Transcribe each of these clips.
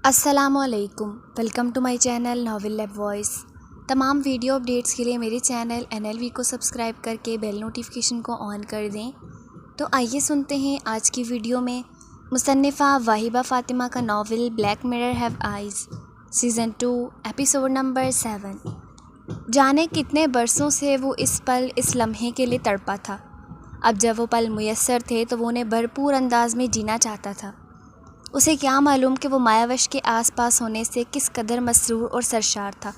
السلام علیکم، welcome to my channel novel lab voice. تمام ویڈیو اپڈیٹس کے لیے میرے چینل NLV کو سبسکرائب کر کے بیل نوٹیفیکیشن کو آن کر دیں۔ تو آئیے سنتے ہیں آج کی ویڈیو میں مصنفہ واہبہ فاطمہ کا novel black mirror have eyes, season 2، episode number 7۔ جانے کتنے برسوں سے وہ اس لمحے کے لیے تڑپا تھا۔ اب جب وہ پل میسر تھے تو وہ انہیں بھرپور انداز میں جینا چاہتا تھا۔ اسے کیا معلوم کہ وہ مایاوش کے آس پاس ہونے سے کس قدر مسرور اور سرشار تھا،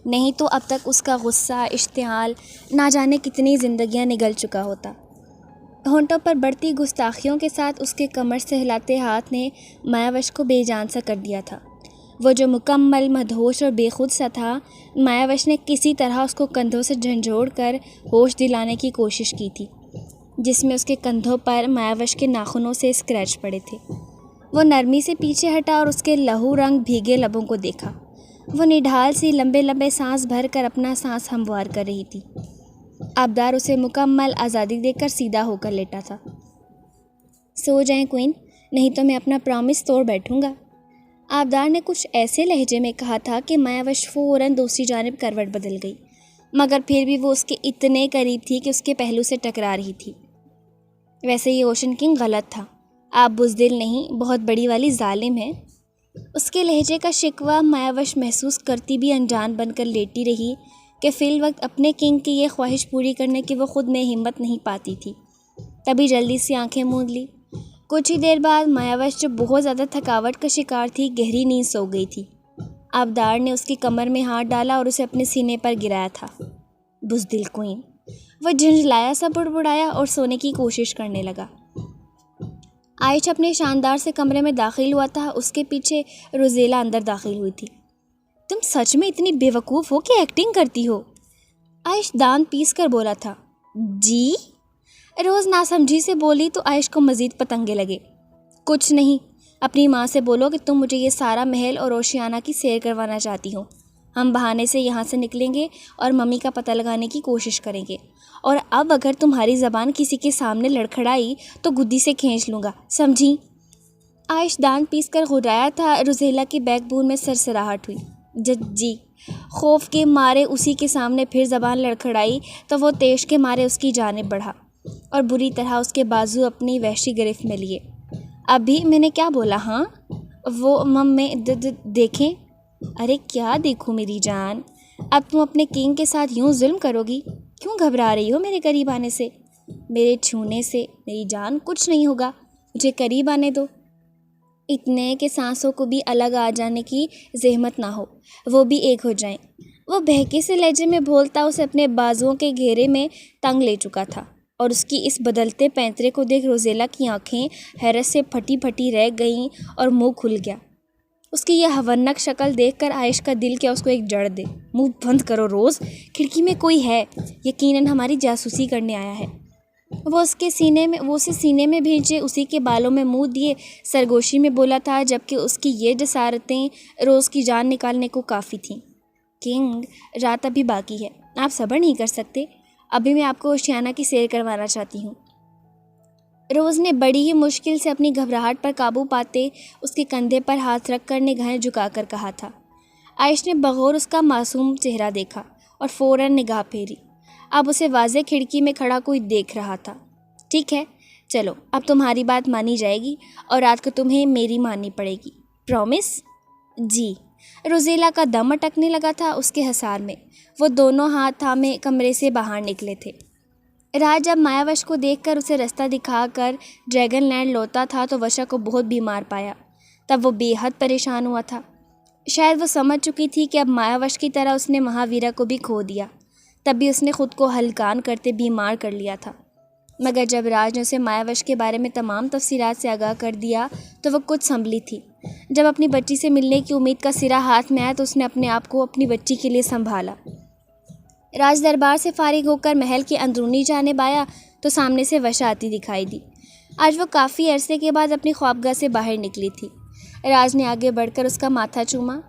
نہیں تو اب تک اس کا غصہ، اشتعال، نہ جانے کتنی زندگیاں نگل چکا ہوتا۔ ہونٹوں پر بڑھتی گستاخیوں کے ساتھ اس کے کمر سے ہلاتے ہاتھ نے مایاوش کو بے جان سا کر دیا تھا۔ وہ جو مکمل مدہوش اور بے خود سا تھا، مایاوش نے کسی طرح اس کو کندھوں سے جھنجھوڑ کر ہوش دلانے کی کوشش کی تھی، جس میں اس کے کندھوں پر مایاوش کے ناخنوں سے اسکریچ پڑے تھے۔ وہ نرمی سے پیچھے ہٹا اور اس کے لہو رنگ بھیگے لبوں کو دیکھا۔ وہ نڈھال سی لمبے لمبے سانس بھر کر اپنا سانس ہموار کر رہی تھی۔ آبدار اسے مکمل آزادی دے کر سیدھا ہو کر لیٹا تھا۔ سو جائیں کوئن، نہیں تو میں اپنا پرامس توڑ بیٹھوں گا، آبدار نے کچھ ایسے لہجے میں کہا تھا کہ مایاوش فوراً دوسری جانب کروٹ بدل گئی، مگر پھر بھی وہ اس کے اتنے قریب تھی کہ اس کے پہلو سے ٹکرا رہی تھی۔ ویسے یہ اوشن کنگ غلط تھا، آپ بزدل نہیں، بہت بڑی والی ظالم ہے۔ اس کے لہجے کا شکوہ مایاوش محسوس کرتی بھی انجان بن کر لیٹی رہی کہ فی الوقت اپنے کنگ کی یہ خواہش پوری کرنے کی وہ خود میں ہمت نہیں پاتی تھی۔ تبھی جلدی سے آنکھیں موند لی۔ کچھ ہی دیر بعد مایاوش، جو بہت زیادہ تھکاوٹ کا شکار تھی، گہری نیند سو گئی تھی۔ آبدار نے اس کی کمر میں ہاتھ ڈالا اور اسے اپنے سینے پر گرایا تھا۔ بزدل کوئن، وہ جھنجھلایا سا بڑبڑایا اور سونے کی کوشش کرنے لگا۔ عائش اپنے شاندار سے کمرے میں داخل ہوا تھا، اس کے پیچھے روزیلا اندر داخل ہوئی تھی۔ تم سچ میں اتنی بے وقوف ہو کہ ایکٹنگ کرتی ہو؟ عائش دانت پیس کر بولا تھا۔ جی؟ روز ناسمجھی سے بولی تو عائش کو مزید پتنگے لگے۔ کچھ نہیں، اپنی ماں سے بولو کہ تم مجھے یہ سارا محل اور روشیانہ کی سیر کروانا چاہتی ہو۔ ہم بہانے سے یہاں سے نکلیں گے اور ممی کا پتہ لگانے کی کوشش کریں گے، اور اب اگر تمہاری زبان کسی کے سامنے لڑکھڑائی تو گدی سے کھینچ لوں گا، سمجھی؟ عائش دانت پیس کر گھرایا تھا۔ روزیلا کی بیک بون میں سرسراہٹ ہوئی۔ جی؟ خوف کے مارے اسی کے سامنے پھر زبان لڑکھڑائی تو وہ تیش کے مارے اس کی جانب بڑھا اور بری طرح اس کے بازو اپنی وحشی گرفت میں لیے۔ ابھی میں نے کیا بولا؟ ہاں وہ میں دیکھیں؟ ارے کیا دیکھوں میری جان؟ اب تم اپنے کنگ کے ساتھ یوں ظلم کرو گی؟ کیوں گھبرا رہی ہو میرے قریب آنے سے؟ میرے چھونے سے میری جان کچھ نہیں ہوگا، مجھے قریب آنے دو۔ اتنے کہ سانسوں کو بھی الگ آ جانے کی زحمت نہ ہو، وہ بھی ایک ہو جائیں۔ وہ بہکے سے لہجے میں بولتا اسے اپنے بازوؤں کے گھیرے میں تنگ لے چکا تھا، اور اس کی اس بدلتے پینترے کو دیکھ روزیلا کی آنکھیں حیرت سے پھٹی پھٹی رہ گئیں اور منہ کھل گیا۔ اس کی یہ ہونک شکل دیکھ کر عائش کا دل کیا اس کو ایک جڑ دے۔ منہ بند کرو روز، کھڑکی میں کوئی ہے، یقیناً ہماری جاسوسی کرنے آیا ہے۔ وہ اسے سینے میں بھیجے اسی کے بالوں میں منہ دیے سرگوشی میں بولا تھا، جبکہ اس کی یہ جسارتیں روز کی جان نکالنے کو کافی تھیں۔ کنگ، رات ابھی باقی ہے، آپ صبر نہیں کر سکتے؟ ابھی میں آپ کو اوشیانہ کی سیر کروانا چاہتی ہوں۔ روز نے بڑی ہی مشکل سے اپنی گھبراہٹ پر قابو پاتے اس کے کندھے پر ہاتھ رکھ کر نگاہیں جھکا کر کہا تھا۔ عائش نے بغور اس کا معصوم چہرہ دیکھا اور فوراً نگاہ پھیری۔ اب اسے واضح کھڑکی میں کھڑا کوئی دیکھ رہا تھا۔ ٹھیک ہے، چلو اب تمہاری بات مانی جائے گی اور رات کو تمہیں میری ماننی پڑے گی، پرومس؟ جی؟ روزیلا کا دم اٹکنے لگا تھا اس کے حصار میں۔ وہ دونوں ہاتھ تھامے کمرے سے باہر نکلے تھے۔ راج جب مایاوش کو دیکھ کر اسے رستہ دکھا کر ڈریگن لینڈ لوٹا تھا تو وشا کو بہت بیمار پایا۔ تب وہ بے حد پریشان ہوا تھا۔ شاید وہ سمجھ چکی تھی کہ اب مایاوش کی طرح اس نے مہاویرا کو بھی کھو دیا، تب بھی اس نے خود کو ہلکان کرتے بیمار کر لیا تھا۔ مگر جب راج نے اسے مایاوش کے بارے میں تمام تفصیلات سے آگاہ کر دیا تو وہ کچھ سنبھلی تھی۔ جب اپنی بچی سے ملنے کی امید کا سرا ہاتھ میں آیا تو اس نے اپنے آپ کو اپنی بچی کے لیے سنبھالا۔ راج دربار سے فارغ ہو کر محل کی اندرونی جانب آیا تو سامنے سے وشا آتی دکھائی دی۔ آج وہ کافی عرصے کے بعد اپنی خوابگاہ سے باہر نکلی تھی۔ راج نے آگے بڑھ کر اس کا ماتھا چوما۔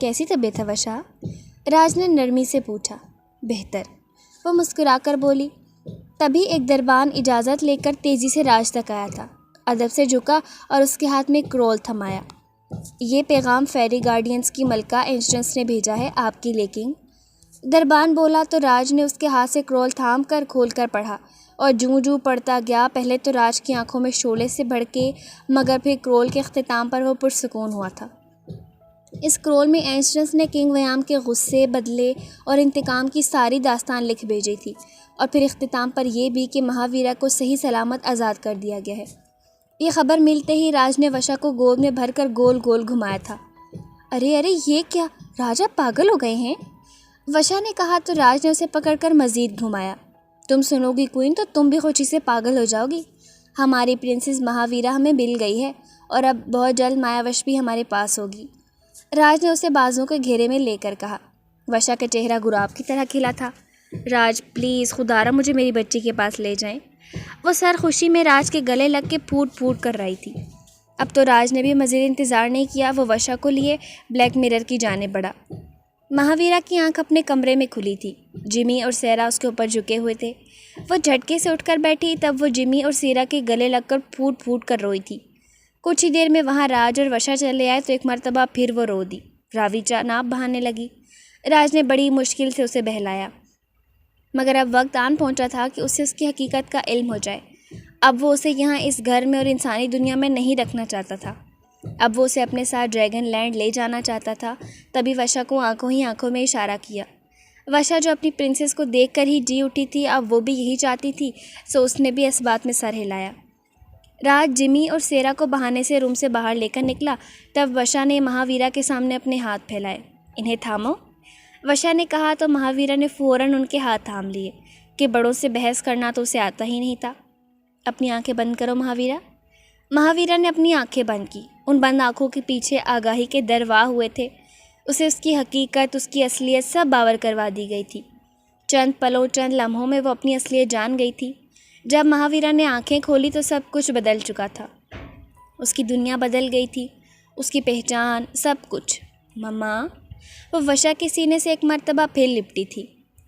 کیسی طبیعت ہے وشا؟ راج نے نرمی سے پوچھا۔ بہتر، وہ مسکرا کر بولی۔ تبھی ایک دربان اجازت لے کر تیزی سے راج تک آیا تھا، ادب سے جھکا اور اس کے ہاتھ میں ایک رول تھمایا۔ یہ پیغام فیری گارڈینز کی ملکہ اینسٹنس نے بھیجا ہے آپ کی لیکنگ۔ دربان بولا تو راج نے اس کے ہاتھ سے کرول تھام کر کھول کر پڑھا اور جوں جوں پڑھتا گیا پہلے تو راج کی آنکھوں میں شعلے سے بھڑکے مگر پھر کرول کے اختتام پر وہ پرسکون ہوا تھا۔ اس کرول میں اینسٹنس نے کنگ ویام کے غصے، بدلے اور انتقام کی ساری داستان لکھ بھیجی تھی اور پھر اختتام پر یہ بھی کہ مہاویرا کو صحیح سلامت آزاد کر دیا گیا ہے۔ یہ خبر ملتے ہی راج نے وشا کو گود میں بھر کر گول گول گھمایا تھا۔ ارے ارے یہ کیا، راجہ پاگل ہو گئے ہیں؟ وشا نے کہا تو راج نے اسے پکڑ کر مزید گھمایا۔ تم سنو گی کوئن تو تم بھی خوشی سے پاگل ہو جاؤ گی۔ ہماری پرنسس مہاویرا ہمیں مل گئی ہے اور اب بہت جلد مایاوش بھی ہمارے پاس ہوگی، راج نے اسے بازوں کے گھیرے میں لے کر کہا۔ وشا کا چہرہ گلاب کی طرح کھلا تھا۔ راج پلیز خدارا مجھے میری بچی کے پاس لے جائیں۔ وہ سر خوشی میں راج کے گلے لگ کے پھوٹ پھوٹ کر رہی تھی۔ اب تو راج نے بھی مزید انتظار نہیں کیا، وہ وشا کو لیے بلیک میرر کی جانب بڑھا۔ مہاویرا کی آنکھ اپنے کمرے میں کھلی تھی۔ جمی اور سیرا اس کے اوپر جھکے ہوئے تھے۔ وہ جھٹکے سے اٹھ کر بیٹھی تب وہ جمی اور سیرا کے گلے لگ کر پھوٹ پھوٹ کر روئی تھی۔ کچھ ہی دیر میں وہاں راج اور وشا چلے آئے تو ایک مرتبہ پھر وہ رو دی۔ راوی ناپ بہانے لگی۔ راج نے بڑی مشکل سے اسے بہلایا مگر اب وقت آن پہنچا تھا کہ اسے اس کی حقیقت کا علم ہو جائے۔ اب وہ اسے یہاں اس گھر میں اور انسانی دنیا میں نہیں رکھنا چاہتا تھا۔ اب وہ اسے اپنے ساتھ ڈریگن لینڈ لے جانا چاہتا تھا۔ تبھی وشا کو آنکھوں ہی آنکھوں میں اشارہ کیا۔ وشا جو اپنی پرنسس کو دیکھ کر ہی جی اٹھی تھی اب وہ بھی یہی چاہتی تھی، سو اس نے بھی اس بات میں سر ہلایا۔ راج جمی اور سیرا کو بہانے سے روم سے باہر لے کر نکلا تب وشا نے مہاویرا کے سامنے اپنے ہاتھ پھیلائے۔ انہیں تھامو، وشا نے کہا تو مہاویرا نے فوراً ان کے ہاتھ تھام لیے کہ بڑوں سے بحث کرنا تو اسے آتا ہی نہیں تھا۔ اپنی آنکھیں بند کرو مہاویرا۔ مہاویرا نے اپنی آنکھیں بند کی۔ ان بند آنکھوں کے پیچھے آگاہی کے در واہ ہوئے تھے۔ اسے اس کی حقیقت، اس کی اصلیت سب باور کروا دی گئی تھی۔ چند پلوں، چند لمحوں میں وہ اپنی اصلیت جان گئی تھی۔ جب مہاویرا نے آنکھیں کھولی تو سب کچھ بدل چکا تھا۔ اس کی دنیا بدل گئی تھی، اس کی پہچان، سب کچھ۔ مما، وہ وشا کے سینے سے ایک مرتبہ پھر لپٹی تھی۔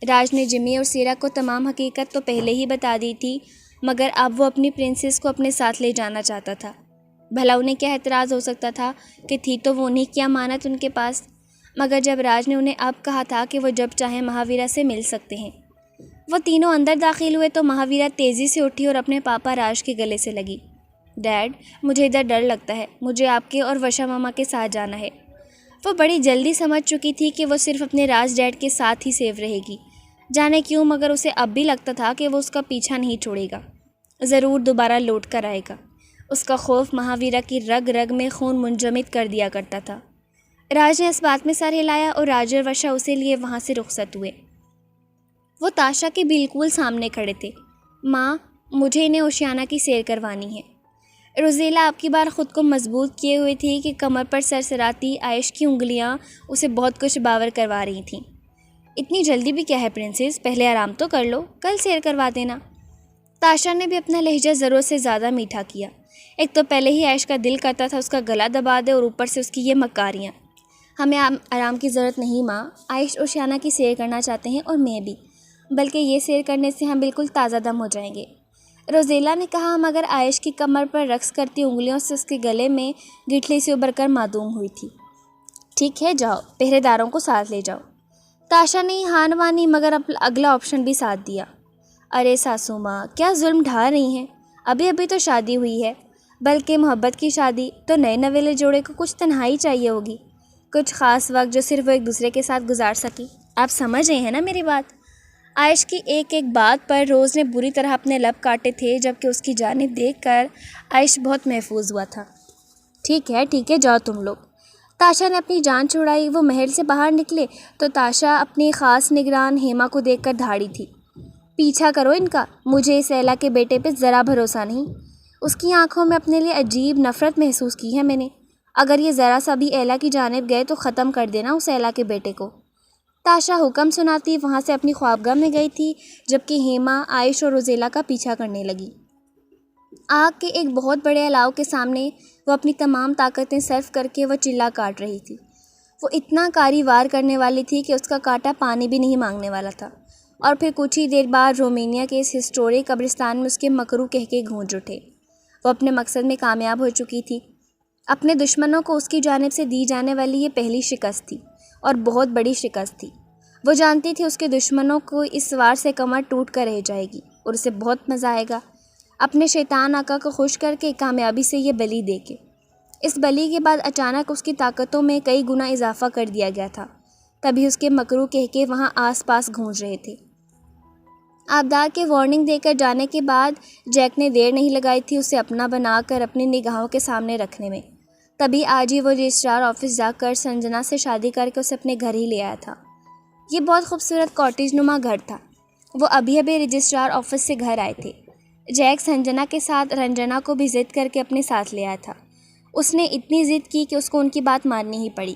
راج نے جمی اور سیرا کو تمام حقیقت تو پہلے ہی بتا دی تھی مگر اب وہ اپنی پرنسس کو اپنے ساتھ لے جانا چاہتا تھا۔ بھلا انہیں کیا اعتراض ہو سکتا تھا کہ تھی تو وہ انہیں کی امانت ان کے پاس۔ مگر جب راج نے انہیں اب کہا تھا کہ وہ جب چاہیں مہاویرا سے مل سکتے ہیں، وہ تینوں اندر داخل ہوئے تو مہاویرا تیزی سے اٹھی اور اپنے پاپا راج کے گلے سے لگی۔ ڈیڈ، مجھے ادھر ڈر لگتا ہے، مجھے آپ کے اور وشا ماما کے ساتھ جانا ہے۔ وہ بڑی جلدی سمجھ چکی تھی کہ وہ صرف اپنے راج ڈیڈ کے ساتھ ہی سیف رہے گی۔ جانے کیوں مگر اسے اب بھی لگتا تھا کہ وہ اس کا پیچھا نہیں چھوڑے گا، ضرور دوبارہ لوٹ کر آئے گا۔ اس کا خوف مہاویرا کی رگ رگ میں خون منجمد کر دیا کرتا تھا۔ راج نے اس بات میں سر ہلایا اور راج اور وشا اسے لیے وہاں سے رخصت ہوئے۔ وہ تاشا کے بالکل سامنے کھڑے تھے۔ ماں، مجھے انہیں اوشیانہ کی سیر کروانی ہے۔ روزیلا اب کی بار خود کو مضبوط کیے ہوئی تھی کہ کمر پر سرسراتی عائش کی انگلیاں اسے بہت کچھ باور کروا رہی تھیں۔ اتنی جلدی بھی کیا ہے پرنسس، پہلے آرام تو کر لو، کل سیر کروا دینا۔ تاشا نے بھی اپنا لہجہ ضرورت سے زیادہ میٹھا کیا۔ ایک تو پہلے ہی عائش کا دل کرتا تھا اس کا گلا دبا دے اور اوپر سے اس کی یہ مکاریاں۔ ہمیں آرام کی ضرورت نہیں ماں، عائش اوشیانہ کی سیر کرنا چاہتے ہیں اور میں بھی، بلکہ یہ سیر کرنے سے ہم بالکل تازہ دم ہو جائیں گے، روزیلا نے کہا مگر عائش کی کمر پر رقص کرتی انگلیوں سے اس کے گلے میں گٹھلی سے ابھر کر معدوم ہوئی تھی۔ ٹھیک ہے جاؤ، پہرے داروں کو ساتھ لے جاؤ۔ تاشا نے ہاں مانی مگر اگلا آپشن بھی ساتھ دیا۔ ارے ساسو ماں، کیا ظلم ڈھا رہی ہیں؟ ابھی تو شادی ہوئی ہے، بلکہ محبت کی شادی، تو نئے نویلے جوڑے کو کچھ تنہائی چاہیے ہوگی، کچھ خاص وقت جو صرف وہ ایک دوسرے کے ساتھ گزار سکی۔ آپ سمجھ رہے ہیں نا میری بات؟ عائش کی ایک ایک بات پر روز نے بری طرح اپنے لب کاٹے تھے جبکہ اس کی جانب دیکھ کر عائش بہت محفوظ ہوا تھا۔ ٹھیک ہے جاؤ تم لوگ۔ تاشا نے اپنی جان چھڑائی۔ وہ محل سے باہر نکلے تو تاشا اپنی خاص نگران ہیما کو دیکھ کر دھاڑی تھی۔ پیچھا کرو ان کا، مجھے اس ایلا کے بیٹے پہ ذرا بھروسہ نہیں۔ اس کی آنکھوں میں اپنے لیے عجیب نفرت محسوس کی ہے میں نے۔ اگر یہ ذرا سا بھی ایلا کی جانب گئے تو ختم کر دینا اس ایلا کے بیٹے کو۔ تاشا حکم سناتی وہاں سے اپنی خوابگاہ میں گئی تھی جبکہ ہیما عائش اور روزیلا کا پیچھا کرنے لگی۔ آگ کے ایک بہت بڑے الاؤ کے سامنے وہ اپنی تمام طاقتیں صرف کر کے وہ چلا کاٹ رہی تھی۔ وہ اتنا کاری وار کرنے والی تھی کہ اس کا کانٹا پانی بھی نہیں مانگنے والا تھا۔ اور پھر کچھ ہی دیر بعد رومینیا کے اس ہسٹورک قبرستان میں اس کے مکرو کہہ کے گونج اٹھے۔ وہ اپنے مقصد میں کامیاب ہو چکی تھی۔ اپنے دشمنوں کو اس کی جانب سے دی جانے والی یہ پہلی شکست تھی اور بہت بڑی شکست تھی۔ وہ جانتی تھی اس کے دشمنوں کو اس وار سے کمر ٹوٹ کر رہ جائے گی اور اسے بہت مزہ آئے گا اپنے شیطان آقا کو خوش کر کے کامیابی سے یہ بلی دے کے۔ اس بلی کے بعد اچانک اس کی طاقتوں میں کئی گنا اضافہ کر دیا گیا تھا۔ تبھی اس کے مکرو کہکے وہاں آس پاس گونج رہے تھے۔ آبدار کے وارننگ دے کر جانے کے بعد جیک نے دیر نہیں لگائی تھی اسے اپنا بنا کر اپنی نگاہوں کے سامنے رکھنے میں۔ تبھی آج ہی وہ رجسٹرار آفس جا کر سنجنا سے شادی کر کے اسے اپنے گھر ہی لے آیا تھا۔ یہ بہت خوبصورت کاٹیج نما گھر تھا۔ وہ ابھی رجسٹرار آفس سے گھر آئے تھے۔ جیک سنجنا کے ساتھ رنجنا کو بھی ضد کر کے اپنے ساتھ لے آیا تھا۔ اس نے اتنی ضد کی کہ اس کو ان کی بات ماننی ہی پڑی۔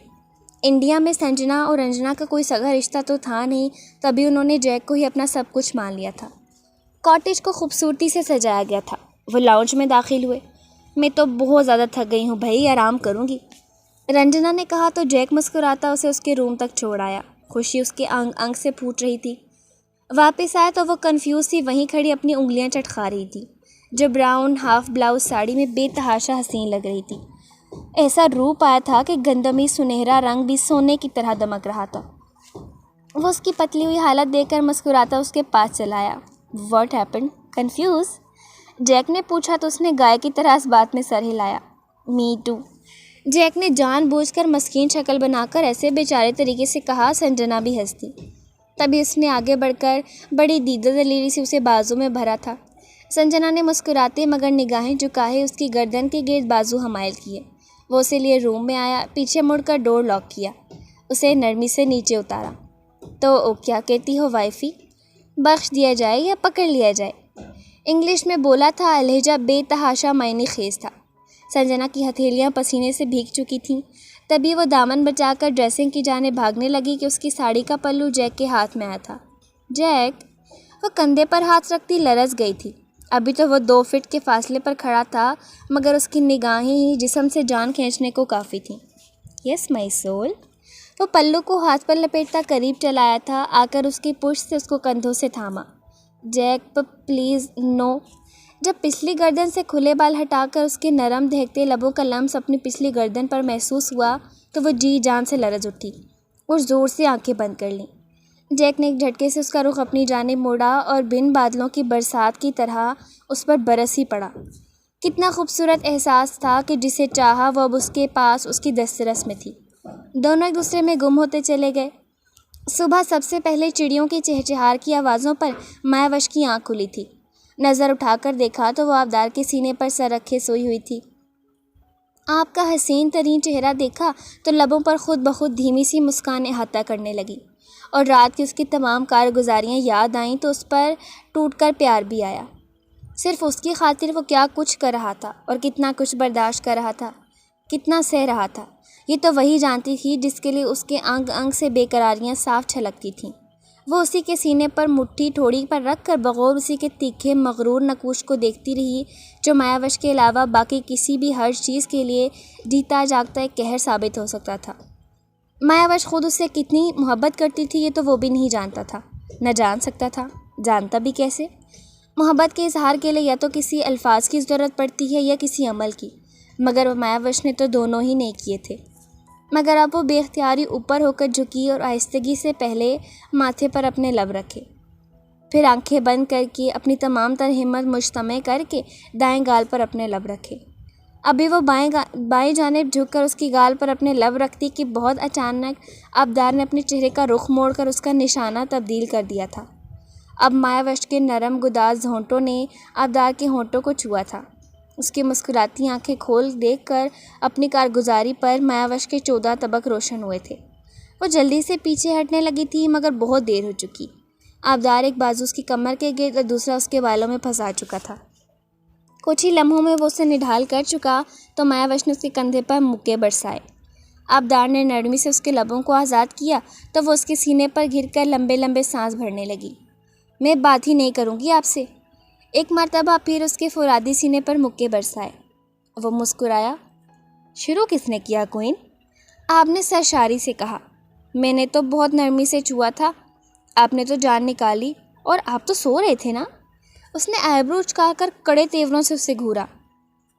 انڈیا میں سنجنا اور رنجنا کا کوئی سگا رشتہ تو تھا نہیں، تبھی انہوں نے جیک کو ہی اپنا سب کچھ مان لیا تھا۔ کاٹیج کو خوبصورتی سے سجایا گیا تھا۔ وہ لاؤنج میں داخل ہوئے۔ میں تو بہت زیادہ تھک گئی ہوں بھائی، آرام کروں گی، رنجنا نے کہا تو جیک مسکراتا اسے اس کے روم تک چھوڑ آیا۔ خوشی اس کے انگ انگ سے پھوٹ رہی تھی۔ واپس آیا تو وہ کنفیوز سی وہیں کھڑی اپنی انگلیاں چٹکا رہی تھی، جو براؤن ہاف بلاؤز ساڑی میں بے تحاشا حسین لگ رہی تھی۔ ایسا روپ آیا تھا کہ گندمی سنہرا رنگ بھی سونے کی طرح دمک رہا تھا۔ وہ اس کی پتلی ہوئی حالت دیکھ کر مسکراتا اس کے پاس چلا آیا۔ What happened? کنفیوز؟ جیک نے پوچھا تو اس نے گائے کی طرح اس بات میں سر ہلایا۔ می ٹو، جیک نے جان بوجھ کر مسکین شکل بنا کر ایسے بیچارے طریقے سے کہا، سنجنا بھی ہنس دی۔ تبھی اس نے آگے بڑھ کر بڑی دیدہ دلیری سے اسے بازو میں بھرا تھا۔ سنجنا نے مسکراتے مگر نگاہیں جھکائے اس کی گردن کے گرد بازو حمائل کیے۔ وہ اسے لیے روم میں آیا، پیچھے مڑ کر ڈور لاک کیا، اسے نرمی سے نیچے اتارا۔ تو کیا کہتی ہو وائفی؟ بخش دیا جائے یا پکڑ لیا جائے؟ انگلش میں بولا تھا، لہجہ بے تحاشا معنی خیز تھا۔ سنجنا کی ہتھیلیاں پسینے سے بھیگ چکی تھیں۔ تبھی وہ دامن بچا کر ڈریسنگ کی جانب بھاگنے لگی کہ اس کی ساڑی کا پلو جیک کے ہاتھ میں آیا تھا۔ جیک؟ وہ کندھے پر ہاتھ رکھتی لرز گئی تھی۔ ابھی تو وہ 2 فٹ کے فاصلے پر کھڑا تھا مگر اس کی نگاہیں ہی جسم سے جان کھینچنے کو کافی تھیں۔ یس مائی سول۔ وہ پلو کو ہاتھ پر لپیٹتا قریب چلا آیا تھا، آ کر اس کی پشت سے اس کو کندھوں سے تھاما۔ جیک پلیز نو۔ جب پچھلی گردن سے کھلے بال ہٹا کر اس کے نرم دہکتے لبوں کا لمس اپنی پچھلی گردن پر محسوس ہوا تو وہ جی جان سے لرز اٹھی اور زور سے آنکھیں بند کر لیں۔ جیک نے ایک جھٹکے سے اس کا رخ اپنی جانب موڑا اور بن بادلوں کی برسات کی طرح اس پر برس ہی پڑا۔ کتنا خوبصورت احساس تھا کہ جسے چاہا وہ اب اس کے پاس اس کی دسترس میں تھی۔ دونوں ایک دوسرے میں گم ہوتے چلے گئے۔ صبح سب سے پہلے چڑیوں کی چہچہار کی آوازوں پر مایاوش کی آنکھ کھلی تھی۔ نظر اٹھا کر دیکھا تو وہ آبدار کے سینے پر سر رکھے سوئی ہوئی تھی۔ آپ کا حسین ترین چہرہ دیکھا تو لبوں پر خود بخود دھیمی سی مسکان احاطہ کرنے لگی، اور رات کی اس کی تمام کارگزاریاں یاد آئیں تو اس پر ٹوٹ کر پیار بھی آیا۔ صرف اس کی خاطر وہ کیا کچھ کر رہا تھا اور کتنا کچھ برداشت کر رہا تھا، کتنا سہ رہا تھا، یہ تو وہی جانتی تھی جس کے لیے اس کے انگ انگ سے بے قراریاں صاف چھلکتی تھیں۔ وہ اسی کے سینے پر مٹھی ٹھوڑی پر رکھ کر بغور اسی کے تیکھے مغرور نقوش کو دیکھتی رہی، جو مایاوش کے علاوہ باقی کسی بھی ہر چیز کے لیے جیتا جاگتا ایک قہر ثابت ہو سکتا تھا۔ مایاوش خود اس سے کتنی محبت کرتی تھی یہ تو وہ بھی نہیں جانتا تھا، نہ جان سکتا تھا، جانتا بھی کیسے؟ محبت کے اظہار کے لیے یا تو کسی الفاظ کی ضرورت پڑتی ہے یا کسی عمل کی، مگر مایاوش نے تو دونوں ہی نہیں کیے تھے۔ مگر اب وہ بے اختیاری اوپر ہو کر جھکی اور آہستگی سے پہلے ماتھے پر اپنے لب رکھے، پھر آنکھیں بند کر کے اپنی تمام تر ہمت مجتمع کر کے دائیں گال پر اپنے لب رکھے۔ ابھی وہ بائیں جانب جھک کر اس کی گال پر اپنے لب رکھتی کہ بہت اچانک آبدار نے اپنے چہرے کا رخ موڑ کر اس کا نشانہ تبدیل کر دیا تھا۔ اب مایاوش کے نرم گداز ہونٹوں نے آبدار کے ہونٹوں کو چھوا تھا۔ اس کی مسکراتی آنکھیں کھول دیکھ کر اپنی کارگزاری پر مایاوش کے 14 طبق روشن ہوئے تھے۔ وہ جلدی سے پیچھے ہٹنے لگی تھی مگر بہت دیر ہو چکی۔ آبدار ایک بازو اس کی کمر کے گرد اور دوسرا اس کے بالوں میں پھنسا چکا تھا۔ کچھ ہی لمحوں میں وہ اسے نڈھال کر چکا تو مایاوش نے اس کے کندھے پر مکے برسائے۔ آبدار نے نرمی سے اس کے لبوں کو آزاد کیا تو وہ اس کے سینے پر گر کر لمبے لمبے سانس بھرنے لگی۔ میں بات ہی نہیں کروں گی آپ سے۔ ایک مرتبہ پھر اس کے فولادی سینے پر مکے برسائے۔ وہ مسکرایا۔ شروع کس نے کیا کوئن؟ آپ نے سرشاری سے کہا۔ میں نے تو بہت نرمی سے چھوا تھا، آپ نے تو جان نکالی، اور آپ تو سو رہے تھے نا؟ اس نے آئی برو اچکا کر کڑے تیوروں سے اسے گھورا۔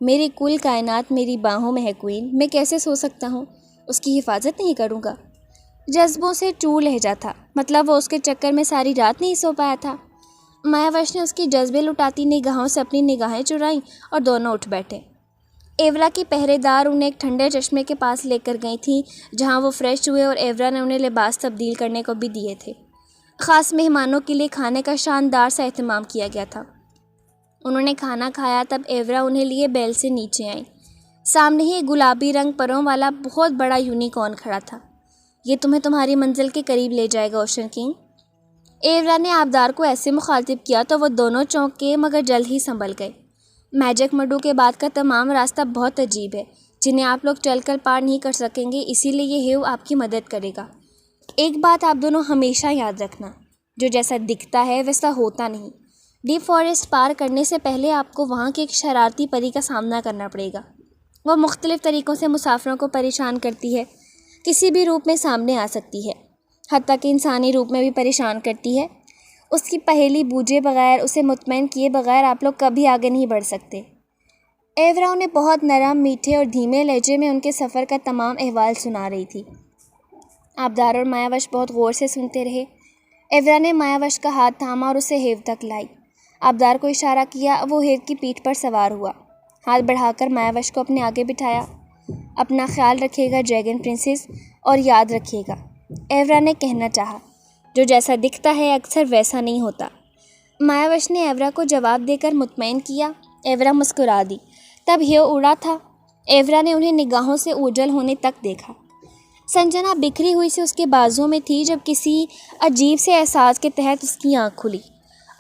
میری کل کائنات میری باہوں میں ہے کوئین، میں کیسے سو سکتا ہوں، اس کی حفاظت نہیں کروں گا۔ جذبوں سے چور لہجہ تھا، مطلب وہ اس کے چکر میں ساری رات نہیں سو پایا تھا۔ مایاوش نے اس کی جذبے لٹاتی نگاہوں سے اپنی نگاہیں چرائیں اور دونوں اٹھ بیٹھے۔ ایورا کی پہرے دار انہیں ایک ٹھنڈے چشمے کے پاس لے کر گئی تھیں جہاں وہ فریش ہوئے، اور ایورا نے انہیں لباس تبدیل کرنے کو بھی دیے تھے۔ خاص مہمانوں کے لیے کھانے کا شاندار سا اہتمام کیا گیا تھا۔ انہوں نے کھانا کھایا، تب ایورا انہیں لیے بیل سے نیچے آئیں۔ سامنے ہی گلابی رنگ پروں والا بہت بڑا یونیکارن کھڑا تھا۔ یہ تمہیں تمہاری منزل کے قریب لے جائے گا اوشن کنگ۔ ایورا نے آبدار کو ایسے مخاطب کیا تو وہ دونوں چونکے مگر جلد ہی سنبھل گئے۔ میجک مڈو کے بعد کا تمام راستہ بہت عجیب ہے جنہیں آپ لوگ چل کر پار نہیں کر سکیں گے، اسی لیے یہ ہیو آپ کی مدد کرے گا۔ ایک بات آپ دونوں ہمیشہ یاد رکھنا، جو جیسا دکھتا ہے ویسا ہوتا نہیں۔ ڈیپ فارسٹ پار کرنے سے پہلے آپ کو وہاں کی ایک شرارتی پری کا سامنا کرنا پڑے گا۔ وہ مختلف طریقوں سے مسافروں کو پریشان کرتی ہے، کسی بھی روپ میں سامنے آ سکتی ہے، حتیٰ کہ انسانی روپ میں بھی پریشان کرتی ہے۔ اس کی پہیلی بوجھے بغیر، اسے مطمئن کیے بغیر آپ لوگ کبھی آگے نہیں بڑھ سکتے۔ ایورا انہیں بہت نرم، میٹھے اور دھیمے لہجے میں ان کے سفر کا تمام احوال سنا رہی تھی۔ آبدار اور مایاوش بہت غور سے سنتے رہے۔ ایورا نے مایاوش کا ہاتھ تھاما اور اسے ہیو تک لائی۔ آبدار کو اشارہ کیا، وہ ہیو کی پیٹھ پر سوار ہوا، ہاتھ بڑھا کر مایاوش کو اپنے آگے بٹھایا۔ اپنا خیال رکھیے گا ڈریگن پرنسس، اور یاد رکھیے گا، ایورا نے کہنا چاہا، جو جیسا دکھتا ہے اکثر ویسا نہیں ہوتا۔ مایاوش نے ایورا کو جواب دے کر مطمئن کیا۔ ایورا مسکرا دی۔ تب ہیو اڑا تھا۔ ایورا نے انہیں نگاہوں سے اوجھل ہونے تک دیکھا۔ سنجنا بکھری ہوئی سے اس کے بازوں میں تھی جب کسی عجیب سے احساس کے تحت اس کی آنکھ کھلی۔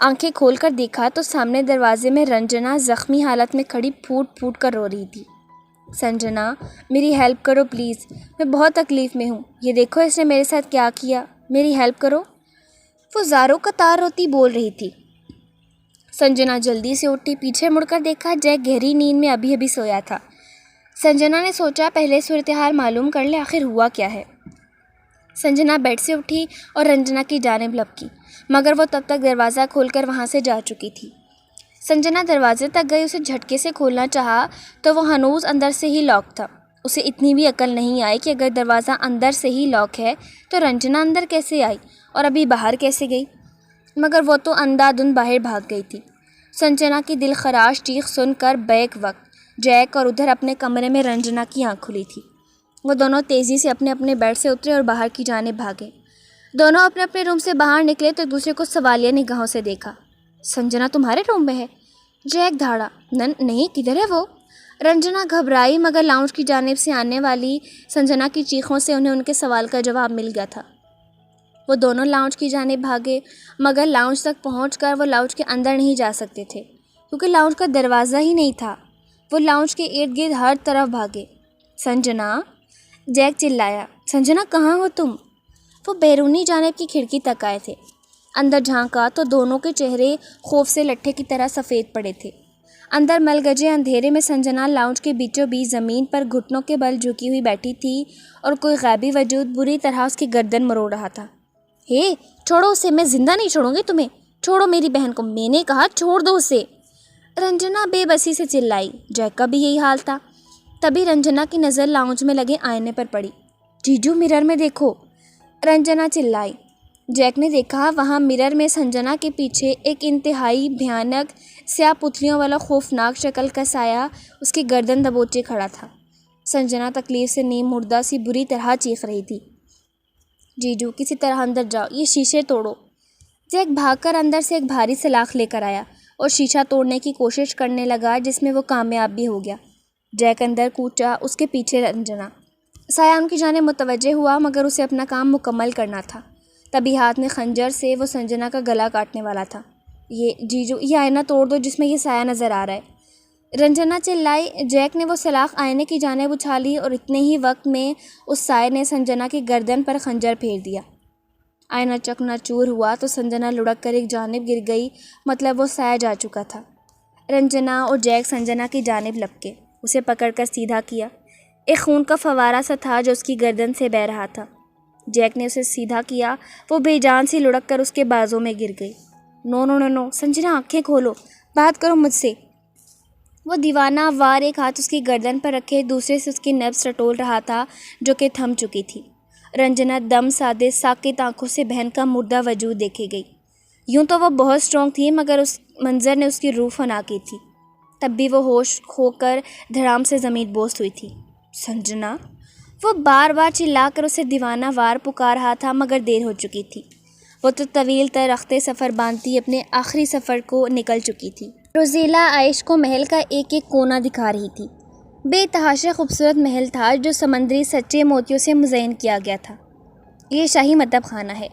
آنکھیں کھول کر دیکھا تو سامنے دروازے میں رنجنا زخمی حالت میں کھڑی پھوٹ پھوٹ کر رو رہی تھی۔ سنجنا، میری ہیلپ کرو پلیز، میں بہت تکلیف میں ہوں، یہ دیکھو اس نے میرے ساتھ کیا کیا، میری ہیلپ کرو، وہ زاروں کا تار روتی بول رہی تھی۔ سنجنا جلدی سے اٹھی، پیچھے مڑ کر دیکھا، جیک گہری نیند میں ابھی ابھی سویا تھا۔ سنجنا نے سوچا پہلے صورتحال معلوم کر لے، آخر ہوا کیا ہے۔ سنجنا بیڈ سے اٹھی اور رنجنا کی جانب لپکی، مگر وہ تب تک دروازہ کھول کر وہاں سے جا چکی تھی۔ سنجنا دروازے تک گئی، اسے جھٹکے سے کھولنا چاہا تو وہ ہنوز اندر سے ہی لاک تھا۔ اسے اتنی بھی عقل نہیں آئی کہ اگر دروازہ اندر سے ہی لاک ہے تو رنجنا اندر کیسے آئی اور ابھی باہر کیسے گئی، مگر وہ تو اندھا دھند باہر بھاگ گئی تھی۔ سنجنا کی دل خراش چیخ سن کر بیک وقت جیک اور ادھر اپنے کمرے میں رنجنا کی آنکھ کھلی تھی۔ وہ دونوں تیزی سے اپنے اپنے بیڈ سے اترے اور باہر کی جانب بھاگے۔ دونوں اپنے اپنے روم سے باہر نکلے تو ایک دوسرے کو سوالیہ نگاہوں سے دیکھا۔ سنجنا تمہارے روم میں ہے؟ جیک دھاڑا، نہیں، کدھر ہے وہ؟ رنجنا گھبرائی، مگر لاؤنج کی جانب سے آنے والی سنجنا کی چیخوں سے انہیں ان کے سوال کا جواب مل گیا تھا۔ وہ دونوں لاؤنج کی جانب بھاگے، مگر لاؤنج تک پہنچ کر وہ لاؤنج کے اندر نہیں جا سکتے تھے کیونکہ لاؤنج کا دروازہ ہی نہیں تھا۔ وہ لاؤنج کے ارد گرد ہر طرف بھاگے۔ سنجنا، جیک چلایا، سنجنا کہاں ہو تم؟ وہ بیرونی جانب کی کھڑکی تک آئے تھے۔ اندر جھانکا تو دونوں کے چہرے خوف سے لٹھے کی طرح سفید پڑے تھے۔ اندر مل گجے اندھیرے میں سنجنا لاؤنج کے بیچوں بیچ زمین پر گھٹنوں کے بل جھکی ہوئی بیٹھی تھی اور کوئی غیبی وجود بری طرح اس کی گردن مروڑ رہا تھا۔ چھوڑو اسے، میں زندہ نہیں چھوڑوں گی تمہیں، چھوڑو میری بہن کو، میں نے کہا چھوڑ دو اسے، رنجنا بے بسی سے چلائی۔ جیک کا بھی یہی حال تھا۔ تبھی رنجنا کی نظر لاؤنج میں لگے آئینے پر پڑی۔ جیجو مرر میں دیکھو، رنجنا چلائی۔ جیک نے دیکھا، وہاں مرر میں سنجنا کے پیچھے ایک انتہائی بھیانک سیاہ پتلیوں والا خوفناک شکل کا سایہ اس کی گردن دبوچے کھڑا تھا۔ سنجنا تکلیف سے نیم مردہ سی بری طرح چیخ رہی تھی۔ جیجو کسی طرح اندر جاؤ، یہ شیشے توڑو۔ جیک بھاگ کر اندر سے ایک بھاری سلاخ لے کر آیا اور شیشہ توڑنے کی کوشش کرنے لگا، جس میں وہ کامیاب بھی ہو گیا۔ جیک اندر کوچا، اس کے پیچھے رنجنا۔ سایہ ان کی جانب متوجہ ہوا، مگر اسے اپنا کام مکمل کرنا تھا۔ تبھی ہاتھ میں خنجر سے وہ سنجنا کا گلا کاٹنے والا تھا۔ جیجو، یہ آئینہ توڑ دو جس میں یہ سایہ نظر آ رہا ہے، رنجنا چلائی۔ جیک نے وہ سلاخ آئینے کی جانب اچھالی اور اتنے ہی وقت میں اس سائے نے سنجنا کی گردن پر خنجر پھیر دیا۔ آئینہ چکنا چور ہوا تو سنجنا لڑک کر ایک جانب گر گئی، مطلب وہ سایہ جا چکا تھا۔ رنجنا اور جیک سنجنا کی جانب لپکے، اسے پکڑ کر سیدھا کیا۔ ایک خون کا فوارہ سا تھا جو اس کی گردن سے بہہ رہا تھا۔ جیک نے اسے سیدھا کیا، وہ بے جان سی لڑک کر اس کے بازوں میں گر گئی۔ نو نو نو نو، سنجنا آنکھیں کھولو، بات کرو مجھ سے۔ وہ دیوانہ وار ایک ہاتھ اس کی گردن پر رکھے دوسرے سے اس کی نبض ٹٹول رہا تھا جو کہ تھم چکی تھی۔ رنجنا دم سادے ساکت آنکھوں سے بہن کا مردہ وجود دیکھے گئی۔ یوں تو وہ بہت اسٹرانگ تھی مگر اس منظر نے اس کی روح فنا کی تھی۔ تب بھی وہ ہوش کھو کر دھڑام سے زمین بوس ہوئی تھی۔ سنجنا! وہ بار بار چلا کر اسے دیوانہ وار پکار رہا تھا مگر دیر ہو چکی تھی۔ وہ تو طویل تر رخت سفر باندھتی اپنے آخری سفر کو نکل چکی تھی۔ روزیلا عائش کو محل کا ایک ایک کونا دکھا رہی تھی۔ بے تحاشا خوبصورت محل تھا جو سمندری سچے موتیوں سے مزین کیا گیا تھا۔ یہ شاہی مدب خانہ ہے۔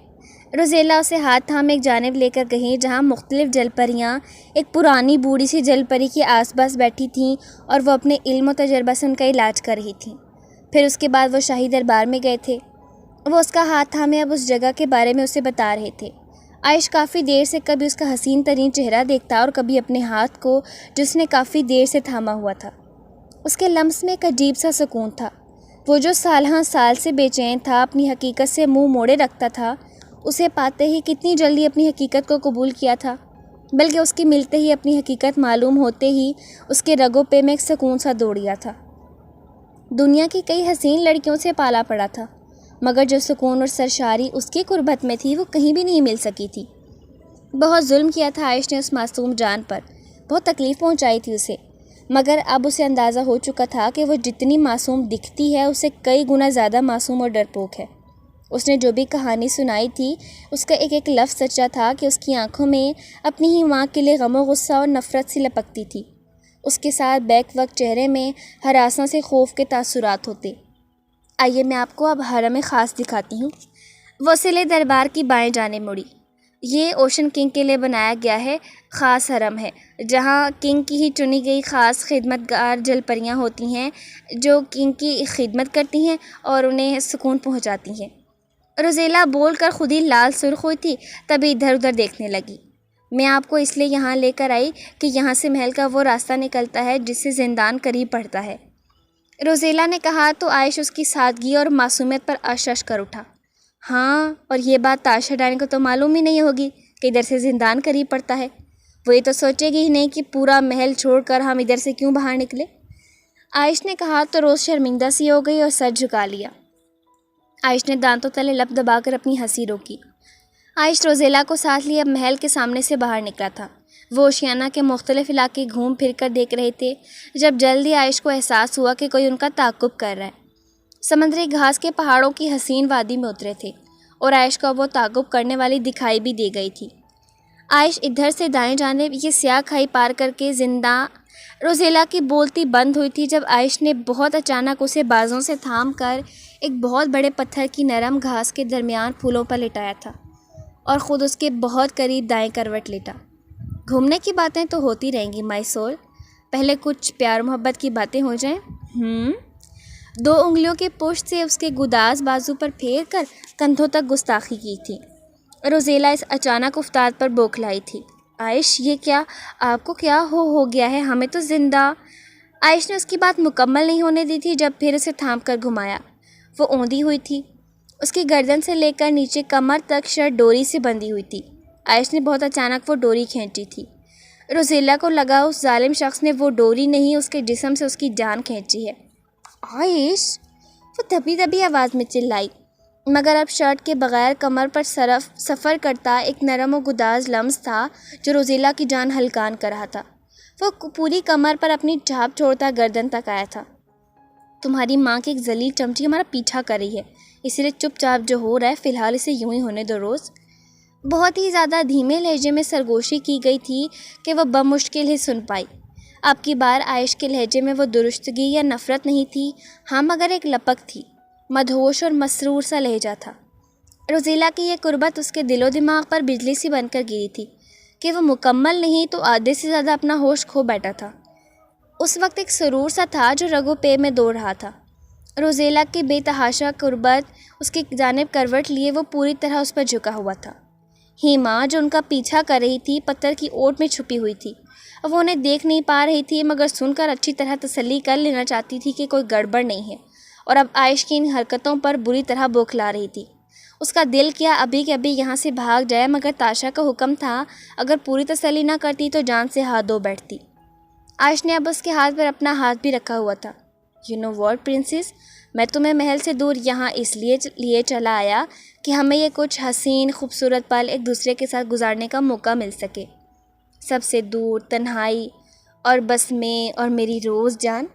روزیلا اسے ہاتھ تھام ایک جانب لے کر گئی جہاں مختلف جل پریاں ایک پرانی بوڑھی سی جل پری کے آس پاس بیٹھی تھیں اور وہ اپنے علم و تجربہ سے ان کا علاج کر رہی تھیں۔ پھر اس کے بعد وہ شاہی دربار میں گئے تھے۔ وہ اس کا ہاتھ تھامے اب اس جگہ کے بارے میں اسے بتا رہے تھے۔ عائش کافی دیر سے کبھی اس کا حسین ترین چہرہ دیکھتا اور کبھی اپنے ہاتھ کو جس نے کافی دیر سے تھاما ہوا تھا۔ اس کے لمس میں ایک عجیب سا سکون تھا۔ وہ جو سال ہاں سال سے بے چین تھا، اپنی حقیقت سے منہ موڑے رکھتا تھا، اسے پاتے ہی کتنی جلدی اپنی حقیقت کو قبول کیا تھا، بلکہ اس کی ملتے ہی اپنی حقیقت معلوم ہوتے ہی اس کے رگوں پہ میں ایک سکون سا دوڑ گیا تھا۔ دنیا کی کئی حسین لڑکیوں سے پالا پڑا تھا مگر جو سکون اور سرشاری اس کی قربت میں تھی وہ کہیں بھی نہیں مل سکی تھی۔ بہت ظلم کیا تھا عائش نے اس معصوم جان پر، بہت تکلیف پہنچائی تھی اسے، مگر اب اسے اندازہ ہو چکا تھا کہ وہ جتنی معصوم دکھتی ہے اسے کئی گنا زیادہ معصوم اور ڈرپوک ہے۔ اس نے جو بھی کہانی سنائی تھی اس کا ایک ایک لفظ سچا تھا کہ اس کی آنکھوں میں اپنی ہی ماں کے لیے غم و غصہ اور نفرت سی لپکتی تھی۔ اس کے ساتھ بیک وقت چہرے میں ہراساں سے خوف کے تاثرات ہوتے۔ آئیے میں آپ کو اب حرم خاص دکھاتی ہوں۔ وہ سلے دربار کی بائیں جانب مڑی۔ یہ اوشن کنگ کے لیے بنایا گیا ہے خاص حرم ہے جہاں کنگ کی ہی چنی گئی خاص خدمت گار جل پریاں ہوتی ہیں جو کنگ کی خدمت کرتی ہیں اور انہیں سکون پہنچاتی ہیں۔ روزیلا بول کر خود ہی لال سرخ ہوئی تھی، تبھی ادھر ادھر دیکھنے لگی۔ میں آپ کو اس لیے یہاں لے کر آئی کہ یہاں سے محل کا وہ راستہ نکلتا ہے جس سے زندان قریب پڑتا ہے، روزیلا نے کہا تو عائش اس کی سادگی اور معصومیت پر اشش کر اٹھا۔ ہاں، اور یہ بات تاشا ڈانی کو تو معلوم ہی نہیں ہوگی کہ ادھر سے زندان قریب پڑتا ہے۔ وہ یہ تو سوچے گی ہی نہیں کہ پورا محل چھوڑ کر ہم ادھر سے کیوں باہر نکلے۔ عائش نے کہا تو روز شرمندہ سی ہو گئی اور سر جھکا لیا۔ عائش نے دانتوں تلے لب دبا کر اپنی ہنسی روکی۔ عائش روزیلا کو ساتھ لیے اب محل کے سامنے سے باہر نکلا تھا۔ وہ اوشیانہ کے مختلف علاقے گھوم پھر کر دیکھ رہے تھے جب جلدی عائش کو احساس ہوا کہ کوئی ان کا تعاقب کر رہا ہے۔ سمندری گھاس کے پہاڑوں کی حسین وادی میں اترے تھے اور عائش کو وہ تعاقب کرنے والی دکھائی بھی دے گئی تھی۔ عائش ادھر سے دائیں جانب یہ سیاہ کھائی پار کر کے زندہ روزیلا کی بولتی بند ہوئی تھی جب عائش نے بہت اچانک اسے بازوں سے تھام کر ایک بہت بڑے پتھر کی نرم گھاس کے درمیان پھولوں پر لٹایا تھا اور خود اس کے بہت قریب دائیں کروٹ لیٹا۔ گھومنے کی باتیں تو ہوتی رہیں گی مائی سول، پہلے کچھ پیار محبت کی باتیں ہو جائیں۔ دو انگلیوں کے پشت سے اس کے گداز بازو پر پھیر کر کندھوں تک گستاخی کی تھی۔ روزیلا اس اچانک افتاد پر بوکھلائی تھی۔ عائش، یہ کیا آپ کو کیا ہو گیا ہے؟ ہمیں تو زندہ۔ عائش نے اس کی بات مکمل نہیں ہونے دی تھی جب پھر اسے تھام کر گھمایا۔ وہ اوندھی ہوئی تھی، اس کی گردن سے لے کر نیچے کمر تک شرٹ ڈوری سے بندھی ہوئی تھی۔ عائش نے بہت اچانک وہ ڈوری کھینچی تھی۔ روزیلا کو لگا اس ظالم شخص نے وہ ڈوری نہیں اس کے جسم سے اس کی جان کھینچی ہے۔ عائش! وہ دبی دبی آواز میں چلائی، مگر اب شرٹ کے بغیر کمر پر سفر کرتا ایک نرم و گداز لمس تھا جو روزیلا کی جان ہلکان کر رہا تھا۔ وہ پوری کمر پر اپنی چھاپ چھوڑتا گردن تک آیا تھا۔ تمہاری ماں کی ایک ذلیل چمچی ہمارا پیچھا کر رہی ہے، اس لیے چپ چاپ جو ہو رہا ہے فی الحال اسے یوں ہی ہونے دو روز۔ بہت ہی زیادہ دھیمے لہجے میں سرگوشی کی گئی تھی کہ وہ بمشکل ہی سن پائی۔ اب کی بار عائش کے لہجے میں وہ درستگی یا نفرت نہیں تھی، ہاں مگر ایک لپک تھی، مدہوش اور مسرور سا لہجہ تھا۔ روزیلا کی یہ قربت اس کے دل و دماغ پر بجلی سی بن کر گری تھی کہ وہ مکمل نہیں تو آدھے سے زیادہ اپنا ہوش کھو بیٹھا تھا۔ اس وقت ایک سرور سا تھا جو رگو پے میں دوڑ رہا تھا۔ روزیلا کی بے تحاشا قربت اس کی جانب کروٹ لیے وہ پوری طرح اس پر جھکا ہوا تھا۔ ہیما جو ان کا پیچھا کر رہی تھی پتھر کی اوٹ میں چھپی ہوئی تھی۔ وہ انہیں دیکھ نہیں پا رہی تھی مگر سن کر اچھی طرح تسلی کر لینا چاہتی تھی کہ کوئی گڑبڑ نہیں ہے، اور اب عائش کی ان حرکتوں پر بری طرح بوکھلا رہی تھی۔ اس کا دل کیا ابھی کے ابھی یہاں سے بھاگ جائے، مگر تاشا کا حکم تھا اگر پوری تسلی نہ کرتی تو جان سے ہاتھ دھو بیٹھتی۔ عائش نے اب اس کے ہاتھ پر اپنا ہاتھ بھی رکھا ہوا تھا۔ یو نو واٹ پرنسس، میں تمہیں محل سے دور یہاں اس لیے چلا آیا کہ ہمیں یہ کچھ حسین خوبصورت پل ایک دوسرے کے ساتھ گزارنے کا موقع مل سکے، سب سے دور، تنہائی، اور بس میں اور میری روز جان۔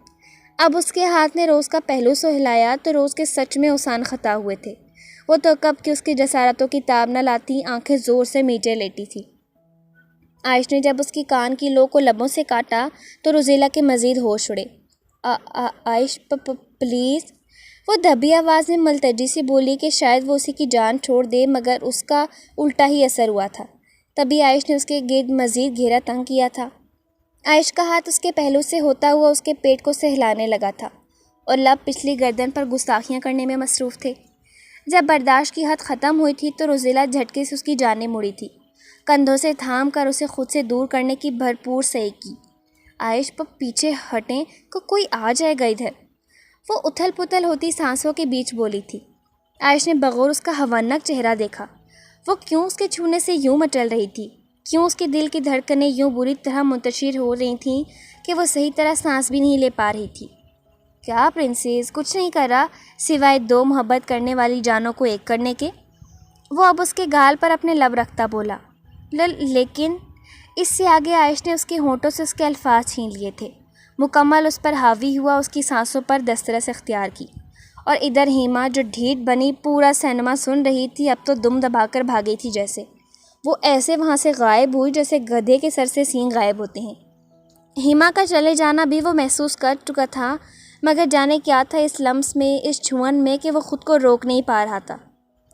اب اس کے ہاتھ نے روز کا پہلو سہلایا تو روز کے سچ میں اوسان خطا ہوئے تھے۔ وہ تو کب کہ اس کی جسارتوں کی تاب نہ لاتی، آنکھیں زور سے میچے لیٹی تھی۔ عائش نے جب اس کی کان کی لو کو لبوں سے کاٹا تو روزیلا کے مزید ہوش اڑے۔ عائش پلیز، وہ دبی آواز میں ملتجی سی بولی کہ شاید وہ اسی کی جان چھوڑ دے، مگر اس کا الٹا ہی اثر ہوا تھا۔ تبھی عائش نے اس کے گرد مزید گھیرا تنگ کیا تھا۔ عائش کا ہاتھ اس کے پہلو سے ہوتا ہوا اس کے پیٹ کو سہلانے لگا تھا اور لب پچھلی گردن پر گستاخیاں کرنے میں مصروف تھے۔ جب برداشت کی حد ختم ہوئی تھی تو روزیلا جھٹکے سے اس کی جانب مڑی تھی، کندھوں سے تھام کر اسے خود سے دور کرنے کی بھرپور سعی کی۔ عائش پیچھے ہٹیں کہ کوئی آ جائے گا ادھر، وہ اتھل پتھل ہوتی سانسوں کے بیچ بولی تھی۔ عائش نے بغور اس کا ہونک چہرہ دیکھا۔ وہ کیوں اس کے چھونے سے یوں مچل رہی تھی، کیوں اس کے دل کی دھڑکنیں یوں بری طرح منتشر ہو رہی تھیں کہ وہ صحیح طرح سانس بھی نہیں لے پا رہی تھی۔ کیا پرنسس؟ کچھ نہیں کر رہا سوائے دو محبت کرنے والی جانوں کو ایک کرنے کے، وہ اب اس کے گال پر اپنے لب رکھتا بولا۔ لیکن اس سے آگے عائش نے اس کے ہونٹوں سے اس کے الفاظ چھین لیے تھے، مکمل اس پر حاوی ہوا، اس کی سانسوں پر دسترس اختیار کی۔ اور ادھر ہیما جو ڈھیٹ بنی پورا سینما سن رہی تھی، اب تو دم دبا کر بھاگی تھی جیسے وہ ایسے وہاں سے غائب ہوئی جیسے گدھے کے سر سے سینگ غائب ہوتے ہیں۔ ہیما کا چلے جانا بھی وہ محسوس کر چکا تھا، مگر جانے کیا تھا اس لمس میں، اس چھوئن میں کہ وہ خود کو روک نہیں پا رہا تھا۔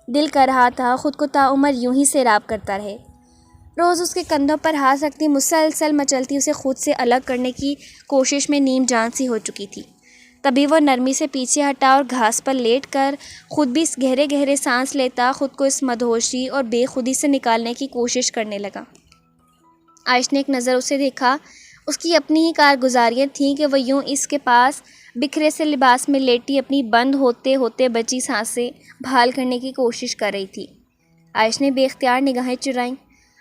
دل کر رہا تھا خود کو تعمر یوں ہی سیراب کرتا رہے۔ روز اس کے کندھوں پر ہاتھ رکھتی مسلسل مچلتی اسے خود سے الگ کرنے کی کوشش میں نیم جان سی ہو چکی تھی۔ تبھی وہ نرمی سے پیچھے ہٹا اور گھاس پر لیٹ کر خود بھی گہرے گہرے سانس لیتا خود کو اس مدہوشی اور بے خودی سے نکالنے کی کوشش کرنے لگا۔ عائش نے ایک نظر اسے دیکھا، اس کی اپنی ہی کارگزاریاں تھیں کہ وہ یوں اس کے پاس بکھرے سے لباس میں لیٹی اپنی بند ہوتے ہوتے بچی سانسیں بحال کرنے کی کوشش کر رہی تھی۔ عائش نے بے اختیار نگاہیں چرائیں۔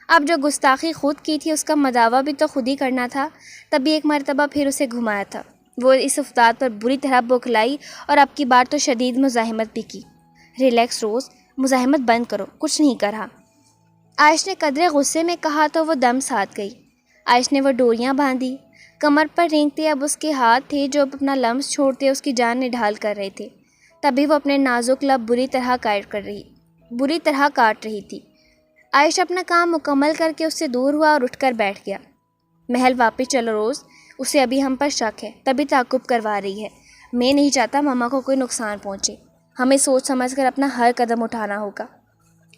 اب جو گستاخی خود کی تھی اس کا مداوع بھی تو خود ہی کرنا تھا۔ تبھی ایک مرتبہ پھر اسے گھمایا تھا۔ وہ اس افتاد پر بری طرح بوکھلائی اور اب کی بار تو شدید مزاحمت بھی کی۔ ریلیکس روز، مزاحمت بند کرو، کچھ نہیں کر رہا، عائش نے قدرے غصے میں کہا تو وہ دم ساتھ گئی۔ عائش نے وہ ڈوریاں باندھی، کمر پر رینگتے اب اس کے ہاتھ تھے جو اپنا لمس چھوڑتے اس کی جان نڈھال کر رہے تھے۔ تبھی وہ اپنے نازک لب بری طرح کاٹ رہی تھی۔ عائش اپنا کام مکمل کر کے اس سے دور ہوا اور اٹھ کر بیٹھ گیا۔ محل واپس چلو روز، اسے ابھی ہم پر شک ہے، تبھی تعقب کروا رہی ہے۔ میں نہیں چاہتا ماما کو کوئی نقصان پہنچے، ہمیں سوچ سمجھ کر اپنا ہر قدم اٹھانا ہوگا۔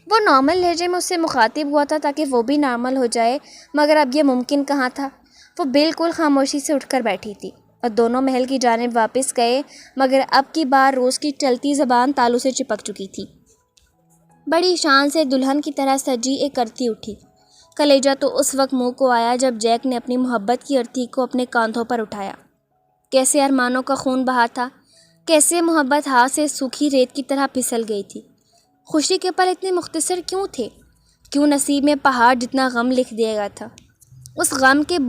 وہ نارمل لہجے میں اس سے مخاطب ہوا تھا تاکہ وہ بھی نارمل ہو جائے، مگر اب یہ ممکن کہاں تھا۔ وہ بالکل خاموشی سے اٹھ کر بیٹھی تھی اور دونوں محل کی جانب واپس گئے، مگر اب کی بار روز کی چلتی زبان تالوں سے چپک چکی تھی۔ بڑی شان سے دلہن کی طرح سجی ایک ارتھی اٹھی۔ کلیجہ تو اس وقت منہ کو آیا جب جیک نے اپنی محبت کی ارتھی کو اپنے کاندھوں پر اٹھایا۔ کیسے ارمانوں کا خون بہا تھا، کیسے محبت ہاتھ سے سوکھی ریت کی طرح پھسل گئی تھی۔ خوشی کے پل اتنے مختصر کیوں تھے؟ کیوں نصیب میں پہاڑ جتنا غم لکھ دیا گیا تھا؟ اس غم کے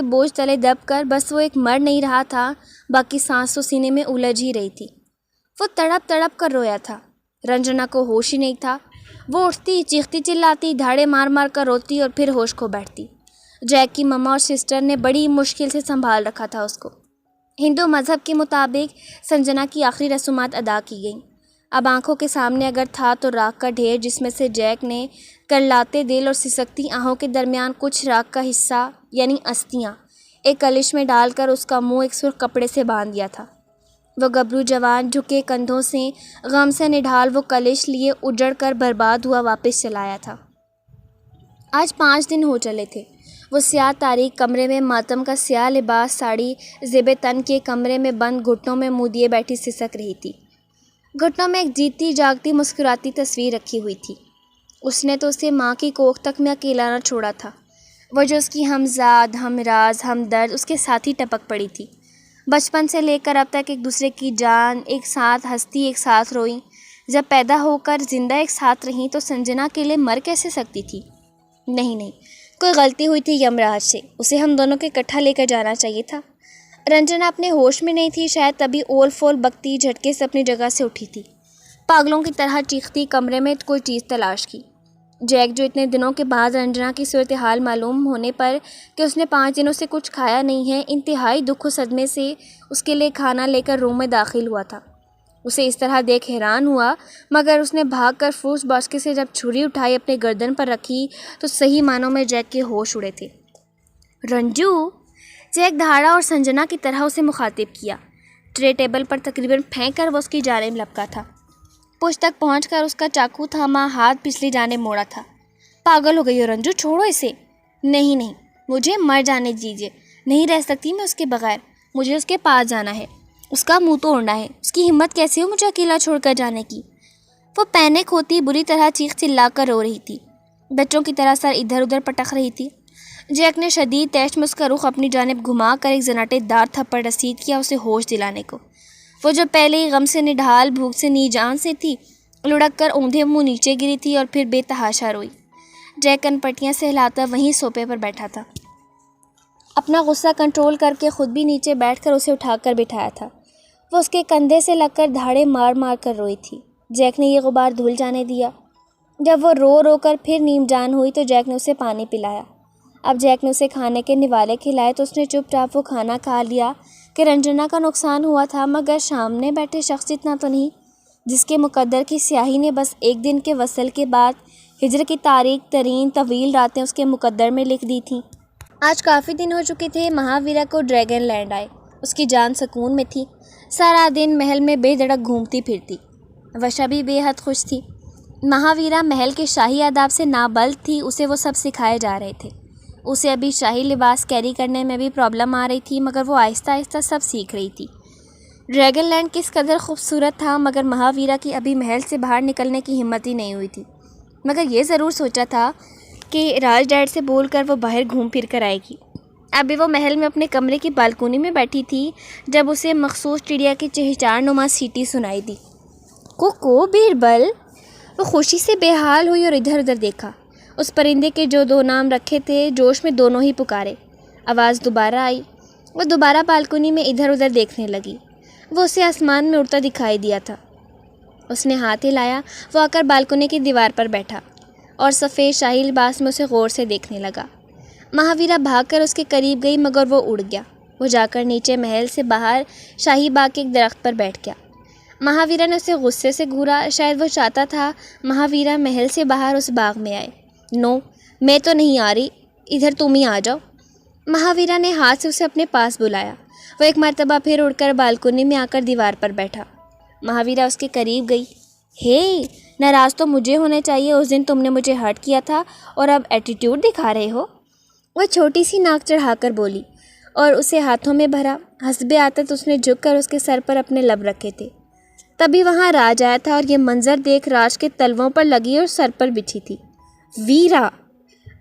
بوجھ تلے دب کر بس وہ ایک مر نہیں رہا تھا، باقی سانس تو سینے میں الجھ ہی رہی تھی۔ وہ تڑپ تڑپ کر رویا تھا، رنجنا کو ہوش ہی نہیں تھا۔ وہ اٹھتی، چیختی چلاتی، دھاڑے مار مار کر روتی اور پھر ہوش کھو بیٹھتی۔ جیک کی مما اور سسٹر نے بڑی مشکل سے سنبھال رکھا تھا اس کو۔ ہندو مذہب کے مطابق سنجنا کی آخری رسومات ادا کی گئیں۔ اب آنکھوں کے سامنے اگر تھا تو راکھ کا ڈھیر، جس میں سے جیک نے کرلاتے دل اور سسکتی آنکھوں کے درمیان کچھ راکھ کا حصہ یعنی استھیاں ایک کلش میں ڈال کر اس کا منہ ایک سرخ کپڑے سے باندھ دیا تھا۔ وہ گبرو جوان جھکے کندھوں سے غم سے نڈھال وہ کلش لیے اجڑ کر برباد ہوا واپس چلایا تھا۔ آج 5 دن ہو چلے تھے۔ وہ سیاہ تاریک کمرے میں ماتم کا سیاہ لباس ساڑی زیب تن کے کمرے میں بند گھٹنوں میں منہ دیے بیٹھی سسک رہی تھی۔ گھٹنوں میں ایک جیتی جاگتی مسکراتی تصویر رکھی ہوئی تھی۔ اس نے تو اسے ماں کی کوکھ تک میں اکیلا نہ چھوڑا تھا۔ وہ جو اس کی ہمزاد، ہمراز، ہمدرد اس کے ساتھ ہی ٹپک پڑی تھی۔ بچپن سے لے کر اب تک ایک دوسرے کی جان، ایک ساتھ ہستی، ایک ساتھ روئی۔ جب پیدا ہو کر زندہ ایک ساتھ رہیں تو سنجنا کے لیے مر کیسے سکتی تھی؟ نہیں، کوئی غلطی ہوئی تھی یمراج سے، اسے ہم دونوں کو اکٹھا لے کر جانا چاہیے تھا۔ رنجنا اپنے ہوش میں نہیں تھی، شاید تبھی اول فول بکتی جھٹکے سے اپنی جگہ سے اٹھی تھی۔ پاگلوں کی طرح چیختی کمرے میں کوئی چیز تلاش کی۔ جیک جو اتنے دنوں کے بعد رنجنا کی صورتحال معلوم ہونے پر کہ اس نے 5 دنوں سے کچھ کھایا نہیں ہے، انتہائی دکھ و صدمے سے اس کے لیے کھانا لے کر روم میں داخل ہوا تھا۔ اسے اس طرح دیکھ حیران ہوا، مگر اس نے بھاگ کر فروٹ باسکٹ سے جب چھری اٹھائی اپنے گردن پر رکھی تو صحیح معنوں میں جیک کے ہوش اڑے تھے۔ رنجو، جیک دھاڑا اور سنجنا کی طرح اسے مخاطب کیا۔ ٹرے ٹیبل پر تقریباً پھینک کر وہ اس کی جانب لپکا تھا۔ پشت تک پہنچ کر اس کا چاقو تھاما، ہاتھ پچھلی جانب موڑا تھا۔ پاگل ہو گئی ہو رنجو، چھوڑو اسے۔ نہیں، مجھے مر جانے دیجیے، نہیں رہ سکتی میں اس کے بغیر، مجھے اس کے پاس جانا ہے، اس کا منہ توڑنا ہے، اس کی ہمت کیسے ہو مجھے اکیلا چھوڑ کر جانے کی۔ وہ پینک ہوتی بری طرح چیخ چلا کر رو رہی تھی، بچوں کی طرح سر ادھر ادھر پٹک رہی تھی۔ جیک نے شدید تیش میں اس کا رخ اپنی جانب گھما کر ایک زناٹے دار تھپڑ رسید کیا اسے ہوش دلانے کو۔ وہ جو پہلے ہی غم سے نڈھال، بھوک سے نی جان سے تھی، لڑک کر اوندھے منہ نیچے گری تھی اور پھر بے تحاشا روئی۔ جیک کن پٹیاں سے ہلاتا وہیں صوفے پر بیٹھا تھا۔ اپنا غصہ کنٹرول کر کے خود بھی نیچے بیٹھ کر اسے اٹھا کر بٹھایا تھا۔ وہ اس کے کندھے سے لگ کر دھاڑے مار مار کر روئی تھی۔ جیک نے یہ غبار دھل جانے دیا۔ جب وہ رو رو کر پھر نیم جان ہوئی تو جیک نے اسے پانی پلایا۔ اب جیک نے اسے کھانے کے نوالے کھلائے تو اس نے چپ چاپ وہ کھانا کھا لیا کہ رنجنا کا نقصان ہوا تھا، مگر سامنے بیٹھے شخص جتنا تو نہیں، جس کے مقدر کی سیاہی نے بس ایک دن کے وصل کے بعد ہجر کی تاریک ترین طویل راتیں اس کے مقدر میں لکھ دی تھیں۔ آج کافی دن ہو چکے تھے مہاویرا کو ڈریگن لینڈ آئے۔ اس کی جان سکون میں تھی، سارا دن محل میں بے دھڑک گھومتی پھرتی۔ وشا بھی بے حد خوش تھی۔ مہاویرا محل کے شاہی آداب سے نابلد تھی، اسے وہ سب سکھائے جا رہے تھے۔ اسے ابھی شاہی لباس کیری کرنے میں بھی پرابلم آ رہی تھی، مگر وہ آہستہ آہستہ سب سیکھ رہی تھی۔ ڈریگن لینڈ کس قدر خوبصورت تھا، مگر مہاویرا کی ابھی محل سے باہر نکلنے کی ہمت ہی نہیں ہوئی تھی۔ مگر یہ ضرور سوچا تھا کہ راج ڈیڈ سے بول کر وہ باہر گھوم پھر کر آئے گی۔ ابھی وہ محل میں اپنے کمرے کی بالکونی میں بیٹھی تھی جب اسے مخصوص چڑیا کی چہچار نما سیٹی سنائی دی۔ کوکو، بیربل! وہ خوشی سے بے حال ہوئی اور ادھر ادھر دیکھا۔ اس پرندے کے جو 2 نام رکھے تھے، جوش میں دونوں ہی پکارے۔ آواز دوبارہ آئی۔ وہ دوبارہ بالکونی میں ادھر ادھر دیکھنے لگی۔ وہ اسے آسمان میں اڑتا دکھائی دیا تھا۔ اس نے ہاتھ ہلایا، وہ آ کر بالکونی کی دیوار پر بیٹھا اور سفید شاہی لباس میں اسے غور سے دیکھنے لگا۔ مہاویرا بھاگ کر اس کے قریب گئی، مگر وہ اڑ گیا۔ وہ جا کر نیچے محل سے باہر شاہی باغ کے ایک درخت پر بیٹھ گیا۔ مہاویرا نے اسے غصے سے گھورا، شاید وہ چاہتا تھا مہاویرا محل سے باہر اس باغ میں آئے۔ نو، میں تو نہیں آ رہی، ادھر تم ہی آ جاؤ۔ مہاویرا نے ہاتھ سے اسے اپنے پاس بلایا۔ وہ ایک مرتبہ پھر اڑ کر بالکونی میں آ کر دیوار پر بیٹھا۔ مہاویرا اس کے قریب گئی۔ ہے، ناراض تو مجھے ہونے چاہیے، اس دن تم نے مجھے ہرٹ کیا تھا اور اب ایٹیٹیوڈ دکھا رہے ہو۔ وہ چھوٹی سی ناک چڑھا کر بولی اور اسے ہاتھوں میں بھرا۔ حسب عادت اس نے جھک کر اس کے سر پر اپنے لب رکھے تھے۔ تبھی وہاں راج آیا تھا اور یہ منظر دیکھ راج کے تلووں پر لگی اور سر پر بچھی تھی۔ ویرا!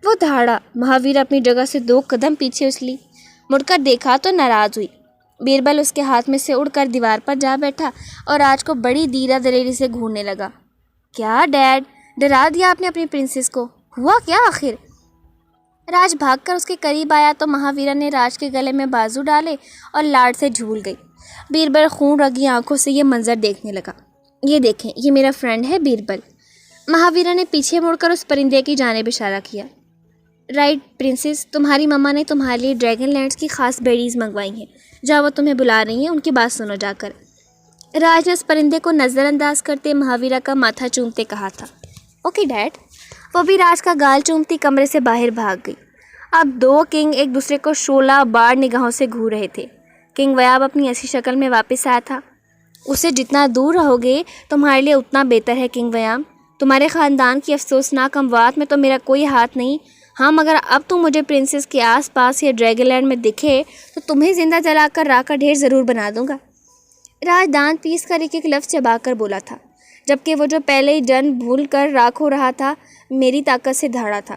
وہ دھاڑا۔ مہاویرا اپنی جگہ سے 2 قدم پیچھے اچھلی، مڑ کر دیکھا تو ناراض ہوئی۔ بیربل اس کے ہاتھ میں سے اڑ کر دیوار پر جا بیٹھا اور راج کو بڑی دیرہ دلیری سے گھورنے لگا۔ کیا ڈیڈ، ڈرا دیا آپ نے اپنی پرنسس کو؟ ہوا کیا آخر؟ راج بھاگ کر اس کے قریب آیا تو مہاویرا نے راج کے گلے میں بازو ڈالے اور لاڈ سے جھول گئی۔ بیربل خون رنگی آنکھوں سے یہ منظر دیکھنے لگا۔ یہ دیکھیں، یہ میرا فرینڈ ہے بیربل۔ مہاویرا نے پیچھے مڑ کر اس پرندے کی جانب اشارہ کیا۔ رائٹ پرنسس، تمہاری مما نے تمہارے لیے ڈریگن لینڈز کی خاص بیریز منگوائی ہیں، جہاں وہ تمہیں بلا رہی ہیں، ان کی بات سنو جا کر۔ راج نے اس پرندے کو نظر انداز کرتے مہاویرا کا ماتھا چومتے کہا تھا۔ Okay dad. وہ بھی راج کا گال چومتی کمرے سے باہر بھاگ گئی۔ اب 2 کنگ ایک دوسرے کو شعلہ بار نگاہوں سے گھور رہے تھے۔ کنگ ویاب اپنی ایسی شکل میں واپس آیا تھا۔ اسے جتنا دور رہو گے تمہارے لیے اتنا بہتر ہے کنگ ویاب۔ تمہارے خاندان کی افسوسناک اموات میں تو میرا کوئی ہاتھ نہیں، ہاں مگر اب تم مجھے پرنسس کے آس پاس یا ڈریگن لینڈ میں دکھے تو تمہیں زندہ جلا کر راکھ کا ڈھیر ضرور بنا دوں گا۔ راج دانت پیس کر ایک لفظ چبا کر بولا تھا، جبکہ وہ جو پہلے ہی جن بھول کر راکھ ہو رہا تھا میری طاقت سے دھاڑا تھا۔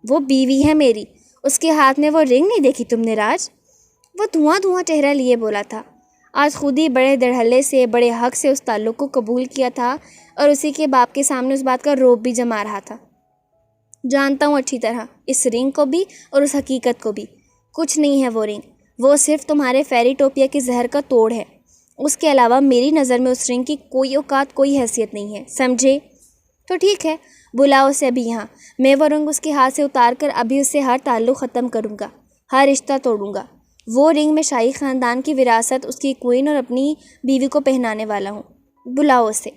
وہ بیوی ہے میری، اس کے ہاتھ میں وہ رنگ نہیں دیکھی تم نے راج؟ وہ دھواں دھواں چہرہ لیے بولا تھا۔ آج خود ہی بڑے دڑہلے سے، بڑے حق سے اس تعلق کو قبول کیا تھا اور اسی کے باپ کے سامنے اس بات کا روب بھی جما رہا تھا۔ جانتا ہوں اچھی طرح، اس رنگ کو بھی اور اس حقیقت کو بھی۔ کچھ نہیں ہے وہ رنگ، وہ صرف تمہارے فیری ٹوپیا کے زہر کا توڑ ہے۔ اس کے علاوہ میری نظر میں اس رنگ کی کوئی اوقات، کوئی حیثیت نہیں ہے، سمجھے؟ تو ٹھیک ہے، بلاؤ اسے ابھی یہاں۔ میں وہ رنگ اس کے ہاتھ سے اتار کر ابھی اس سے ہر تعلق ختم کروں گا، ہر رشتہ توڑوں گا۔ وہ رنگ میں شاہی خاندان کی وراثت، اس کی کوئن اور اپنی بیوی کو پہنانے والا ہوں۔ بلاؤ اسے۔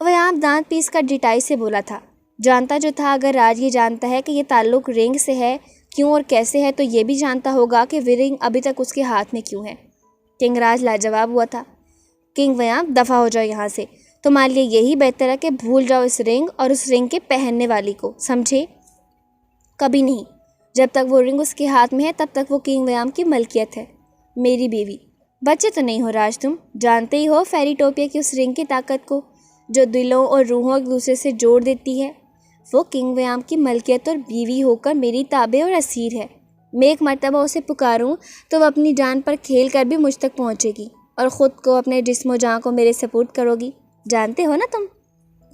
ویام دانت پیس کر ڈٹائی سے بولا تھا۔ جانتا جو تھا اگر راج یہ جانتا ہے کہ یہ تعلق رنگ سے ہے، کیوں اور کیسے ہے، تو یہ بھی جانتا ہوگا کہ وہ رنگ ابھی تک اس کے ہاتھ میں کیوں ہے۔ کنگ راج لاجواب ہوا تھا۔ کنگ ویام، دفع ہو جاؤ یہاں سے۔ تمہارے لیے یہی بہتر ہے کہ بھول جاؤ اس رنگ اور اس رنگ کے پہننے والی کو، سمجھے؟ کبھی نہیں۔ جب تک وہ رنگ اس کے ہاتھ میں ہے تب تک وہ کنگ ویام کی ملکیت ہے، میری بیوی۔ بچے تو نہیں ہو راج، تم جانتے ہی ہو فیری ٹوپیا کی اس رنگ کی طاقت کو، جو دلوں اور روحوں ایک دوسرے سے جوڑ دیتی ہے۔ وہ کنگ ویام کی ملکیت اور بیوی ہو کر میری تابع اور اسیر ہے۔ میں ایک مرتبہ اسے پکاروں تو وہ اپنی جان پر کھیل کر بھی مجھ تک پہنچے گی، اور خود کو، اپنے جسم و جان کو میرے سپرد کرو گی، جانتے ہو نا تم؟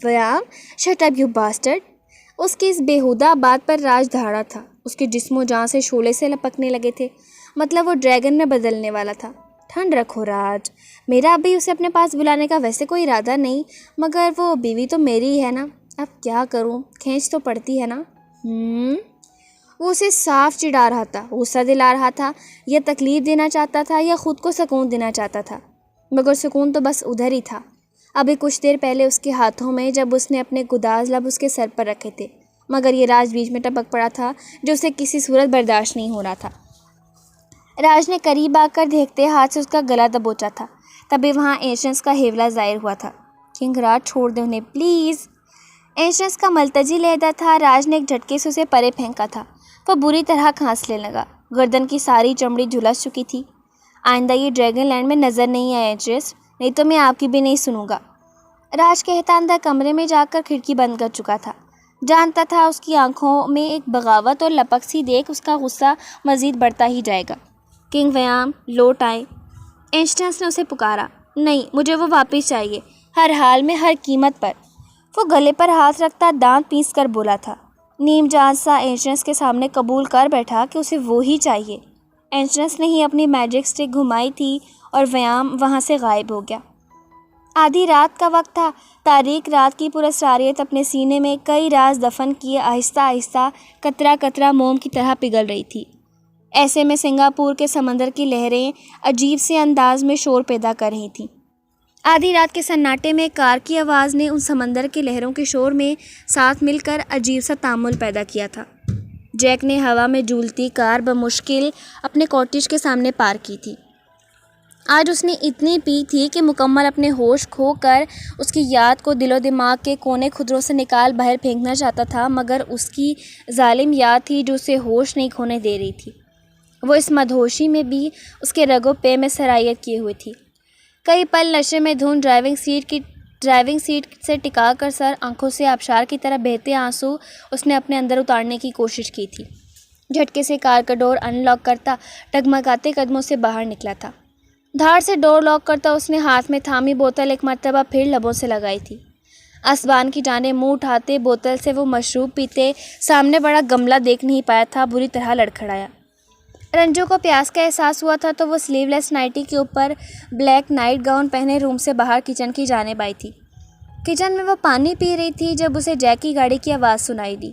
ویام، شٹ اپ یو باسٹرڈ۔ اس کی اس بیہودہ بات پر راج دھاڑا تھا۔ اس کے جسم و جان سے شعلے سے لپکنے لگے تھے، مطلب وہ ڈریگن میں بدلنے والا تھا۔ ٹھنڈ رکھو راج، میرا ابھی اسے اپنے پاس بلانے کا ویسے کوئی ارادہ نہیں، مگر وہ بیوی تو میری ہی ہے نا، اب کیا کروں، کھینچ تو پڑتی ہے نا۔ وہ اسے صاف چڑھا رہا تھا، غصہ دلا رہا تھا، یا تکلیف دینا چاہتا تھا، یا خود کو سکون دینا چاہتا تھا، مگر سکون تو بس ادھر ہی تھا۔ ابھی کچھ دیر پہلے اس کے ہاتھوں میں، جب اس نے اپنے گداز لب اس کے سر پر رکھے تھے، مگر یہ راج بیچ میں ٹپک پڑا تھا جو اسے کسی صورت برداشت نہیں ہو رہا تھا۔ راج نے قریب آ کر دیکھتے ہاتھ سے اس کا گلا دبوچا تھا، تبھی وہاں اینشنس کا ہیولا ظاہر ہوا تھا۔ کنگ راج، چھوڑ دے انہیں پلیز۔ اینشنس کا ملتجی لہجہ تھا۔ راج نے ایک جھٹکے سے اسے پرے پھینکا تھا۔ وہ بری طرح کھانسنے لگا، گردن کی ساری چمڑی جھلس چکی تھی۔ آئندہ یہ ڈریگن لینڈ میں نظر نہیں آئے اینشنس، نہیں تو میں آپ کی بھی نہیں سنوں گا۔ راج کہتا اندر کمرے میں جا کر کھڑکی بند کر چکا تھا۔ جانتا تھا اس کی آنکھوں میں ایک بغاوت اور لپک سی دیکھ اس کا غصہ مزید بڑھتا ہی جائے گا۔ کنگ ویام لوٹ آئے۔ اینشنس نے اسے پکارا۔ نہیں، مجھے وہ واپس چاہیے، ہر حال میں، ہر قیمت پر۔ وہ گلے پر ہاتھ رکھتا دانت پیس کر بولا تھا۔ نیم جان سا اینشنس کے سامنے قبول کر بیٹھا کہ اسے وہی چاہیے۔ اینشنس نے ہی اپنی میجک سٹک گھمائی تھی اور ویام وہاں سے غائب ہو گیا۔ آدھی رات کا وقت تھا۔ تاریک رات کی پراسراریت اپنے سینے میں کئی راز دفن کیے آہستہ آہستہ قطرہ قطرہ موم کی طرح پگھل رہی تھی۔ ایسے میں سنگاپور کے سمندر کی لہریں عجیب سے انداز میں شور پیدا کر رہی تھیں۔ آدھی رات کے سناٹے میں کار کی آواز نے ان سمندر کی لہروں کے شور میں ساتھ مل کر عجیب سا تامل پیدا کیا تھا۔ جیک نے ہوا میں جھولتی کار بمشکل اپنے کاٹیج کے سامنے پارک کی تھی۔ آج اس نے اتنی پی تھی کہ مکمل اپنے ہوش کھو کر اس کی یاد کو دل و دماغ کے کونے خدروں سے نکال باہر پھینکنا چاہتا تھا، مگر اس کی ظالم یاد تھی جو اسے ہوش نہیں کھونے دے رہی تھی۔ وہ اس مدہوشی میں بھی اس کے رگ و پے میں سرایت کیے ہوئے تھی۔ کئی پل نشے میں دھن ڈرائیونگ سیٹ سے ٹکا کر سر، آنکھوں سے آبشار کی طرح بہتے آنسو اس نے اپنے اندر اتارنے کی کوشش کی تھی۔ جھٹکے سے کار کا ڈور ان لاک کرتا ڈگمگاتے قدموں سے باہر نکلا تھا۔ دھاڑ سے ڈور لاک کرتا اس نے ہاتھ میں تھامی بوتل ایک مرتبہ پھر لبوں سے لگائی تھی۔ اسبان کی جانب منہ اٹھاتے بوتل سے وہ مشروب پیتے سامنے بڑا گملہ دیکھ نہیں پایا تھا، بری طرح لڑکھڑایا۔ رنجو کو پیاس کا احساس ہوا تھا تو وہ سلیو لیس نائٹی کے اوپر بلیک نائٹ گاؤن پہنے روم سے باہر کچن کی جانب آئی تھی۔ کچن میں وہ پانی پی رہی تھی جب اسے جیک کی گاڑی کی آواز سنائی دی۔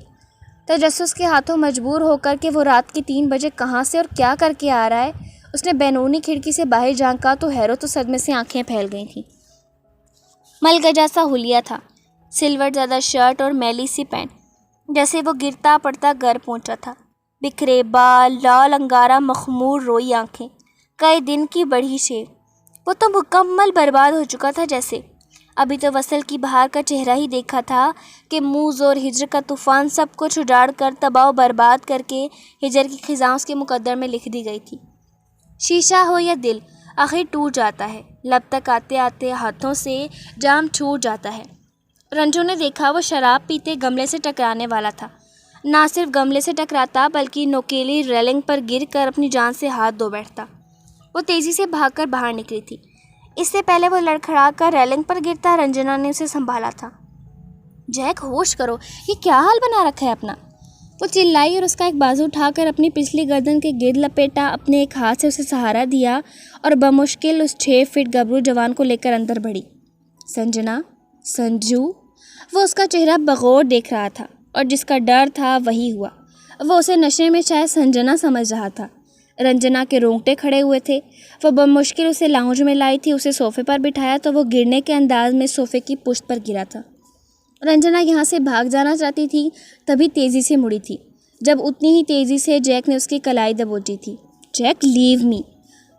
تجسس کے ہاتھوں مجبور ہو کر کہ وہ رات کے 3 بجے کہاں سے اور کیا کر کے آ رہا ہے، اس نے بینونی کھڑکی سے باہر جھانکا تو حیرت و صدمے سے آنکھیں پھیل گئی تھیں۔ ملگجا سا حلیہ تھا، سلور زیادہ شرٹ اور میلی سی پینٹ، جیسے وہ گرتا پڑتا گھر پہنچا تھا۔ بکھرے بال، لال انگارہ مخمور روئی آنکھیں، کئی دن کی بڑھی شیو۔ وہ تو مکمل برباد ہو چکا تھا جیسے۔ ابھی تو وصل کی بہار کا چہرہ ہی دیکھا تھا کہ موز اور ہجر کا طوفان سب کچھ اجاڑ کر تباہ و برباد کر کے ہجر کی خزاں اس کے مقدر میں لکھ دی گئی تھی۔ شیشہ ہو یا دل، آخر ٹوٹ جاتا ہے، لب تک آتے آتے ہاتھوں سے جام چھوٹ جاتا ہے۔ رنجو نے دیکھا وہ شراب پیتے گملے سے ٹکرانے والا تھا۔ نہ صرف گملے سے ٹکراتا بلکہ نوکیلی ریلنگ پر گر کر اپنی جان سے ہاتھ دھو بیٹھتا۔ وہ تیزی سے بھاگ کر باہر نکلی تھی۔ اس سے پہلے وہ لڑکھڑا کر ریلنگ پر گرتا رنجنا نے اسے سنبھالا تھا۔ جیک، ہوش کرو، یہ کیا حال بنا رکھا ہے اپنا؟ وہ چلائی اور اس کا ایک بازو اٹھا کر اپنی پچھلی گردن کے گرد لپیٹا، اپنے ایک ہاتھ سے اسے سہارا دیا اور بمشکل اس 6 فٹ گبرو جوان کو لے کر اندر بڑھی۔ سنجنا، سنجو، وہ اس کا چہرہ بغور دیکھ رہا تھا اور جس کا ڈر تھا وہی ہوا۔ وہ اسے نشے میں شاید سنجنا سمجھ رہا تھا۔ رنجنا کے رونگٹے کھڑے ہوئے تھے۔ وہ بمشکل اسے لاؤنج میں لائی تھی، اسے صوفے پر بٹھایا تو وہ گرنے کے انداز میں صوفے کی پشت پر گرا تھا۔ رنجنا یہاں سے بھاگ جانا چاہتی تھی، تبھی تیزی سے مڑی تھی، جب اتنی ہی تیزی سے جیک نے اس کی کلائی دبوچی تھی۔ جیک، لیو می!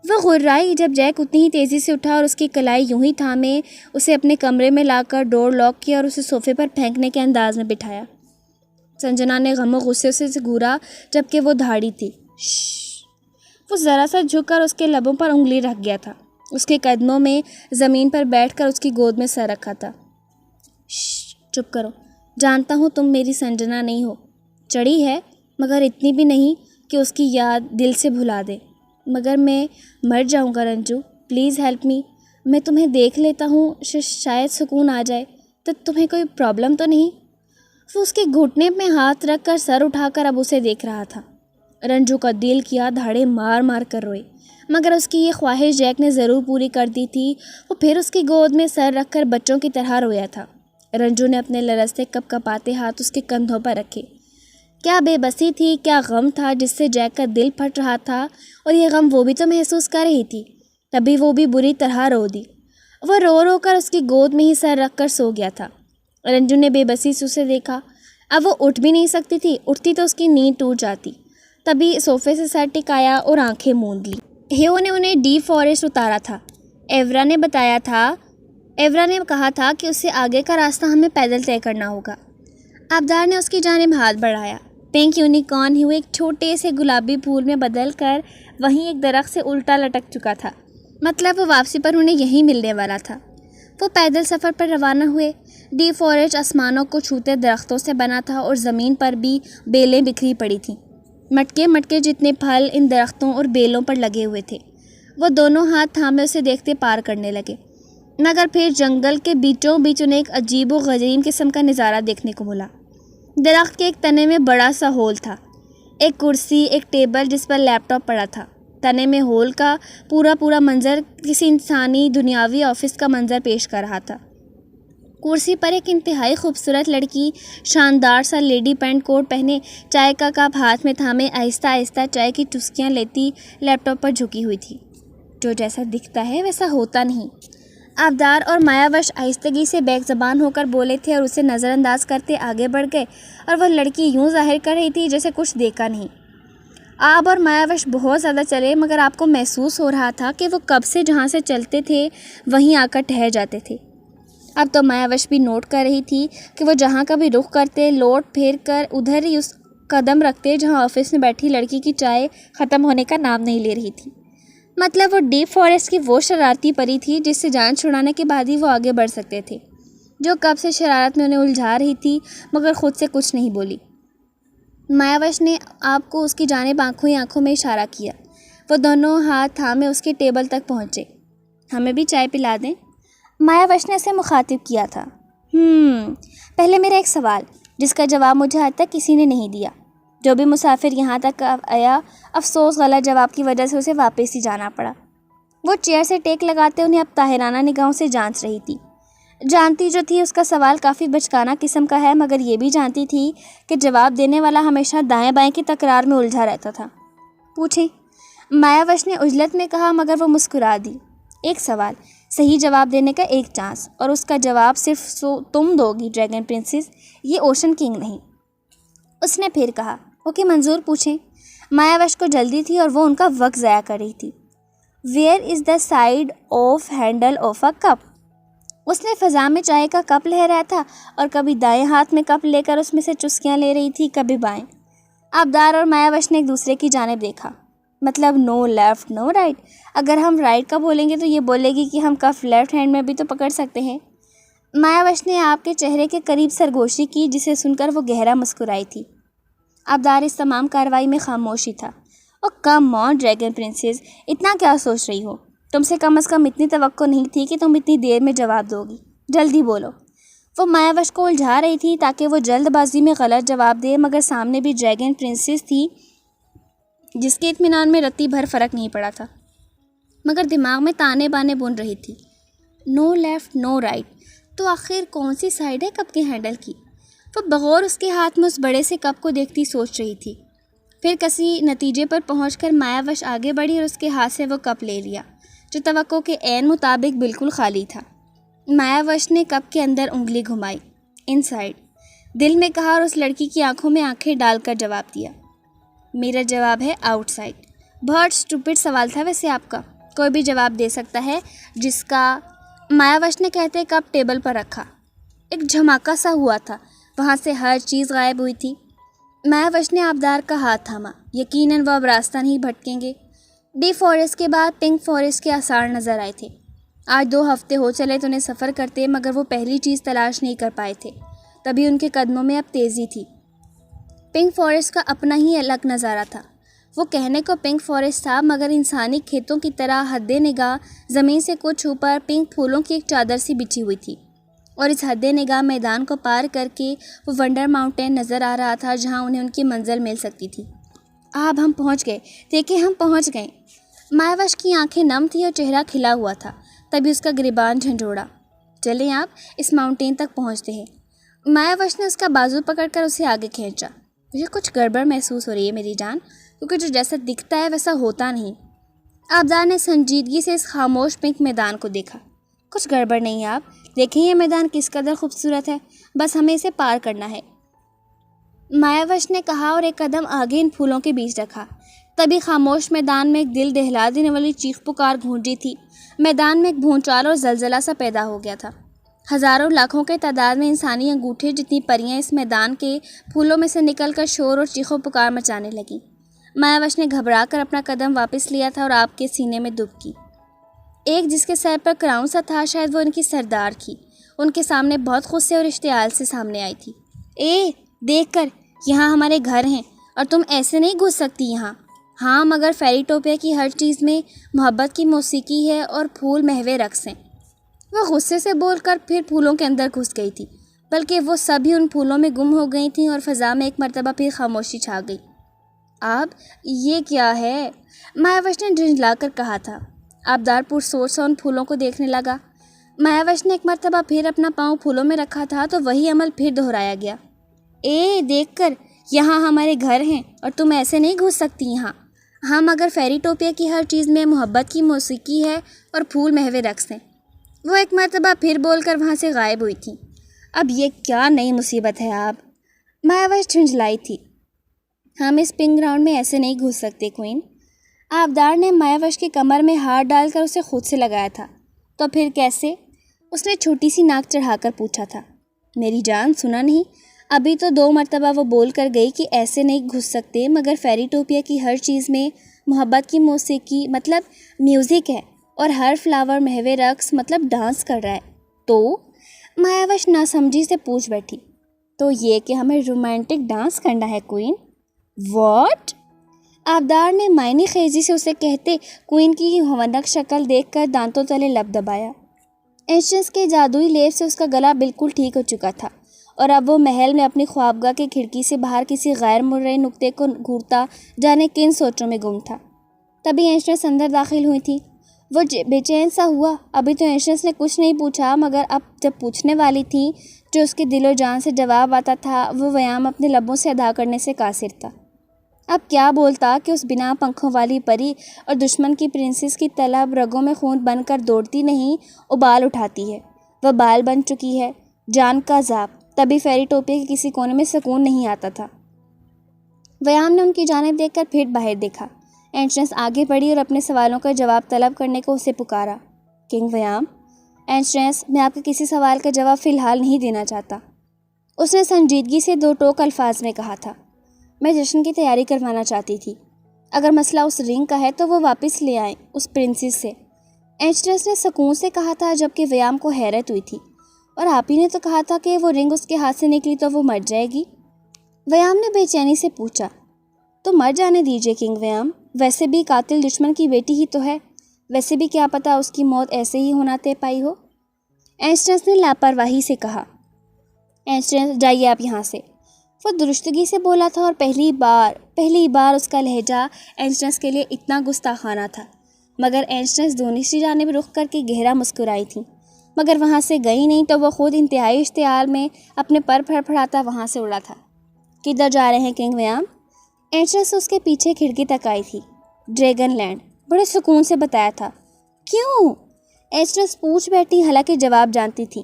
وہ غرائی جب جیک اتنی ہی تیزی سے اٹھا اور اس کی کلائی یوں ہی تھامے اسے اپنے کمرے میں لا کر ڈور لاک کیا اور اسے صوفے پر پھینکنے کے انداز میں بٹھایا۔ سنجنا نے غم و غصے سے گھورا جبکہ وہ دھاڑی تھی۔ وہ ذرا سا جھک کر اس کے لبوں پر انگلی رکھ گیا تھا، اس کے قدموں میں زمین پر بیٹھ کر اس کی گود میں سر رکھا تھا۔ چپ کرو، جانتا ہوں تم میری سنجنا نہیں ہو، چڑھی ہے مگر اتنی بھی نہیں کہ اس کی یاد دل سے بھلا دے، مگر میں مر جاؤں گا رنجو، پلیز ہیلپ می، میں تمہیں دیکھ لیتا ہوں، شاید سکون آ جائے، تو تمہیں کوئی پرابلم تو نہیں؟ وہ اس کے گھٹنے میں ہاتھ رکھ کر سر اٹھا کر اب اسے دیکھ رہا تھا۔ رنجو کا دل کیا دھاڑے مار مار کر روئے، مگر اس کی یہ خواہش جیک نے ضرور پوری کر دی تھی۔ وہ پھر اس کی گود میں سر رکھ کر بچوں کی طرح رویا تھا۔ رنجو نے اپنے لرزتے کپ کپاتے ہاتھ اس کے کندھوں پر رکھے۔ کیا بے بسی تھی، کیا غم تھا جس سے جیک کا دل پھٹ رہا تھا، اور یہ غم وہ بھی تو محسوس کر رہی تھی، تبھی وہ بھی بری طرح رو دی۔ وہ رو رو کر اس کی گود میں ہی سر رکھ کر سو گیا تھا۔ رنجو نے بے بسی سے اسے دیکھا۔ اب وہ اٹھ بھی نہیں سکتی تھی، اٹھتی تو اس کی نیند ٹوٹ جاتی۔ تبھی صوفے سے سر ٹکایا اور آنکھیں موند لی۔ ہیو نے انہیں ڈیپ فارسٹ اتارا تھا۔ ایورا نے کہا تھا کہ اس سے آگے کا راستہ ہمیں پیدل طے کرنا ہوگا۔ آبدار نے اس کی جانب ہاتھ بڑھایا۔ پنک یونیکارن ہیو ایک چھوٹے سے گلابی پھول میں بدل کر وہیں ایک درخت سے الٹا لٹک چکا تھا، مطلب وہ واپسی پر انہیں یہیں ملنے والا تھا۔ وہ پیدل سفر پر روانہ ہوئے۔ ڈیپ فارسٹ آسمانوں کو چھوتے درختوں سے بنا تھا اور زمین پر بھی بیلیں بکھری پڑی تھیں۔ مٹکے مٹکے جتنے پھل ان درختوں اور بیلوں پر لگے ہوئے تھے۔ وہ دونوں ہاتھ تھامے اسے دیکھتے پار کرنے لگے، مگر پھر جنگل کے بیچوں بیچ انہیں ایک عجیب و غریب قسم کا نظارہ دیکھنے کو ملا۔ درخت کے ایک تنے میں بڑا سا ہول تھا، ایک کرسی، ایک ٹیبل جس پر لیپ ٹاپ پڑا تھا۔ تنے میں ہول کا پورا منظر کسی انسانی دنیاوی آفس کا منظر پیش کر رہا تھا۔ کرسی پر ایک انتہائی خوبصورت لڑکی شاندار سا لیڈی پینٹ کوٹ پہنے، چائے کا کپ ہاتھ میں تھامے آہستہ آہستہ چائے کی چسکیاں لیتی لیپ ٹاپ پر جھکی ہوئی تھی۔ جو جیسا دکھتا ہے ویسا ہوتا نہیں، آبدار اور مایاوش آہستگی سے بیک زبان ہو کر بولے تھے اور اسے نظر انداز کرتے آگے بڑھ گئے، اور وہ لڑکی یوں ظاہر کر رہی تھی جیسے کچھ دیکھا نہیں۔ آپ اور مایاوش بہت زیادہ چلے، مگر آپ کو محسوس ہو رہا تھا کہ وہ کب سے جہاں سے چلتے تھے وہیں آ کر ٹھہر جاتے تھے۔ اب تو مایاوش بھی نوٹ کر رہی تھی کہ وہ جہاں کا بھی رخ کرتے، لوٹ پھیر کر ادھر ہی اس قدم رکھتے جہاں آفس میں بیٹھی لڑکی کی چائے ختم ہونے کا نام نہیں لے رہی تھی۔ مطلب وہ ڈیپ فارسٹ کی وہ شرارتی پری تھی جس سے جان چھڑانے کے بعد ہی وہ آگے بڑھ سکتے تھے، جو کب سے شرارت میں انہیں الجھا رہی تھی مگر خود سے کچھ نہیں بولی۔ مایاوش نے آپ کو اس کی جانب آنکھوں ہی آنکھوں میں اشارہ کیا۔ وہ دونوں ہاتھ تھامے اس کے ٹیبل تک پہنچے۔ ہمیں بھی چائے پلا دیں؟ مایاوش نے اسے مخاطب کیا تھا۔ پہلے میرا ایک سوال جس کا جواب مجھے آج تک کسی نے نہیں دیا۔ جو بھی مسافر یہاں تک آیا، افسوس غلط جواب کی وجہ سے اسے واپس ہی جانا پڑا۔ وہ چیئر سے ٹیک لگاتے انہیں اب طاہرانہ نگاہوں سے جانچ رہی تھی۔ جانتی جو تھی اس کا سوال کافی بچکانہ قسم کا ہے، مگر یہ بھی جانتی تھی کہ جواب دینے والا ہمیشہ دائیں بائیں کی تکرار میں الجھا رہتا تھا۔ پوچھیں، مایاوش نے عجلت میں کہا، مگر وہ مسکرا دی۔ ایک سوال، صحیح جواب دینے کا ایک چانس، اور اس کا جواب صرف تم دو گی ڈریگن پرنسس، یہ اوشن کنگ نہیں۔ اس نے پھر کہا، اوکے منظور، پوچھیں۔ مایاوش کو جلدی تھی اور وہ ان کا وقت ضائع کر رہی تھی۔ Where is the side of handle of a cup? اس نے فضا میں چائے کا کپ لہرایا تھا اور کبھی دائیں ہاتھ میں کپ لے کر اس میں سے چسکیاں لے رہی تھی، کبھی بائیں۔ آبدار اور مایاوش نے ایک دوسرے کی جانب دیکھا۔ مطلب نو لیفٹ نو رائٹ؟ اگر ہم رائٹ کا بولیں گے تو یہ بولے گی کہ ہم کپ لیفٹ ہینڈ میں بھی تو پکڑ سکتے ہیں۔ مایاوش نے آپ کے چہرے کے قریب سرگوشی کی، جسے سن کر وہ گہرا مسکرائی تھی۔ آبدار اس تمام کارروائی میں خاموشی تھا۔ اور کم آن ڈریگن پرنسس، اتنا کیا سوچ رہی ہو؟ تم سے کم از کم اتنی توقع نہیں تھی کہ تم اتنی دیر میں جواب دو گی، جلدی بولو۔ وہ مایاوش کو الجھا رہی تھی تاکہ وہ جلد بازی میں غلط جواب دے، مگر سامنے بھی ڈریگن پرنسس تھی جس کے اطمینان میں رتی بھر فرق نہیں پڑا تھا، مگر دماغ میں تانے بانے بن رہی تھی، نو لیفٹ نو رائٹ، تو آخر کون سی سائڈ ہے کپ کے ہینڈل کی؟ وہ بغور اس کے ہاتھ میں اس بڑے سے کپ کو دیکھتی سوچ رہی تھی۔ پھر کسی نتیجے پر پہنچ کر مایاوش آگے بڑھی اور اس کے ہاتھ سے وہ کپ لے لیا جو توقع کے عین مطابق بالکل خالی تھا۔ مایاوش نے کپ کے اندر انگلی گھمائی، ان سائڈ، دل میں کہا اور اس لڑکی کی آنکھوں میں آنکھیں ڈال کر جواب دیا، میرا جواب ہے آؤٹ سائڈ۔ بہت اسٹوپڈ سوال تھا ویسے آپ کا، کوئی بھی جواب دے سکتا ہے جس کا۔ مایاوش نے کہتے کپ ٹیبل پر رکھا۔ ایک جھماکا سا ہوا تھا، وہاں سے ہر چیز غائب ہوئی تھی۔ مایاوش نے آبدار کا ہاتھ تھاما، یقیناً وہ اب راستہ نہیں بھٹکیں گے۔ ڈی فارسٹ کے بعد پنک فارسٹ کے آثار نظر آئے تھے۔ آج 2 ہفتے ہو چلے تو انہیں سفر کرتے، مگر وہ پہلی چیز تلاش نہیں کر پائے تھے، تبھی ان کے قدموں میں اب تیزی تھی۔ پنک فارسٹ کا اپنا ہی الگ نظارہ تھا۔ وہ کہنے کو پنک فارسٹ تھا، مگر انسانی کھیتوں کی طرح حد نگاہ زمین سے کچھ اوپر پنک پھولوں کی ایک چادر سی بچھی ہوئی تھی، اور اس حد نگاہ میدان کو پار کر کے وہ ونڈر ماؤنٹین نظر آ رہا تھا جہاں انہیں ان کی منزل مل سکتی تھی۔ اب ہم پہنچ گئے، دیکھیں ہم پہنچ گئے۔ مایاوش کی آنکھیں نم تھی اور چہرہ کھلا ہوا تھا، تبھی اس کا گریبان جھنجھوڑا، چلیں آپ اس ماؤنٹین تک پہنچتے ہیں۔ مایاوش نے اس کا بازو پکڑ کر اسے آگے کھینچا۔ مجھے کچھ گڑبڑ محسوس ہو رہی ہے میری جان، کیونکہ جو جیسا دکھتا ہے ویسا ہوتا نہیں۔ آبدار نے سنجیدگی سے اس خاموش پنک میدان کو دیکھا۔ کچھ گڑبڑ نہیں آپ، دیکھیں یہ میدان کس قدر خوبصورت ہے، بس ہمیں اسے پار کرنا ہے، مایاوش نے کہا اور ایک قدم آگے ان پھولوں کے بیچ رکھا۔ تبھی خاموش میدان میں ایک دل دہلا دینے والی چیخ پکار گونجی تھی۔ میدان میں ایک بھونچال اور زلزلہ سا پیدا ہو گیا تھا۔ ہزاروں لاکھوں کے تعداد میں انسانی انگوٹھے جتنی پریاں اس میدان کے پھولوں میں سے نکل کر شور اور چیخ و پکار مچانے لگیں۔ مایاوش نے گھبرا کر اپنا قدم واپس لیا تھا اور آپ کے سینے میں دب کی۔ ایک جس کے سر پر کراؤن سا تھا، شاید وہ ان کی سردار تھی، ان کے سامنے بہت غصے اور اشتعال سے سامنے آئی تھی۔ اے دیکھ کر، یہاں ہمارے گھر ہیں اور تم ایسے نہیں گھس سکتی یہاں۔ ہاں مگر فیری ٹوپیا کی ہر چیز میں محبت کی موسیقی ہے اور پھول محو رقص ہیں۔ وہ غصے سے بول کر پھر پھولوں کے اندر گھس گئی تھی، بلکہ وہ سبھی ان پھولوں میں گم ہو گئی تھیں اور فضا میں ایک مرتبہ پھر خاموشی چھا گئی۔ آپ یہ کیا ہے؟ مایاوش نے جھنجھلا کر کہا تھا۔ آبدار پرسوچ سا ان پھولوں کو دیکھنے لگا۔ مایاوش نے ایک مرتبہ پھر اپنا پاؤں پھولوں میں رکھا تھا تو وہی عمل پھر دہرایا گیا۔ اے دیکھ کر، یہاں ہمارے گھر ہیں اور تم ایسے نہیں گھس سکتی یہاں۔ ہاں مگر فیری ٹوپیا کی ہر چیز میں محبت کی موسیقی ہے اور پھول محو رقص ہیں۔ وہ ایک مرتبہ پھر بول کر وہاں سے غائب ہوئی تھی۔ اب یہ کیا نئی مصیبت ہے آپ؟ مایاوش جھنجھلائی تھی۔ ہم اس پنک گراؤنڈ میں ایسے نہیں گھس سکتے کوئن۔ آبدار نے مایاوش کی کمر میں ہاتھ ڈال کر اسے خود سے لگایا تھا۔ تو پھر کیسے؟ اس نے چھوٹی سی ناک چڑھا کر پوچھا تھا۔ میری جان سنا نہیں؟ ابھی تو 2 مرتبہ وہ بول کر گئی کہ ایسے نہیں گھس سکتے، مگر فیری ٹوپیا کی ہر چیز میں محبت کی موسیقی مطلب میوزک ہے، اور ہر فلاور محو رقص مطلب ڈانس کر رہا ہے۔ تو مایاوش ناسمجھی سے پوچھ بیٹھی۔ تو یہ کہ ہمیں رومانٹک ڈانس کرنا ہے کوئن؟ واٹ؟ آبدار نے معنی خیزی سے اسے کہتے کوئن کی ہونک شکل دیکھ کر دانتوں تلے لب دبایا۔ انشنس کے جادوئی لیپ سے اس کا گلا بالکل ٹھیک ہو چکا تھا، اور اب وہ محل میں اپنی خوابگاہ کی کھڑکی سے باہر کسی غیر مرئی نقطے کو گھورتا جانے کن سوچوں میں گم تھا۔ تبھی انشنس اندر داخل ہوئی تھی۔ وہ بے چین سا ہوا۔ ابھی تو انشنس نے کچھ نہیں پوچھا، مگر اب جب پوچھنے والی تھی جو اس کے دل و جان سے جواب آتا تھا، وہ ویام اپنے لبوں سے ادا کرنے سے قاصر تھا۔ اب کیا بولتا کہ اس بنا پنکھوں والی پری اور دشمن کی پرنسس کی طلب رگوں میں خون بن کر دوڑتی نہیں، ابال اٹھاتی ہے۔ وہ بال بن چکی ہے، جان کا عذاب۔ تبھی فیری ٹوپیا کے کسی کونے میں سکون نہیں آتا تھا۔ ویام نے ان کی جانب دیکھ کر پھر باہر دیکھا۔ انشنس آگے بڑھی اور اپنے سوالوں کا جواب طلب کرنے کو اسے پکارا۔ کنگ ویام، انشنس، میں آپ کے کسی سوال کا جواب فی الحال نہیں دینا چاہتا، اس نے سنجیدگی سے 2 ٹوک الفاظ میں کہا تھا۔ میں جشن کی تیاری کروانا چاہتی تھی۔ اگر مسئلہ اس رنگ کا ہے تو وہ واپس لے آئیں اس پرنسس سے، انشنس نے سکون سے کہا تھا، جبکہ ویام کو حیرت ہوئی تھی۔ اور آپ ہی نے تو کہا تھا کہ وہ رنگ اس کے ہاتھ سے نکلی تو وہ مر جائے گی۔ ویام نے بے چینی سے پوچھا۔ تو مر جانے دیجیے کنگ ویام، ویسے بھی قاتل دشمن کی بیٹی ہی تو ہے، ویسے بھی کیا پتہ اس کی موت ایسے ہی ہونا طے پائی ہو، انشنس نے لاپرواہی سے کہا۔ اینسٹرس جائیے آپ یہاں سے، وہ درستگی سے بولا تھا اور پہلی بار اس کا لہجہ اینسٹرس کے لیے اتنا گستاخانہ تھا، مگر اینسٹرس دوسری جانب رخ کر کے گہرا مسکرائی تھی، مگر وہاں سے گئی نہیں تو وہ خود انتہائی اشتعال میں اپنے پر پھڑپھڑاتا وہاں سے اڑا تھا۔ کدھر جا رہے ہیں کنگ ویام؟ اینسٹرس اس کے پیچھے کھڑکی تک آئی تھی۔ ڈریگن لینڈ، بڑے سکون سے بتایا تھا۔ کیوں؟ اینسٹرس پوچھ بیٹھی، حالانکہ جواب جانتی تھی۔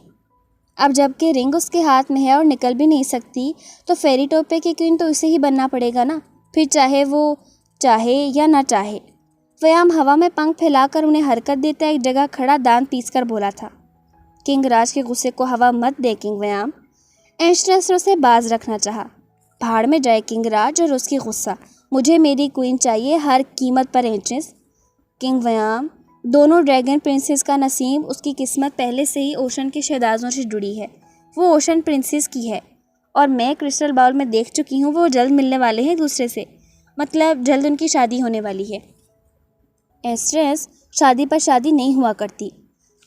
اب جب کہ رنگ اس کے ہاتھ میں ہے اور نکل بھی نہیں سکتی تو فیری ٹوپے کی کوئین تو اسے ہی بننا پڑے گا نا، پھر چاہے وہ چاہے یا نہ چاہے۔ ویام ہوا میں پنکھ پھیلا کر انہیں حرکت دیتا ایک جگہ کھڑا دانت پیس کر بولا تھا۔ کنگ راج کے غصے کو ہوا مت دے کنگ ویام۔ اینسٹرس نے اسے باز رکھنا چاہا۔ بھاڑ میں جائے کنگ راج اور اس کی غصہ، مجھے میری کوئین چاہیے ہر قیمت پر اینسٹرس۔ کنگ ویام، دونوں ڈریگن پرنسس کا نصیب، اس کی قسمت پہلے سے ہی اوشن کے شہزادوں سے جڑی ہے، وہ اوشن پرنسس کی ہے، اور میں کرسٹل باؤل میں دیکھ چکی ہوں وہ جلد ملنے والے ہیں دوسرے سے، مطلب جلد ان کی شادی ہونے والی ہے۔ اینسٹرس، شادی پر شادی نہیں ہوا کرتی۔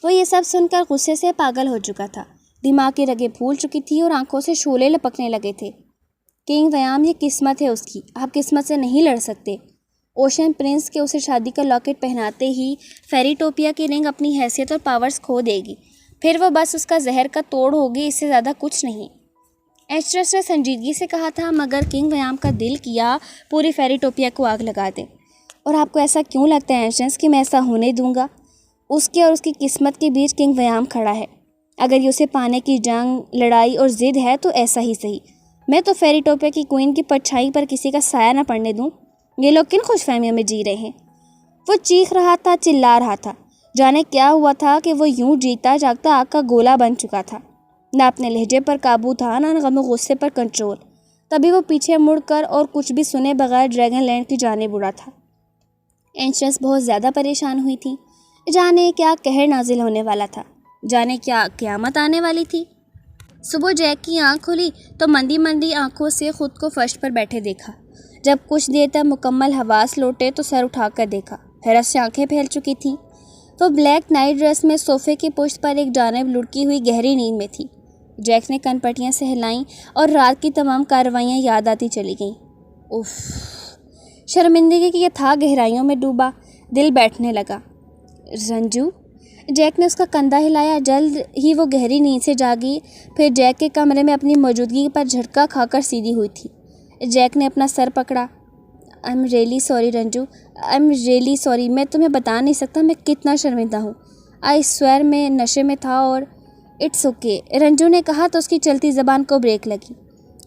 وہ یہ سب سن کر غصے سے پاگل ہو چکا تھا، دماغ کی رگیں پھول چکی تھی اور آنکھوں سے شعلے لپکنے لگے تھے۔ کنگ ویام، یہ قسمت ہے اس کی، آپ قسمت سے نہیں لڑ سکتے۔ اوشن پرنس کے اسے شادی کا لاکٹ پہناتے ہی فیری ٹوپیا کی رنگ اپنی حیثیت اور پاورز کھو دے گی، پھر وہ بس اس کا زہر کا توڑ ہوگی، اس سے زیادہ کچھ نہیں۔ اینسٹرس نے سنجیدگی سے کہا تھا، مگر کنگ ویام کا دل کیا پوری فیری ٹوپیا کو آگ لگا دے۔ اور آپ کو ایسا کیوں لگتا ہے اینسٹرس کہ میں ایسا ہونے دوں گا؟ اس کے اور اس کی قسمت کے بیچ کنگ ویام کھڑا ہے، اگر یہ اسے پانے کی جنگ، لڑائی اور ضد ہے تو ایسا ہی صحیح، میں تو فیری ٹوپیا کی کوئین کی پرچھائی پر کسی کا سایہ نہ پڑنے دوں۔ یہ لوگ کن خوش فہمیوں میں جی رہے ہیں؟ وہ چیخ رہا تھا، چلا رہا تھا، جانے کیا ہوا تھا کہ وہ یوں جیتا جاگتا آگ کا گولا بن چکا تھا، نہ اپنے لہجے پر قابو تھا، نہ غم و غصے پر کنٹرول۔ تبھی وہ پیچھے مڑ کر اور کچھ بھی سنے بغیر ڈریگن لینڈ کی جانب اڑا تھا۔ اینسٹرس بہت زیادہ پریشان ہوئی تھی، جانے کیا قہر نازل ہونے والا تھا، جانے کیا قیامت آنے والی تھی۔ صبح جیک کی آنکھ کھلی تو مندی آنکھوں سے خود کو فرش پر بیٹھے دیکھا۔ جب کچھ دیر تک مکمل حواس لوٹے تو سر اٹھا کر دیکھا، حیرت سے آنکھیں پھیل چکی تھیں۔ وہ بلیک نائٹ ڈریس میں صوفے کی پشت پر ایک جانب لڑکی ہوئی گہری نیند میں تھی۔ جیک نے کن پٹیاں سہلائیں اور رات کی تمام کارروائیاں یاد آتی چلی گئیں۔ اف، شرمندگی کی یہ تھا گہرائیوں میں ڈوبا، دل بیٹھنے لگا۔ رنجو، جیک نے اس کا کندھا ہلایا، جلد ہی وہ گہری نیند سے جاگی، پھر جیک کے کمرے میں اپنی موجودگی پر جھٹکا کھا کر سیدھی ہوئی تھی۔ جیک نے اپنا سر پکڑا۔ I am really sorry Ranju, I am really sorry, میں تمہیں بتا نہیں سکتا میں کتنا شرمندہ ہوں، آئی سویر میں نشے میں تھا اور اٹس اوکے، رنجو نے کہا تو اس کی چلتی زبان کو بریک لگی۔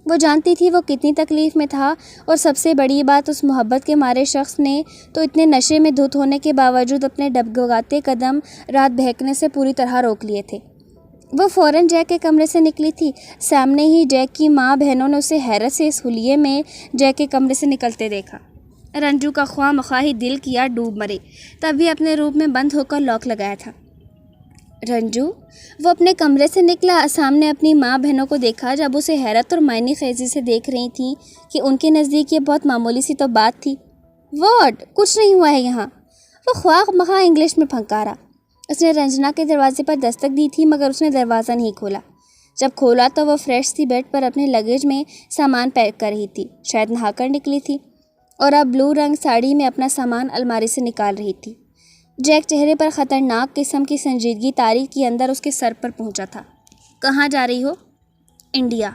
وہ جانتی تھی وہ کتنی تکلیف میں تھا، اور سب سے بڑی بات اس محبت کے مارے شخص نے تو اتنے نشے میں دھت ہونے کے باوجود اپنے ڈگمگاتے قدم رات بہکنے سے پوری طرح روک لیے تھے۔ وہ فوراً جیک کے کمرے سے نکلی تھی، سامنے ہی جیک کی ماں بہنوں نے اسے حیرت سے اس حلیے میں جیک کے کمرے سے نکلتے دیکھا۔ رنجو کا خواہ مخواہ ہی دل کیا ڈوب مرے، تبھی اپنے روم میں بند ہو کر لاک لگایا تھا۔ رنجو، وہ اپنے کمرے سے نکلا، سامنے اپنی ماں بہنوں کو دیکھا جب اسے حیرت اور معنی خیزی سے دیکھ رہی تھیں کہ ان کے نزدیک یہ بہت معمولی سی تو بات تھی۔ واٹ، کچھ نہیں ہوا ہے یہاں، وہ خواہ مخواہ انگلش میں پھنکارا۔ اس نے رنجنا کے دروازے پر دستک دی تھی مگر اس نے دروازہ نہیں کھولا۔ جب کھولا تو وہ فریش سی بیڈ پر اپنے لگیج میں سامان پیک کر رہی تھی، شاید نہا کر نکلی تھی، اور اب بلو رنگ ساڑی میں اپنا سامان الماری سے نکال رہی تھی۔ جیک چہرے پر خطرناک قسم کی سنجیدگی تاریخ کے اندر اس کے سر پر پہنچا تھا۔ کہاں جا رہی ہو؟ انڈیا،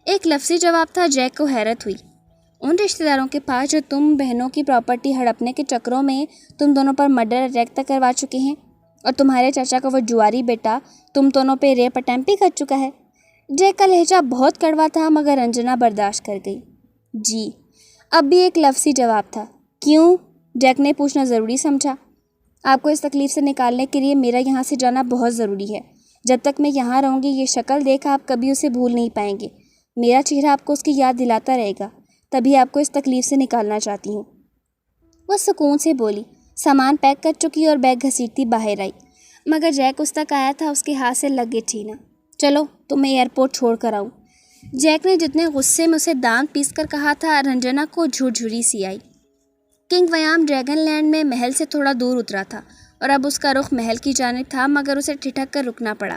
ایک لفظی جواب تھا۔ جیک کو حیرت ہوئی۔ ان رشتہ داروں کے پاس جو تم بہنوں کی پراپرٹی ہڑپنے کے چکروں میں تم دونوں پر مرڈر اٹیک تک کروا چکے ہیں، اور تمہارے چاچا کا وہ جواری بیٹا تم دونوں پہ ریپ اٹیمپٹ بھی کر چکا ہے۔ جیک کا لہجہ بہت کڑوا تھا مگر رنجنا برداشت کر گئی۔ جی، اب بھی ایک لفظی جواب تھا۔ کیوں؟ جیک نے پوچھنا ضروری سمجھا۔ آپ کو اس تکلیف سے نکالنے کے لیے میرا یہاں سے جانا بہت ضروری ہے۔ جب تک میں یہاں رہوں گی یہ شکل دیکھ آپ کبھی اسے بھول نہیں پائیں گے، میرا چہرہ آپ کو اس کی یاد دلاتا رہے گا، تبھی آپ کو اس تکلیف سے نکالنا چاہتی ہوں۔ وہ سکون سے بولی، سامان پیک کر چکی اور بیگ گھسیٹتی باہر آئی، مگر جیک اس تک آیا تھا اس کے ہاتھ سے لگیج چھینا۔ چلو تمہیں ایئرپورٹ چھوڑ کر آؤں، جیک نے جتنے غصے میں اسے دانت پیس کر کہا تھا۔ رنجنا کو جھرجھری سی آئی۔ کنگ ویام ڈریگن لینڈ میں محل سے تھوڑا دور اترا تھا اور اب اس کا رخ محل کی جانب تھا، مگر اسے ٹھٹک کر رکنا پڑا۔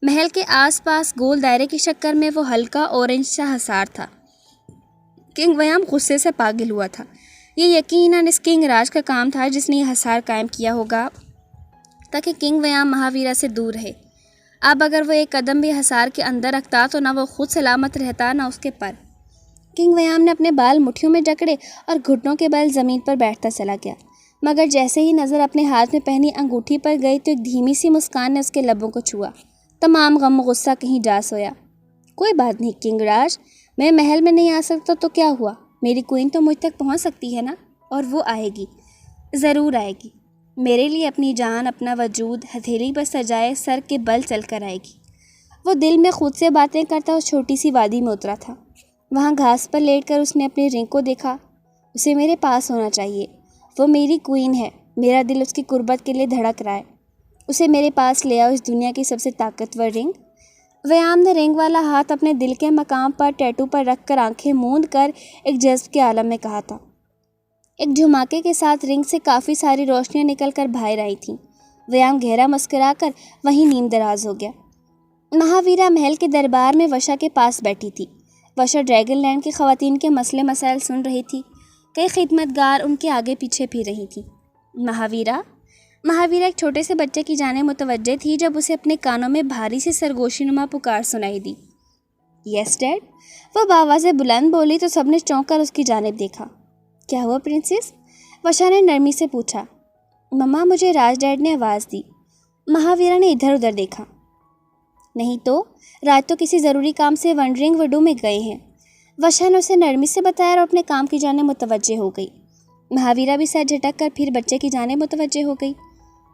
محل کے آس پاس گول دائرے کی شکل میں وہ ہلکا اورنج سا حصار تھا۔ کنگ ویام غصے سے پاگل ہوا تھا۔ یہ یقیناً اس کنگ راج کا کام تھا جس نے یہ حصار قائم کیا ہوگا تاکہ کنگ ویام مہاویرا سے دور رہے۔ اب اگر وہ ایک قدم بھی حصار کے اندر رکھتا تو نہ وہ خود سلامت رہتا نہ اس کے پر۔ کنگ ویام نے اپنے بال مٹھیوں میں جکڑے اور گھٹنوں کے بل زمین پر بیٹھتا چلا گیا، مگر جیسے ہی نظر اپنے ہاتھ میں پہنی انگوٹھی پر گئی تو ایک دھیمی سی مسکان نے اس کے لبوں کو چھوا۔ تمام غم و غصہ کہیں جا سویا۔ کوئی بات نہیں کنگ راج، میں محل میں نہیں آ سکتا تو کیا ہوا، میری کوئین تو مجھ تک پہنچ سکتی ہے نا، اور وہ آئے گی، ضرور آئے گی۔ میرے لیے اپنی جان، اپنا وجود ہتھیلی پر سجائے سر کے بل چل کر آئے گی۔ وہ دل میں خود سے باتیں کرتا اس چھوٹی سی وادی میں اترا تھا۔ وہاں گھاس پر لیٹ کر اس نے اپنے رنگ کو دیکھا۔ اسے میرے پاس ہونا چاہیے، وہ میری کوئین ہے، میرا دل اس کی قربت کے لیے دھڑک رہا ہے۔ اسے میرے پاس لے آؤ، اس دنیا کی سب سے طاقتور رنگ۔ ویام نے رنگ والا ہاتھ اپنے دل کے مقام پر ٹیٹو پر رکھ کر آنکھیں موند کر ایک جذب کے عالم میں کہا تھا۔ ایک جھماکے کے ساتھ رنگ سے کافی ساری روشنیاں نکل کر باہر آئی تھیں۔ ویام گہرا مسکرا کر وہیں نیم دراز ہو گیا۔ مہاویرا محل کے دربار میں وشا کے پاس بیٹھی تھی۔ وشا ڈریگن لینڈ کی خواتین کے مسئلے مسائل سن رہی تھی۔ کئی خدمتگار ان کے آگے پیچھے پھر رہی تھیں۔ مہاویرا ایک چھوٹے سے بچے کی جانب متوجہ تھی جب اسے اپنے کانوں میں بھاری سی سرگوشی نما پکار سنائی دی۔ یس ڈیڈ، وہ بآواز بلند بولی تو سب نے چونک کر اس کی جانب دیکھا۔ کیا ہوا پرنسس؟ وشا نے نرمی سے پوچھا۔ مما، مجھے راج ڈیڈ نے آواز دی۔ مہاویرا نے ادھر ادھر دیکھا۔ نہیں تو راج تو کسی ضروری کام سے ونڈرنگ وڈو میں گئے ہیں، وشا نے اسے نرمی سے بتایا اور اپنے کام کی جانب متوجہ ہو گئی۔ مہاویرا بھی سر جھٹک کر پھر بچے کی جانب متوجہ ہو گئی۔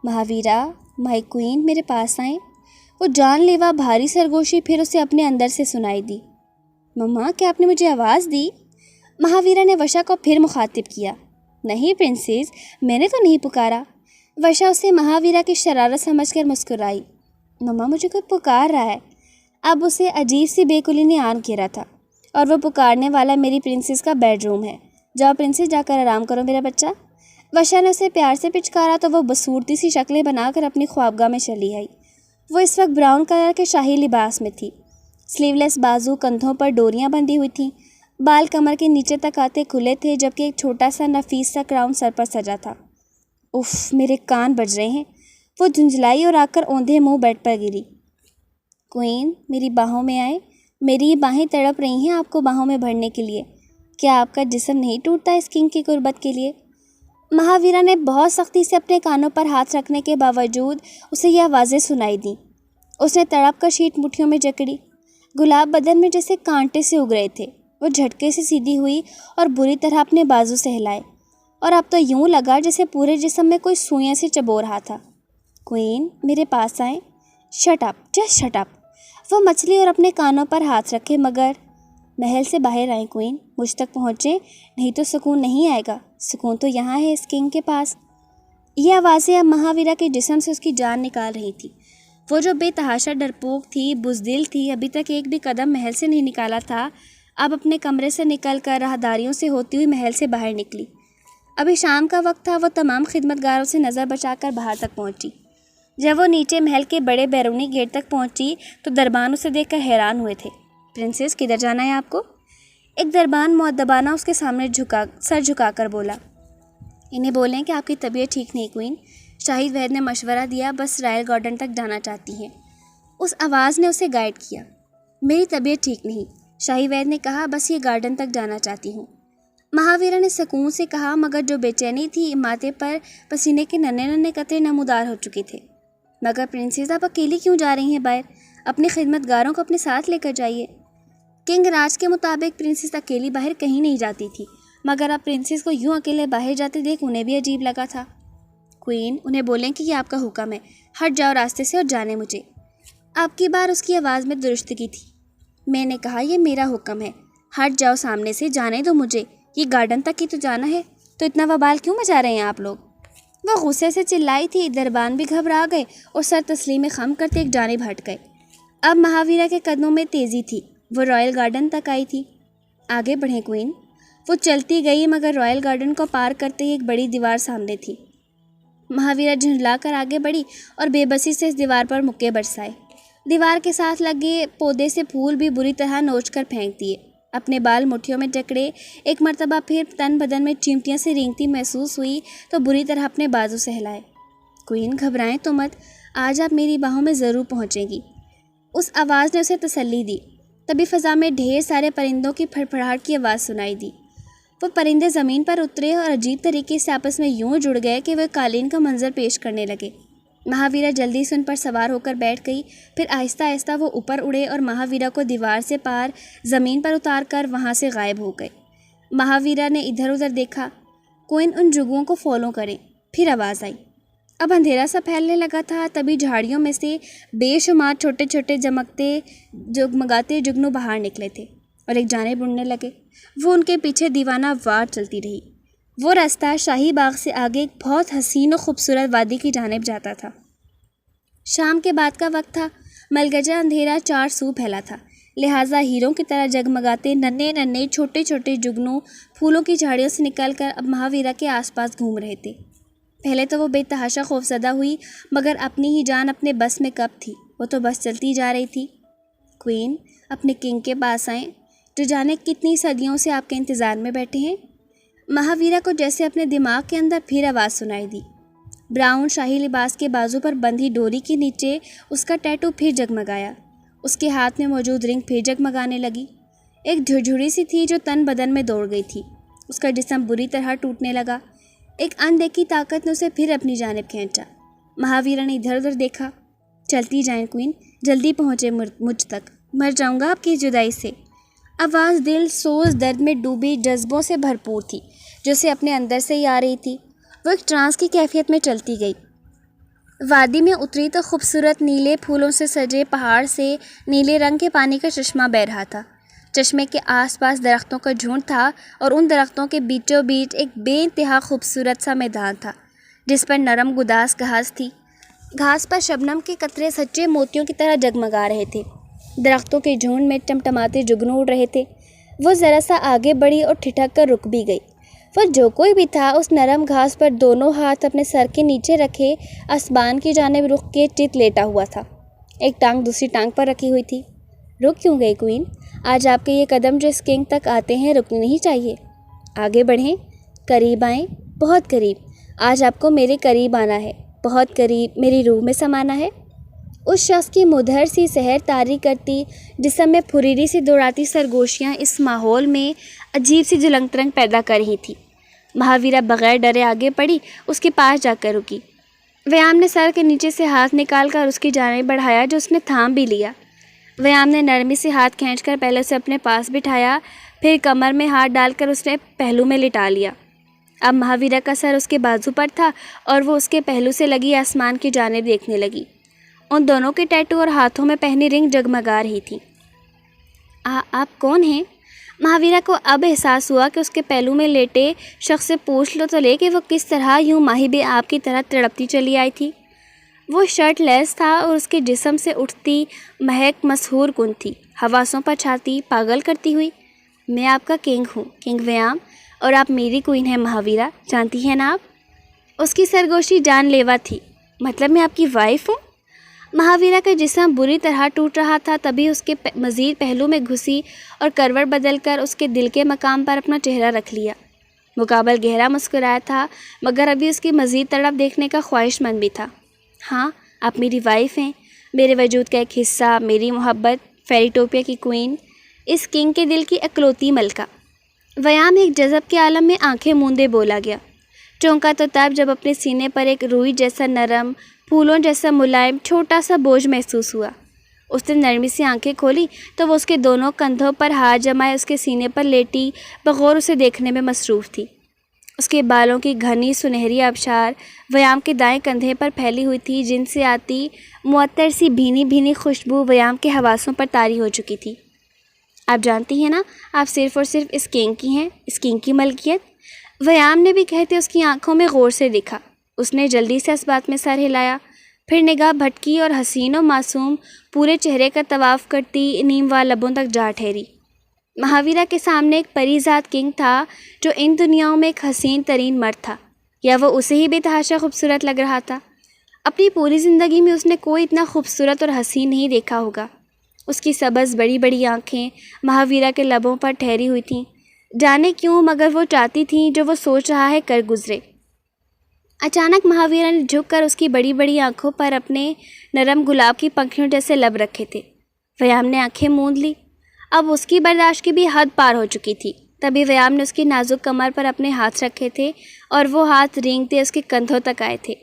مہاویرا، مائی کوئین، میرے پاس آئیں۔ وہ جان لیوا بھاری سرگوشی پھر اسے اپنے اندر سے سنائی دی۔ مما، کیا آپ نے مجھے آواز دی؟ مہاویرا نے وشا کو پھر مخاطب کیا۔ نہیں پرنسس، میں نے تو نہیں پکارا۔ وشا اسے مہاویرا کی شرارت سمجھ کر مسکرائی۔ مما، مجھے کوئی پکار رہا ہے۔ اب اسے عجیب سی بے قلی نے آن گھیرا تھا، اور وہ پکارنے والا میری پرنسس کا بیڈ روم ہے۔ جاؤ پرنسس، جا کر آرام کرو میرا بچہ۔ وشا نے اسے پیار سے پچکارا تو وہ بصورتی سی شکلیں بنا کر اپنی خوابگاہ میں چلی آئی۔ وہ اس وقت براؤن کلر کے شاہی لباس میں تھی۔ سلیو لیس بازو، کندھوں پر ڈوریاں بندھی ہوئی تھیں، بال کمر کے نیچے تک آتے کھلے تھے، جبکہ ایک چھوٹا سا نفیس سا کراؤن سر پر سجا تھا۔ اف، میرے کان بج رہے ہیں۔ وہ جھنجھلائی اور آ کر اوندھے منہ بیڈ پر گری۔ کوئین، میری باہوں میں آئے۔ میری یہ باہیں تڑپ رہی ہیں آپ کو باہوں میں بھرنے کے لیے۔ کیا آپ کا جسم نہیں ٹوٹتا اس کنگ کی قربت کے لیے؟ مہاویرا نے بہت سختی سے اپنے کانوں پر ہاتھ رکھنے کے باوجود اسے یہ آوازیں سنائی دیں۔ اس نے تڑپ کر شیٹ مٹھیوں میں جکڑی۔ گلاب بدن میں جیسے کانٹے سے اگ رہے تھے۔ وہ جھٹکے سے سیدھی ہوئی اور بری طرح اپنے بازو سے ہلائے، اور اب تو یوں لگا جیسے پورے جسم میں کوئی سوئیاں سے چبو رہا تھا۔ کوئین، میرے پاس آئیں۔ Shut up, just shut up. وہ مچھلی اور اپنے کانوں پر ہاتھ رکھے، مگر محل سے باہر آئیں کوئین، مجھ تک پہنچیں، نہیں تو سکون نہیں آئے گا۔ سکون تو یہاں ہے اس کنگ کے پاس۔ یہ آوازیں اب مہاویرا کے جسم سے اس کی جان نکال رہی تھی۔ وہ جو بے تحاشا ڈرپوک تھی، بزدل تھی، ابھی تک ایک بھی قدم محل سے نہیں نکالا تھا، اب اپنے کمرے سے نکل کر راہداریوں سے ہوتی ہوئی محل سے باہر نکلی۔ ابھی شام کا وقت تھا۔ وہ تمام خدمتگاروں سے نظر بچا کر باہر تک پہنچی۔ جب وہ نیچے محل کے بڑے بیرونی گیٹ تک پہنچی تو دربان اسے دیکھ کر حیران ہوئے تھے۔ پرنسس، کدھر جانا ہے آپ کو؟ ایک دربان مؤدبانہ اس کے سامنے سر جھکا کر بولا۔ انہیں بولیں کہ آپ کی طبیعت ٹھیک نہیں کوئین، شاہد وید نے مشورہ دیا، بس رائل گارڈن تک جانا چاہتی ہیں۔ اس آواز نے اسے گائیڈ کیا۔ میری طبیعت ٹھیک نہیں، شاہی وید نے کہا، بس یہ گارڈن تک جانا چاہتی ہوں۔ مہاویرا نے سکون سے کہا، مگر جو بے چینی تھی ماتھے پر پسینے کے ننھے ننھے قطرے نمودار ہو چکے تھے۔ مگر پرنسس، آپ اکیلی کیوں جا رہی ہیں باہر؟ اپنے خدمتگاروں کو اپنے ساتھ لے کر جائیے۔ کنگ راج کے مطابق پرنسس اکیلی باہر کہیں نہیں جاتی تھی، مگر اب پرنسس کو یوں اکیلے باہر جاتے دیکھ انہیں بھی عجیب لگا تھا۔ کوئین، انہیں بولیں کہ یہ آپ کا حکم ہے، ہٹ جاؤ راستے سے اور جانے مجھے۔ آپ کی بار اس کی آواز میں درستگی تھی۔ میں نے کہا یہ میرا حکم ہے، ہٹ جاؤ سامنے سے، جانے دو مجھے، یہ گارڈن تک ہی تو جانا ہے، تو اتنا وبال کیوں مچا رہے ہیں آپ لوگ؟ وہ غصے سے چلائی تھی۔ دربان بھی گھبرا گئے اور سر تسلیم خم کرتے ایک جانب ہٹ گئے۔ اب مہاویرا کے قدموں میں تیزی تھی۔ وہ رائل گارڈن تک آئی تھی۔ آگے بڑھیں کوئین۔ وہ چلتی گئی، مگر رائل گارڈن کو پار کرتے ہی ایک بڑی دیوار سامنے تھی۔ مہاویرا جھنجلا کر آگے بڑھی اور بے بسی سے اس دیوار پر مکے برسائے۔ دیوار کے ساتھ لگے پودے سے پھول بھی بری طرح نوچ کر پھینک دیے، اپنے بال مٹھیوں میں جکڑے، ایک مرتبہ پھر تن بدن میں چیمٹیاں سے رینگتی محسوس ہوئی تو بری طرح اپنے بازو سے ہلائے۔ کوئین گھبرائیں تو مت، آج آپ میری باہوں میں ضرور پہنچیں گی، اس آواز نے اسے تسلی دی۔ تبھی فضا میں ڈھیر سارے پرندوں کی پھڑپھڑاہٹ کی آواز سنائی دی۔ وہ پرندے زمین پر اترے اور عجیب طریقے سے آپس میں یوں جڑ گئے کہ وہ قالین کا منظر پیش کرنے لگے۔ مہاویرا جلدی سے ان پر سوار ہو کر بیٹھ گئی، پھر آہستہ آہستہ وہ اوپر اڑے اور مہاویرا کو دیوار سے پار زمین پر اتار کر وہاں سے غائب ہو گئے۔ مہاویرا نے ادھر ادھر دیکھا، کوئین ان جگوؤں کو فالو کریں۔ پھر آواز آئی۔ اب اندھیرا سا پھیلنے لگا تھا، تبھی جھاڑیوں میں سے بے شمار چھوٹے چھوٹے جگمگاتے جگنو باہر نکلے تھے اور ایک جانب اڑنے لگے۔ وہ ان کے پیچھے دیوانہ وار چلتی رہی۔ وہ راستہ شاہی باغ سے آگے ایک بہت حسین و خوبصورت وادی کی جانب جاتا تھا۔ شام کے بعد کا وقت تھا، ملگجا اندھیرا چار سو پھیلا تھا، لہٰذا ہیروں کی طرح جگمگاتے ننھے ننھے چھوٹے چھوٹے جگنو پھولوں کی جھاڑیوں سے نکل کر اب مہاویرا کے آس پاس گھوم رہے تھے۔ پہلے تو وہ بے تحاشا خوفزدہ ہوئی، مگر اپنی ہی جان اپنے بس میں کب تھی، وہ تو بس چلتی جا رہی تھی۔ کوئین اپنے کنگ کے پاس آئیں، جو جانے کتنی صدیوں سے آپ کے انتظار میں بیٹھے ہیں۔ مہاویرا کو جیسے اپنے دماغ کے اندر پھر آواز سنائی دی۔ براؤن شاہی لباس کے بازو پر بندھی ڈوری کے نیچے اس کا ٹیٹو پھر جگمگایا، اس کے ہاتھ میں موجود رنگ پھر جگمگانے لگی۔ ایک جھرجھری سی تھی جو تن بدن میں دوڑ گئی تھی، اس کا جسم بری طرح ٹوٹنے لگا۔ ایک اندیکھی طاقت نے اسے پھر اپنی جانب کھینچا۔ مہاویرا نے ادھر ادھر دیکھا۔ چلتی جائیں کوئین، جلدی پہنچے مجھ تک، مر جاؤں گا آپ کی جدائی سے۔ آواز دل سوز درد میں ڈوبی جذبوں سے بھرپور تھی، جو اسے اپنے اندر سے ہی آ رہی تھی۔ وہ ایک ٹرانس کی کیفیت میں چلتی گئی۔ وادی میں اتری تو خوبصورت نیلے پھولوں سے سجے پہاڑ سے نیلے رنگ کے پانی کا چشمہ بہہ رہا تھا۔ چشمے کے آس پاس درختوں کا جھنڈ تھا اور ان درختوں کے بیچوں بیچ ایک بے انتہا خوبصورت سا میدان تھا، جس پر نرم گداز گھاس تھی۔ گھاس پر شبنم کے قطرے سچے موتیوں کی طرح جگمگا رہے تھے۔ درختوں کے جھنڈ میں ٹمٹماتے جگنو اڑ رہے تھے۔ وہ ذرا سا آگے بڑھی اور ٹھٹک کر رک بھی گئی۔ وہ جو کوئی بھی تھا، اس نرم گھاس پر دونوں ہاتھ اپنے سر کے نیچے رکھے آسمان کی جانب رخ کے چت لیٹا ہوا تھا۔ ایک ٹانگ دوسری ٹانگ پر رکھی ہوئی تھی۔ رک کیوں گئی کوئین؟ آج آپ کے یہ قدم جو اس کنگ تک آتے ہیں رکنے نہیں چاہیے۔ آگے بڑھیں، قریب آئیں، بہت قریب۔ آج آپ کو میرے قریب آنا ہے، بہت قریب، میری روح میں سمانا ہے۔ اس شخص کی مدھر سی سحر طاری کرتی جسم میں پھریری سی دوڑاتی سرگوشیاں اس ماحول میں عجیب سی جلنگ ترنگ پیدا کر رہی تھی۔ مہاویرا بغیر ڈرے آگے بڑھی، اس کے پاس جا کر رکی۔ ویام نے سر کے نیچے سے ہاتھ نکال کر اس کی جانب بڑھایا، جو اس نے تھام بھی لیا۔ ویام نے نرمی سے ہاتھ کھینچ کر پہلے اسے اپنے پاس بٹھایا، پھر کمر میں ہاتھ ڈال کر اس نے پہلو میں لٹا لیا۔ اب مہاویرا کا سر اس کے بازو پر تھا اور وہ اس کے پہلو سے لگی آسمان کی جانب دیکھنے لگی۔ ان دونوں کے ٹیٹو اور ہاتھوں میں پہنی رنگ جگمگا رہی تھی۔ آپ کون ہیں؟ مہاویرا کو اب احساس ہوا کہ اس کے پہلو میں لیٹے شخص سے پوچھ لو تو لے کہ وہ کس طرح یوں ماہی بے آپ کی طرح تڑپتی چلی آئی تھی۔ وہ شرٹ لیس تھا اور اس کے جسم سے اٹھتی مہک مسحور کن تھی، حواسوں پر چھاتی پاگل کرتی ہوئی۔ میں آپ کا کنگ ہوں، کنگ ویام، اور آپ میری کوئین ہیں مہاویرا، جانتی ہیں نا آپ؟ اس کی سرگوشی جان لیوا تھی۔ مطلب میں آپ کی وائف ہوں؟ مہاویرا کا جسم بری طرح ٹوٹ رہا تھا، تبھی اس کے مزید پہلو میں گھسی اور کروٹ بدل کر اس کے دل کے مقام پر اپنا چہرہ رکھ لیا۔ مقابل گہرا مسکرایا تھا، مگر ابھی اس کی مزید تڑپ دیکھنے کا خواہش مند بھی تھا۔ ہاں، آپ میری وائف ہیں، میرے وجود کا ایک حصہ، میری محبت، فیریٹوپیا کی کوئین، اس کنگ کے دل کی اکلوتی ملکہ۔ ویام ایک جذب کے عالم میں آنکھیں موندے بولا گیا۔ چونکا تو تب جب اپنے سینے پر ایک روئی جیسا نرم، پھولوں جیسا ملائم چھوٹا سا بوجھ محسوس ہوا۔ اس نے نرمی سے آنکھیں کھولی تو وہ اس کے دونوں کندھوں پر ہاتھ جمائے اس کے سینے پر لیٹی بغور اسے دیکھنے میں مصروف تھی۔ اس کے بالوں کی گھنی سنہری آبشار ویام کے دائیں کندھے پر پھیلی ہوئی تھی، جن سے آتی معطر سی بھینی بھینی خوشبو ویام کے حواسوں پر طاری ہو چکی تھی۔ آپ جانتی ہیں نا، آپ صرف اور صرف اس کنگ کی ہیں، اس کنگ کی ملکیت۔ ویام نے بھی کہتے اس کی آنکھوں میں غور سے دیکھا۔ اس نے جلدی سے اس بات میں سر ہلایا، پھر نگاہ بھٹکی اور حسین و معصوم پورے چہرے کا طواف کرتی نیموا لبوں تک جا ٹھہری۔ مہاویرا کے سامنے ایک پری ذات کنگ تھا، جو ان دنیاؤں میں ایک حسین ترین مرد تھا، یا وہ اسے ہی بے تحاشا خوبصورت لگ رہا تھا۔ اپنی پوری زندگی میں اس نے کوئی اتنا خوبصورت اور حسین نہیں دیکھا ہوگا۔ اس کی سبز بڑی بڑی آنکھیں مہاویرا کے لبوں پر ٹھہری ہوئی تھیں، جانے کیوں مگر وہ چاہتی تھیں جو وہ سوچ رہا ہے کر گزرے۔ اچانک مہاویرا نے جھک کر اس کی بڑی بڑی آنکھوں پر اپنے نرم گلاب کی پنکھیوں جیسے لب رکھے تھے۔ ویام نے آنکھیں موند لی۔ اب اس کی برداشت کی بھی حد پار ہو چکی تھی۔ تبھی ویام نے اس کی نازک کمر پر اپنے ہاتھ رکھے تھے اور وہ ہاتھ رینگتے اس کے کندھوں تک آئے تھے۔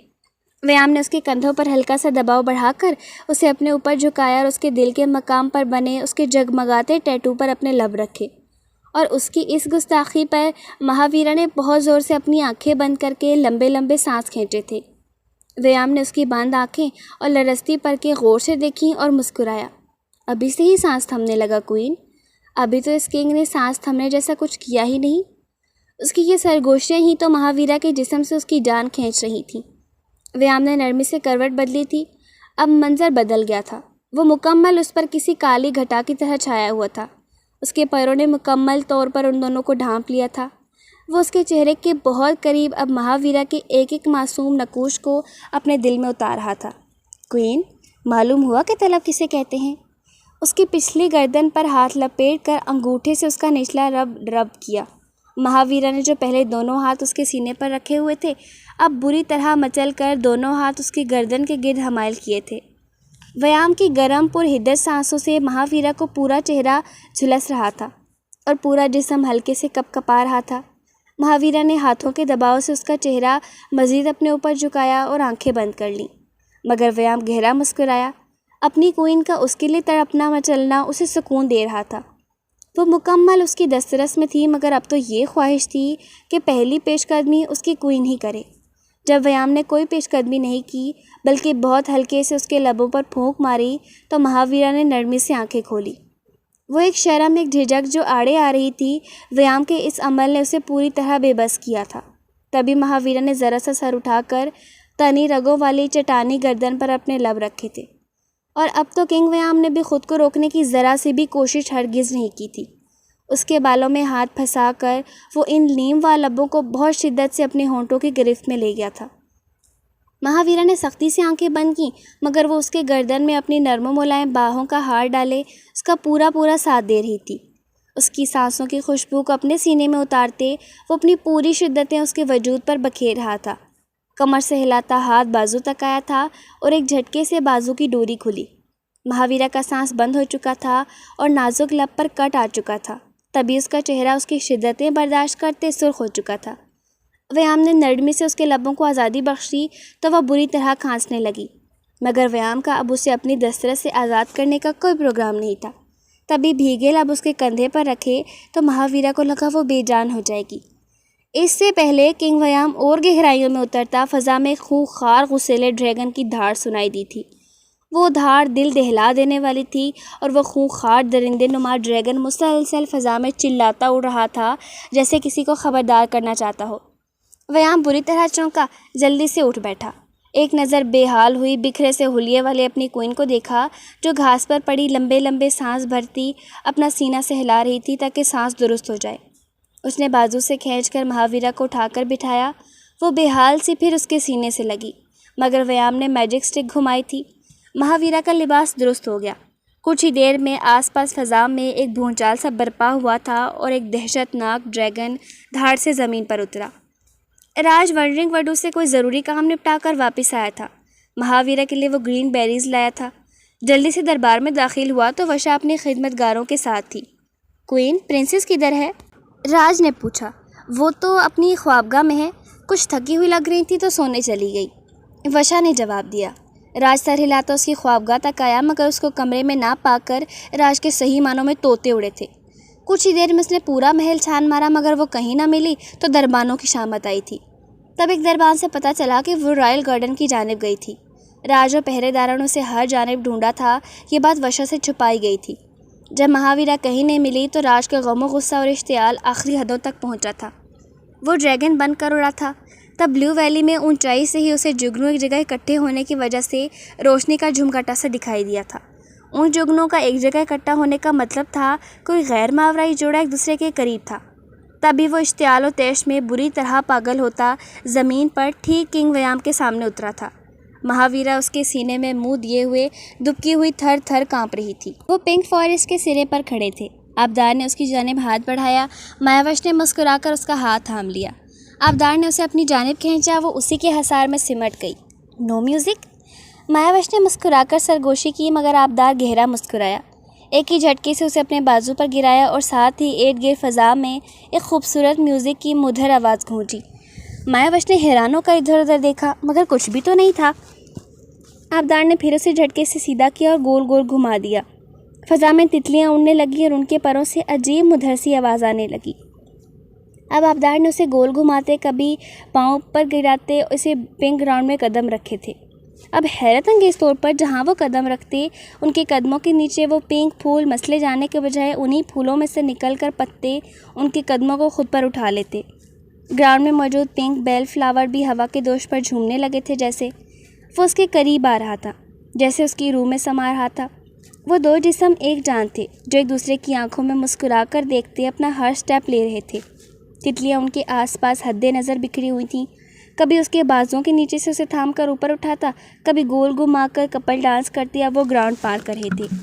ویام نے اس کے کندھوں پر ہلکا سا دباؤ بڑھا کر اسے اپنے اوپر جھکایا اور اس کے دل کے مقام پر بنے اس کے جگمگاتے ٹیٹو پر اپنے لب رکھے، اور اس کی اس گستاخی پر مہاویرا نے بہت زور سے اپنی آنکھیں بند کر کے لمبے لمبے سانس کھینچے تھے۔ ویام نے اس کی بند آنکھیں اور لرزتی پر کے غور سے دیکھیں اور مسکرایا۔ ابھی سے ہی سانس تھمنے لگا کوئین؟ ابھی تو اس کنگ نے سانس تھمنے جیسا کچھ کیا ہی نہیں۔ اس کی یہ سرگوشیاں ہی تو مہاویرا کے جسم سے اس کی جان کھینچ رہی تھیں۔ ویام نے نرمی سے کروٹ بدلی تھی۔ اب منظر بدل گیا تھا۔ وہ مکمل اس پر کسی کالی گھٹا کی طرح چھایا ہوا تھا۔ اس کے پیروں نے مکمل طور پر ان دونوں کو ڈھانپ لیا تھا۔ وہ اس کے چہرے کے بہت قریب اب مہاویرا کے ایک ایک معصوم نقوش کو اپنے دل میں اتار رہا تھا۔ کوئین، معلوم ہوا کہ طلب کسے کہتے ہیں؟ اس کی پچھلی گردن پر ہاتھ لپیٹ کر انگوٹھے سے اس کا نچلا رب کیا۔ مہاویرا نے جو پہلے دونوں ہاتھ اس کے سینے پر رکھے ہوئے تھے، اب بری طرح مچل کر دونوں ہاتھ اس کی گردن کے گرد حمائل کیے تھے۔ ویام کی گرم پر حدت سانسوں سے مہاویرا کو پورا چہرہ جھلس رہا تھا اور پورا جسم ہلکے سے کپ کپا رہا تھا۔ مہاویرا نے ہاتھوں کے دباؤ سے اس کا چہرہ مزید اپنے اوپر جھکایا اور آنکھیں بند کر لیں، مگر ویام گہرا مسکرایا۔ اپنی کوئین کا اس کے لیے تڑپنا مچلنا اسے سکون دے رہا تھا۔ وہ مکمل اس کی دسترس میں تھی، مگر اب تو یہ خواہش تھی کہ پہلی پیش قدمی اس کی کوئین ہی کرے۔ جب ویام نے کوئی پیش قدمی نہیں کی بلکہ بہت ہلکے سے اس کے لبوں پر پھونک ماری تو مہاویرا نے نرمی سے آنکھیں کھولی۔ وہ ایک شرم، ایک جھجک جو آڑے آ رہی تھی، ویام کے اس عمل نے اسے پوری طرح بے بس کیا تھا۔ تبھی مہاویرا نے ذرا سا سر اٹھا کر تنی رگوں والی چٹانی گردن پر اپنے لب رکھے تھے، اور اب تو کنگ ویام نے بھی خود کو روکنے کی ذرا سی بھی کوشش ہرگز نہیں کی تھی۔ اس کے بالوں میں ہاتھ پھنسا کر وہ ان نیم وا لبوں کو بہت شدت سے اپنے ہونٹوں کی گرفت میں لے گیا تھا۔ مہاویرا نے سختی سے آنکھیں بند کیں، مگر وہ اس کے گردن میں اپنی نرم و ملائم باہوں کا ہار ڈالے اس کا پورا ساتھ دے رہی تھی۔ اس کی سانسوں کی خوشبو کو اپنے سینے میں اتارتے وہ اپنی پوری شدتیں اس کے وجود پر بکھیر رہا تھا۔ کمر سے ہلاتا ہاتھ بازو تک آیا تھا اور ایک جھٹکے سے بازو کی ڈوری کھلی۔ مہاویرا کا سانس بند ہو چکا تھا اور نازک لب پر کٹ آ چکا تھا۔ تبھی اس کا چہرہ اس کی شدتیں برداشت کرتے سرخ ہو چکا تھا۔ ویام نے نرمی سے اس کے لبوں کو آزادی بخشی تو وہ بری طرح کھانسنے لگی، مگر ویام کا اب اسے اپنی دسترس سے آزاد کرنے کا کوئی پروگرام نہیں تھا۔ تبھی بھیگے لب اس کے کندھے پر رکھے تو مہاویرا کو لگا وہ بے جان ہو جائے گی۔ اس سے پہلے کنگ ویام اور گہرائیوں میں اترتا فضا میں خونخوار غسیلے ڈریگن کی دھاڑ سنائی دی تھی۔ وہ دھاڑ دل دہلا دینے والی تھی اور وہ خونخوار درندے نما ڈریگن مسلسل فضا میں چلاتا اڑ رہا تھا جیسے کسی کو خبردار کرنا چاہتا ہو۔ ویام بری طرح چونکا، جلدی سے اٹھ بیٹھا۔ ایک نظر بے حال ہوئی بکھرے سے حلیے والے اپنی کوئین کو دیکھا جو گھاس پر پڑی لمبے لمبے سانس بھرتی اپنا سینہ سہلا رہی تھی تاکہ سانس درست ہو جائے۔ اس نے بازو سے کھینچ کر مہاویرا کو اٹھا کر بٹھایا۔ وہ بے حال سی پھر اس کے سینے سے لگی، مگر ویام نے میجک سٹک گھمائی تھی۔ مہاویرا کا لباس درست ہو گیا۔ کچھ ہی دیر میں آس پاس فضا میں ایک بھونچال سا برپا ہوا تھا اور ایک دہشت ناک ڈریگن دھاڑ سے زمین پر اترا۔ راج ونڈرنگ وڈو سے کوئی ضروری کام نپٹا کر واپس آیا تھا۔ مہاویرا کے لیے وہ گرین بیریز لایا تھا۔ جلدی سے دربار میں داخل ہوا تو وشا اپنی خدمت گاروں کے ساتھ تھی۔ کوئین، پرنسس کدھر ہے؟ راج نے پوچھا۔ وہ تو اپنی خوابگاہ میں ہے، کچھ تھکی ہوئی لگ رہی تھی تو سونے چلی گئی، وشا نے جواب دیا۔ راج سر ہلاتا اس کی خوابگاہ تک آیا، مگر اس کو کمرے میں نہ پا کر راج کے صحیح معنوں میں طوطے اڑے تھے۔ کچھ ہی دیر میں اس نے پورا محل چھان مارا، مگر وہ کہیں نہ ملی تو دربانوں کی شامت آئی تھی۔ تب ایک دربان سے پتہ چلا کہ وہ رائل گارڈن کی جانب گئی تھی۔ راج اور پہرے داروں نے اسے ہر جانب ڈھونڈا تھا۔ یہ بات وشا سے چھپائی گئی تھی۔ جب مہاویرا کہیں نہیں ملی تو راج کا غم و غصہ اور اشتعال آخری حدوں تک پہنچا تھا۔ وہ ڈریگن بن کر اڑا تھا۔ تب بلیو ویلی میں اونچائی سے ہی اسے جگنوں ایک جگہ اکٹھے ہونے کی وجہ سے روشنی کا جھمگھٹا سا دکھائی دیا تھا۔ ان جگنوں کا ایک جگہ اکٹھا ہونے کا مطلب تھا کوئی غیر ماورائی جوڑا ایک دوسرے کے قریب تھا۔ تبھی وہ اشتعال و تیش میں بری طرح پاگل ہوتا زمین پر ٹھیک کنگ ویام کے سامنے اترا تھا۔ مہاویرا اس کے سینے میں منہ دیے ہوئے دبکی ہوئی تھر تھر کانپ رہی تھی۔ وہ پنک فارسٹ کے سرے پر کھڑے تھے۔ آبدار نے اس کی جانب ہاتھ بڑھایا۔ مایاوش نے مسکرا کر اس کا ہاتھ تھام لیا۔ آبدار نے اسے اپنی جانب کھینچا۔ وہ اسی کے حصار میں سمٹ گئی۔ نو میوزک؟ مایاوش نے مسکرا کر سرگوشی کی، مگر آبدار گہرا مسکرایا۔ ایک ہی جھٹکے سے اسے اپنے بازو پر گرایا اور ساتھ ہی ارد گرد فضا میں ایک خوبصورت میوزک کی مدھر آواز گونجی۔ مایاوش نے حیران ہو کر ادھر ادھر دیکھا، مگر کچھ بھی تو نہیں تھا۔ آبدار نے پھر اسے جھٹکے سے سیدھا کیا اور گول گول گھما دیا۔ فضا میں تتلیاں اڑنے لگیں اور ان کے پروں سے عجیب مدھر سی آواز آنے لگی۔ اب آبدار نے اسے گول گھماتے، کبھی پاؤں پر گراتے اسے پنک گراؤنڈ میں قدم رکھے تھے۔ اب حیرت انگیز طور پر جہاں وہ قدم رکھتے، ان کے قدموں کے نیچے وہ پنک پھول مسلے جانے کے بجائے انہی پھولوں میں سے نکل کر پتے ان کے قدموں کو خود پر اٹھا لیتے۔ گراؤنڈ میں موجود پنک بیل فلاور بھی ہوا کے دوش پر جھومنے لگے تھے، جیسے وہ اس کے قریب آ رہا تھا، جیسے اس کی روح میں سما رہا تھا۔ وہ دو جسم ایک جان تھے، جو ایک دوسرے کی آنکھوں میں مسکرا کر دیکھتے اپنا ہر سٹیپ لے رہے تھے۔ تتلیاں ان کے آس پاس حد نظر بکھری ہوئی تھیں، کبھی اس کے بازوں کے نیچے سے اسے تھام کر اوپر اٹھاتا، کبھی گول گھما کر کپل ڈانس کرتے۔ اب وہ گراؤنڈ پار کر رہے تھے۔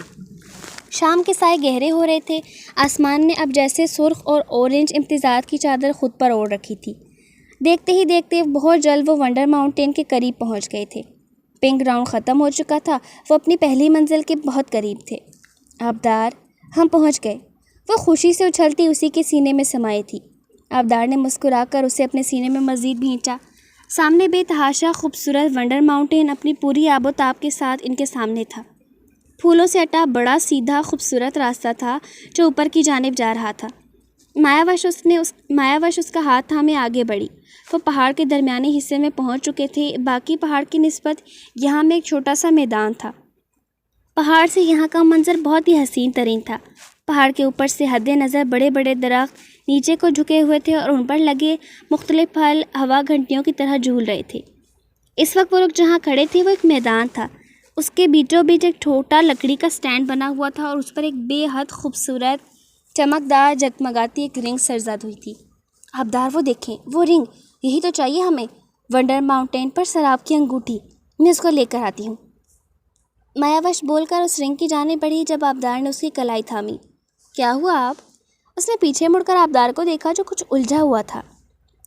شام کے سائے گہرے ہو رہے تھے۔ آسمان نے اب جیسے سرخ اور اورنج امتزاج کی چادر خود پر اوڑھ رکھی تھی۔ دیکھتے ہی دیکھتے بہت جلد وہ ونڈر ماؤنٹین کے قریب پہنچ گئے تھے۔ پنک گراؤنڈ ختم ہو چکا تھا۔ وہ اپنی پہلی منزل کے بہت قریب تھے۔ آبدار، ہم پہنچ گئے۔ وہ خوشی سے اچھلتی اسی کے سینے میں سمائی تھی۔ آبدار نے مسکرا کر اسے اپنے سینے میں مزید بھینچا۔ سامنے بے تحاشا خوبصورت ونڈر ماؤنٹین اپنی پوری آب و تاب کے ساتھ ان کے سامنے تھا۔ پھولوں سے اٹا بڑا سیدھا خوبصورت راستہ تھا جو اوپر کی جانب جا رہا تھا۔ مایاوش اس کا ہاتھ تھامے آگے بڑھی۔ وہ پہاڑ کے درمیانی حصے میں پہنچ چکے تھے۔ باقی پہاڑ کی نسبت یہاں میں ایک چھوٹا سا میدان تھا۔ پہاڑ سے یہاں کا منظر بہت ہی حسین ترین تھا۔ پہاڑ کے اوپر سے حد نظر بڑے بڑے درخت نیچے کو جھکے ہوئے تھے اور ان پر لگے مختلف پھل ہوا گھنٹیوں کی طرح جھول رہے تھے۔ اس وقت وہ لوگ جہاں کھڑے تھے وہ ایک میدان تھا۔ اس کے بیچوں بیچ ایک چھوٹا لکڑی کا سٹینڈ بنا ہوا تھا اور اس پر ایک بے حد خوبصورت چمکدار جگمگاتی ایک رنگ سرزد ہوئی تھی۔ آبدار، وہ دیکھیں، وہ رنگ، یہی تو چاہیے ہمیں، ونڈر ماؤنٹین پر سراب کی انگوٹھی، میں اس کو لے کر آتی ہوں۔ مایاوش بول کر اس رنگ کی جانب بڑھی جب آبدار نے اس کی کلائی تھامی۔ کیا ہوا آپ؟ اس نے پیچھے مڑ کر آبدار کو دیکھا جو کچھ الجھا ہوا تھا۔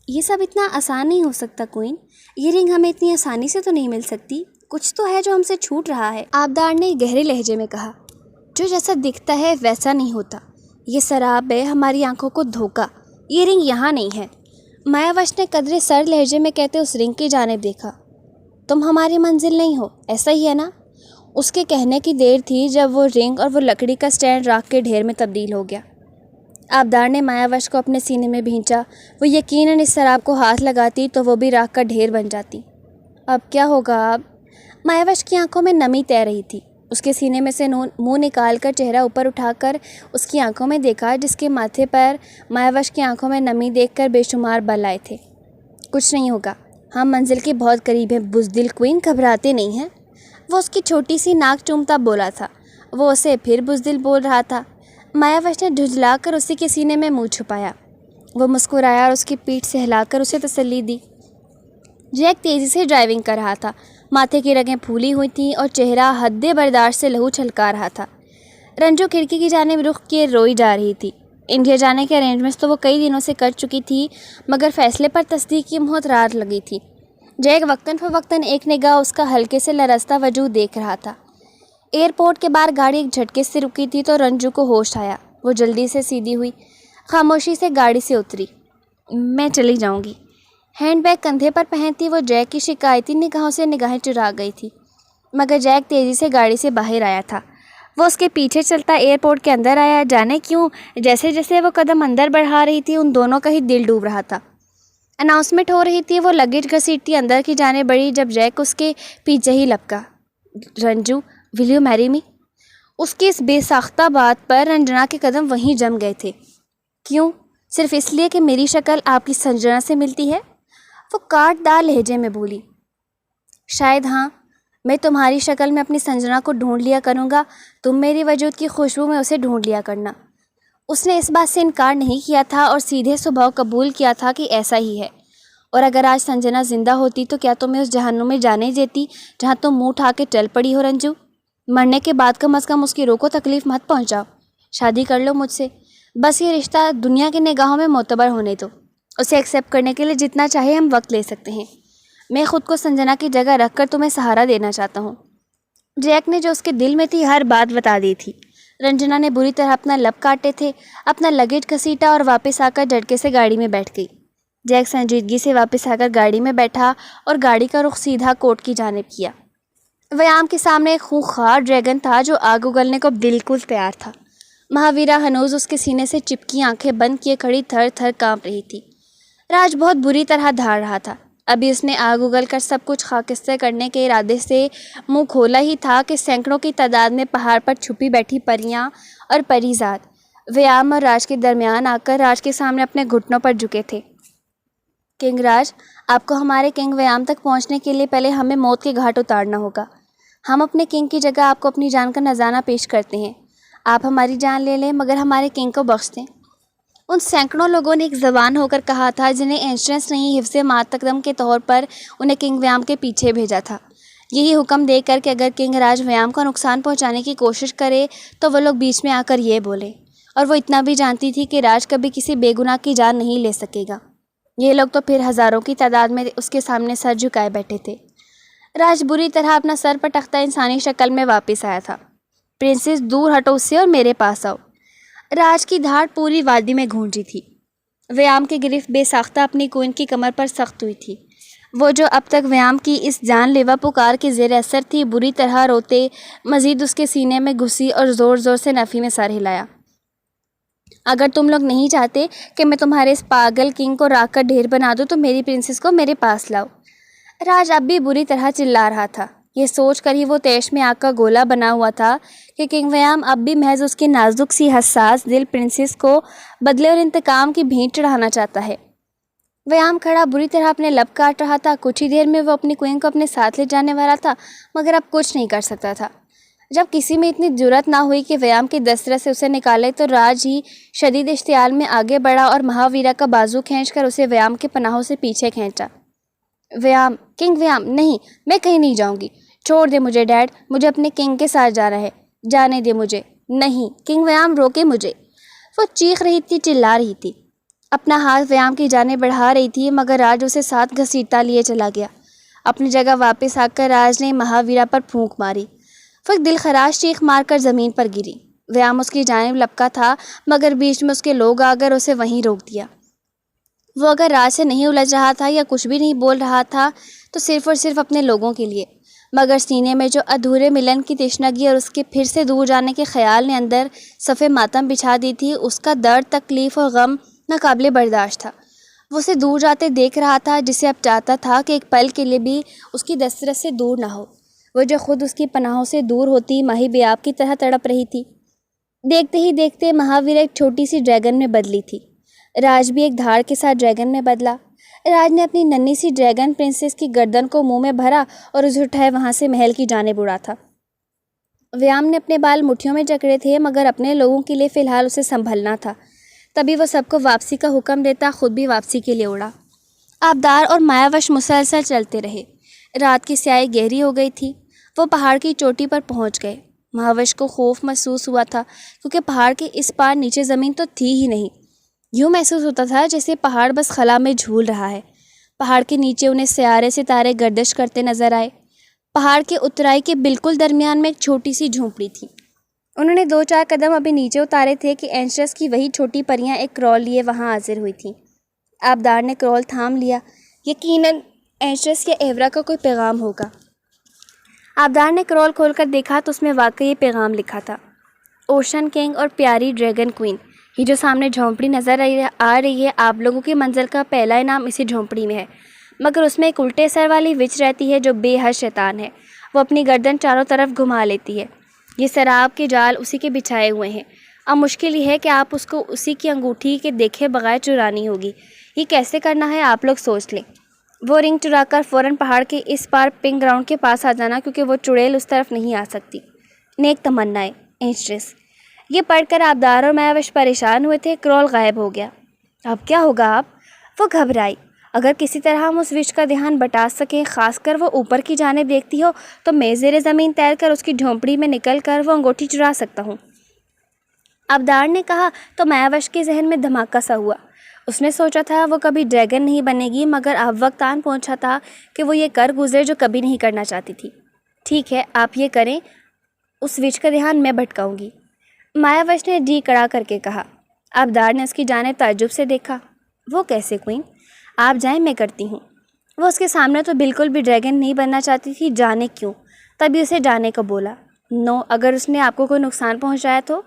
یہ سب اتنا آسان نہیں ہو سکتا کوئن، یہ رنگ ہمیں اتنی آسانی سے تو نہیں مل سکتی، کچھ تو ہے جو ہم سے چھوٹ رہا ہے، آبدار نے گہرے لہجے میں کہا۔ جو جیسا دکھتا ہے ویسا نہیں ہوتا، یہ سراب ہے ہماری آنکھوں کو دھوکا، یہ رنگ یہاں نہیں ہے۔ مایاوش نے قدرے سر لہجے میں کہتے اس رنگ کی جانب دیکھا۔ تم ہماری منزل نہیں ہو، ایسا ہی ہے نا؟ اس کے کہنے کی دیر تھی جب وہ رنگ اور وہ لکڑی کا سٹینڈ راکھ کے ڈھیر میں تبدیل ہو گیا۔ آبدار نے مایاوش کو اپنے سینے میں بھینچا۔ وہ یقیناً اس سراب کو ہاتھ لگاتی تو وہ بھی راکھ کا ڈھیر بن جاتی۔ اب کیا ہوگا اب؟ مایاوش کی آنکھوں میں نمی تیر رہی تھی۔ اس کے سینے میں سے منہ نکال کر چہرہ اوپر اٹھا کر اس کی آنکھوں میں دیکھا، جس کے ماتھے پر مایاوش کی آنکھوں میں نمی دیکھ کر بے شمار بل آئے تھے۔ کچھ نہیں ہوگا، ہم منزل کے بہت قریب ہیں بزدل کوئن، گھبراتے نہیں ہیں۔ وہ اس کی چھوٹی سی ناک چومتا بولا تھا۔ وہ اسے پھر بزدل بول رہا تھا۔ مایاوش نے جھنجھلا کر اسی کے سینے میں منہ چھپایا۔ وہ مسکرایا اور اس کی پیٹھ سے ہلا کر اسے تسلی دی۔ جیک تیزی سے ڈرائیونگ کر رہا تھا۔ ماتھے کی رگیں پھولی ہوئی تھیں اور چہرہ حد برداشت سے لہو چھلکا رہا تھا۔ رنجو کھڑکی کی جانب رخ کیے روئی جا رہی تھی۔ انڈیا جانے کے ارینجمنٹس تو وہ کئی دنوں سے کر چکی تھی، مگر فیصلے پر تصدیق کی بہت رات لگی تھی۔ جیک وقتاً فوقتاً ایک نگاہ اس کا ہلکے سے لرزتا وجود دیکھ رہا تھا۔ ایئرپورٹ کے باہر گاڑی ایک جھٹکے سے رکی تھی تو رنجو کو ہوش آیا۔ وہ جلدی سے سیدھی ہوئی، خاموشی سے گاڑی سے اتری۔ میں چلی جاؤں گی۔ ہینڈ بیگ کندھے پر پہنتی وہ جیک کی شکایتی نگاہوں سے نگاہیں چرا گئی تھی، مگر جیک تیزی سے گاڑی سے باہر آیا تھا۔ وہ اس کے پیچھے چلتا ایئرپورٹ کے اندر آیا۔ جانے کیوں جیسے جیسے وہ قدم اندر بڑھا رہی تھی ان دونوں کا ہی دل ڈوب رہا تھا۔ اناؤنسمنٹ ہو رہی تھی۔ وہ لگیج گھسیٹتی اندر کی جانب بڑھی جب جیک اس کے پیچھے ہی لپکا۔ رنجو، ول یو میری می؟ اس کی اس بے ساختہ بات پر رنجنا کے قدم وہیں جم گئے تھے۔ کیوں؟ صرف اس لیے کہ میری شکل آپ کی سنجنا سے ملتی ہے؟ وہ کاٹ دار لہجے میں بولی۔ شاید ہاں، میں تمہاری شکل میں اپنی سنجنا کو ڈھونڈ لیا کروں گا، تم میری وجود کی خوشبو میں اسے ڈھونڈ لیا کرنا۔ اس نے اس بات سے انکار نہیں کیا تھا اور سیدھے سبھاؤ قبول کیا تھا کہ ایسا ہی ہے۔ اور اگر آج سنجنا زندہ ہوتی تو کیا تمہیں اس جہنم میں جانے دیتی جہاں تم منہ اٹھا کے چل پڑی ہو رنجو؟ مرنے کے بعد کم از کم اس کی روح کو تکلیف مت پہنچاؤ، شادی کر لو مجھ سے، بس یہ رشتہ دنیا کی نگاہوں میں معتبر ہونے دو، اسے ایکسیپٹ کرنے کے لیے جتنا چاہے ہم وقت لے سکتے ہیں۔ میں خود کو سنجنا کی جگہ رکھ کر تمہیں سہارا دینا چاہتا ہوں۔ جیک نے جو اس کے دل میں تھی ہر بات بتا دی تھی۔ رنجنا نے بری طرح اپنا لب کاٹے تھے، اپنا لگیج گھسیٹا اور واپس آ کر جھٹکے سے گاڑی میں بیٹھ گئی۔ جیک سنجیدگی سے واپس آ کر گاڑی میں بیٹھا اور گاڑی کا رخ سیدھا کورٹ کی جانب کیا۔ ویام کے سامنے ایک خونخوار ڈریگن تھا جو آگ اگلنے کو بالکل تیار تھا۔ مہاویرا ہنوز اس کے سینے سے چپکی آنکھیں بند کیے کھڑی تھر تھر کانپ رہی تھی۔ راج بہت بری طرح دھاڑ رہا تھا۔ ابھی اس نے آگ اگل کر سب کچھ خاکستر کرنے کے ارادے سے منہ کھولا ہی تھا کہ سینکڑوں کی تعداد میں پہاڑ پر چھپی بیٹھی پریاں اور پریزاد ویام اور راج کے درمیان آ کر راج کے سامنے اپنے گھٹنوں پر جھکے تھے۔ کنگ راج، آپ کو ہمارے کنگ ویام تک پہنچنے کے لیے پہلے ہمیں موت کے گھاٹ اتارنا ہوگا۔ ہم اپنے کنگ کی جگہ آپ کو اپنی جان کا نذرانہ پیش کرتے ہیں۔ آپ ہماری جان لے لیں مگر ہمارے کنگ کو بخش دیں۔ ان سینکڑوں لوگوں نے ایک زبان ہو کر کہا تھا جنہیں انشورنس نہیں حفظ مقدم کے طور پر انہیں کنگ ویام کے پیچھے بھیجا تھا، یہی حکم دے کر کہ اگر کنگ راج ویام کو نقصان پہنچانے کی کوشش کرے تو وہ لوگ بیچ میں آ کر یہ بولیں، اور وہ اتنا بھی جانتی تھی کہ راج کبھی کسی بے گناہ کی جان نہیں لے سکے گا۔ یہ لوگ تو پھر ہزاروں کی تعداد میں اس کے سامنے سر جھکائے بیٹھے تھے۔ راج بری طرح اپنا سر پٹکتا انسانی شکل میں واپس آیا تھا۔ پرنسس، دور ہٹو اس سے اور میرے پاس آؤ۔ راج کی دھاڑ پوری وادی میں گونجی تھی۔ ویام کی گرفت بے ساختہ اپنی کوئن کی کمر پر سخت ہوئی تھی۔ وہ جو اب تک ویام کی اس جان لیوا پکار کے زیر اثر تھی بری طرح روتے مزید اس کے سینے میں گھسی اور زور زور سے نفی میں سر ہلایا۔ اگر تم لوگ نہیں چاہتے کہ میں تمہارے اس پاگل کنگ کو راکھ کر ڈھیر بنا دوں تو میری پرنسس کو میرے پاس لاؤ۔ راج اب بھی بری طرح چلا رہا تھا۔ یہ سوچ کر ہی وہ تیش میں آگ کا گولا بنا ہوا تھا کہ کنگ ویام اب بھی محض اس کی نازک سی حساس دل پرنسس کو بدلے اور انتقام کی بھینٹ چڑھانا چاہتا ہے۔ ویام کھڑا بری طرح اپنے لب کاٹ رہا تھا۔ کچھ ہی دیر میں وہ اپنی کوئن کو اپنے ساتھ لے جانے والا تھا مگر اب کچھ نہیں کر سکتا تھا۔ جب کسی میں اتنی جرأت نہ ہوئی کہ ویام کے دسترس سے اسے نکالے تو راج ہی شدید اشتعال میں آگے بڑھا اور مہاویرا کا بازو کھینچ کر اسے ویام کے پناہوں سے پیچھے کھینچا۔ ویام، کنگ ویام، نہیں، میں کہیں نہیں جاؤں گی، چھوڑ دے مجھے ڈیڈ، مجھے اپنے کنگ کے ساتھ جانا ہے، جانے دے مجھے۔ نہیں، کنگ ویام روکے مجھے۔ وہ چیخ رہی تھی، چلا رہی تھی، اپنا ہاتھ ویام کی جانب بڑھا رہی تھی مگر راج اسے ساتھ گھسیٹتا لیے چلا گیا۔ اپنی جگہ واپس آ کر راج نے مہاویرا پر پھونک ماری۔ وہ ایک دل خراش چیخ مار کر زمین پر گری۔ ویام اس کی جانب لپکا تھا مگر بیچ میں اس کے لوگ آ کر اسے وہیں روک دیا۔ وہ اگر راج سے نہیں الجھ رہا تھا یا کچھ بھی نہیں بول رہا تھا تو صرف اور صرف اپنے لوگوں کے لیے، مگر سینے میں جو ادھورے ملن کی تشنگی اور اس کے پھر سے دور جانے کے خیال نے اندر صفے ماتم بچھا دی تھی، اس کا درد، تکلیف اور غم ناقابل برداشت تھا۔ وہ اسے دور جاتے دیکھ رہا تھا جسے اب چاہتا تھا کہ ایک پل کے لیے بھی اس کی دسترس سے دور نہ ہو۔ وہ جو خود اس کی پناہوں سے دور ہوتی ماہی بیاب کی طرح تڑپ رہی تھی۔ دیکھتے ہی دیکھتے مہاویرا ایک چھوٹی سی ڈریگن میں بدلی تھی۔ راج بھی ایک دھاڑ کے ساتھ ڈریگن میں بدلا۔ راج نے اپنی ننھی سی ڈریگن پرنسس کی گردن کو منہ میں بھرا اور اسے اٹھائے وہاں سے محل کی جانب اڑا تھا۔ ویام نے اپنے بال مٹھیوں میں جکڑے تھے مگر اپنے لوگوں کے لیے فی الحال اسے سنبھلنا تھا۔ تبھی وہ سب کو واپسی کا حکم دیتا، خود بھی واپسی کے لیے اڑا۔ آبدار اور مایاوش مسلسل چلتے رہے۔ رات کی سیاہی گہری ہو گئی تھی۔ وہ پہاڑ کی چوٹی پر پہنچ گئے۔ مہاوش کو خوف محسوس ہوا تھا کیونکہ پہاڑ کے اس پار نیچے زمین تو تھی ہی نہیں۔ یوں محسوس ہوتا تھا جیسے پہاڑ بس خلا میں جھول رہا ہے۔ پہاڑ کے نیچے انہیں سیارے ستارے گردش کرتے نظر آئے۔ پہاڑ کے اترائی کے بالکل درمیان میں ایک چھوٹی سی جھونپڑی تھی۔ انہوں نے 2-4 قدم ابھی نیچے اتارے تھے کہ اینشرس کی وہی چھوٹی پریاں ایک کرول لیے وہاں حاضر ہوئی تھیں۔ آبدار نے کرول تھام لیا۔ یقیناً اینشرس یا ایورا کا کوئی پیغام ہوگا۔ آبدار نے کرول کھول کر دیکھا تو اس میں واقعی یہ پیغام لکھا تھا: اوشن کنگ اور پیاری ڈریگن کوئن، یہ جو سامنے جھونپڑی نظر آ رہی ہے، آپ لوگوں کی منزل کا پہلا انعام اسی جھونپڑی میں ہے، مگر اس میں ایک الٹے سر والی وچ رہتی ہے جو بے حد شیطان ہے۔ وہ اپنی گردن چاروں طرف گھما لیتی ہے۔ یہ سراب کے جال اسی کے بچھائے ہوئے ہیں۔ اب مشکل یہ ہے کہ آپ اس کو اسی کی انگوٹھی کے دیکھے بغیر چرانی ہوگی۔ یہ کیسے کرنا ہے آپ لوگ سوچ لیں۔ وہ رنگ چرا کر فوراً پہاڑ کے اس پار پنک گراؤنڈ کے پاس آ جانا کیونکہ وہ چڑیل اس طرف نہیں آ سکتی۔ نیک تمنائیں، اینشرس۔ یہ پڑھ کر آبدار اور مایاوش پریشان ہوئے تھے۔ کرول غائب ہو گیا۔ اب کیا ہوگا آپ؟ وہ گھبرائی۔ اگر کسی طرح ہم اس وش کا دھیان بٹا سکیں، خاص کر وہ اوپر کی جانب دیکھتی ہو، تو میں زیر زمین تیر کر اس کی جھونپڑی میں نکل کر وہ انگوٹھی چرا سکتا ہوں۔ آبدار نے کہا تو مایاوش کے ذہن میں دھماکہ سا ہوا۔ اس نے سوچا تھا وہ کبھی ڈریگن نہیں بنے گی، مگر اب وقت آن پہنچا تھا کہ وہ یہ کر گزرے جو کبھی نہیں کرنا چاہتی تھی۔ ٹھیک ہے، آپ یہ کریں، اس وش کا دھیان میں بھٹکاؤں گی، مایاوش نے جی کڑا کر کے کہا۔ آبدار نے اس کی جانب تعجب سے دیکھا۔ وہ کیسے کوئن؟ آپ جائیں، میں کرتی ہوں۔ وہ اس کے سامنے تو بالکل بھی ڈریگن نہیں بننا چاہتی تھی، جانے کیوں؟ تبھی اسے جانے کو بولا۔ نو، اگر اس نے آپ کو کوئی نقصان پہنچایا تو؟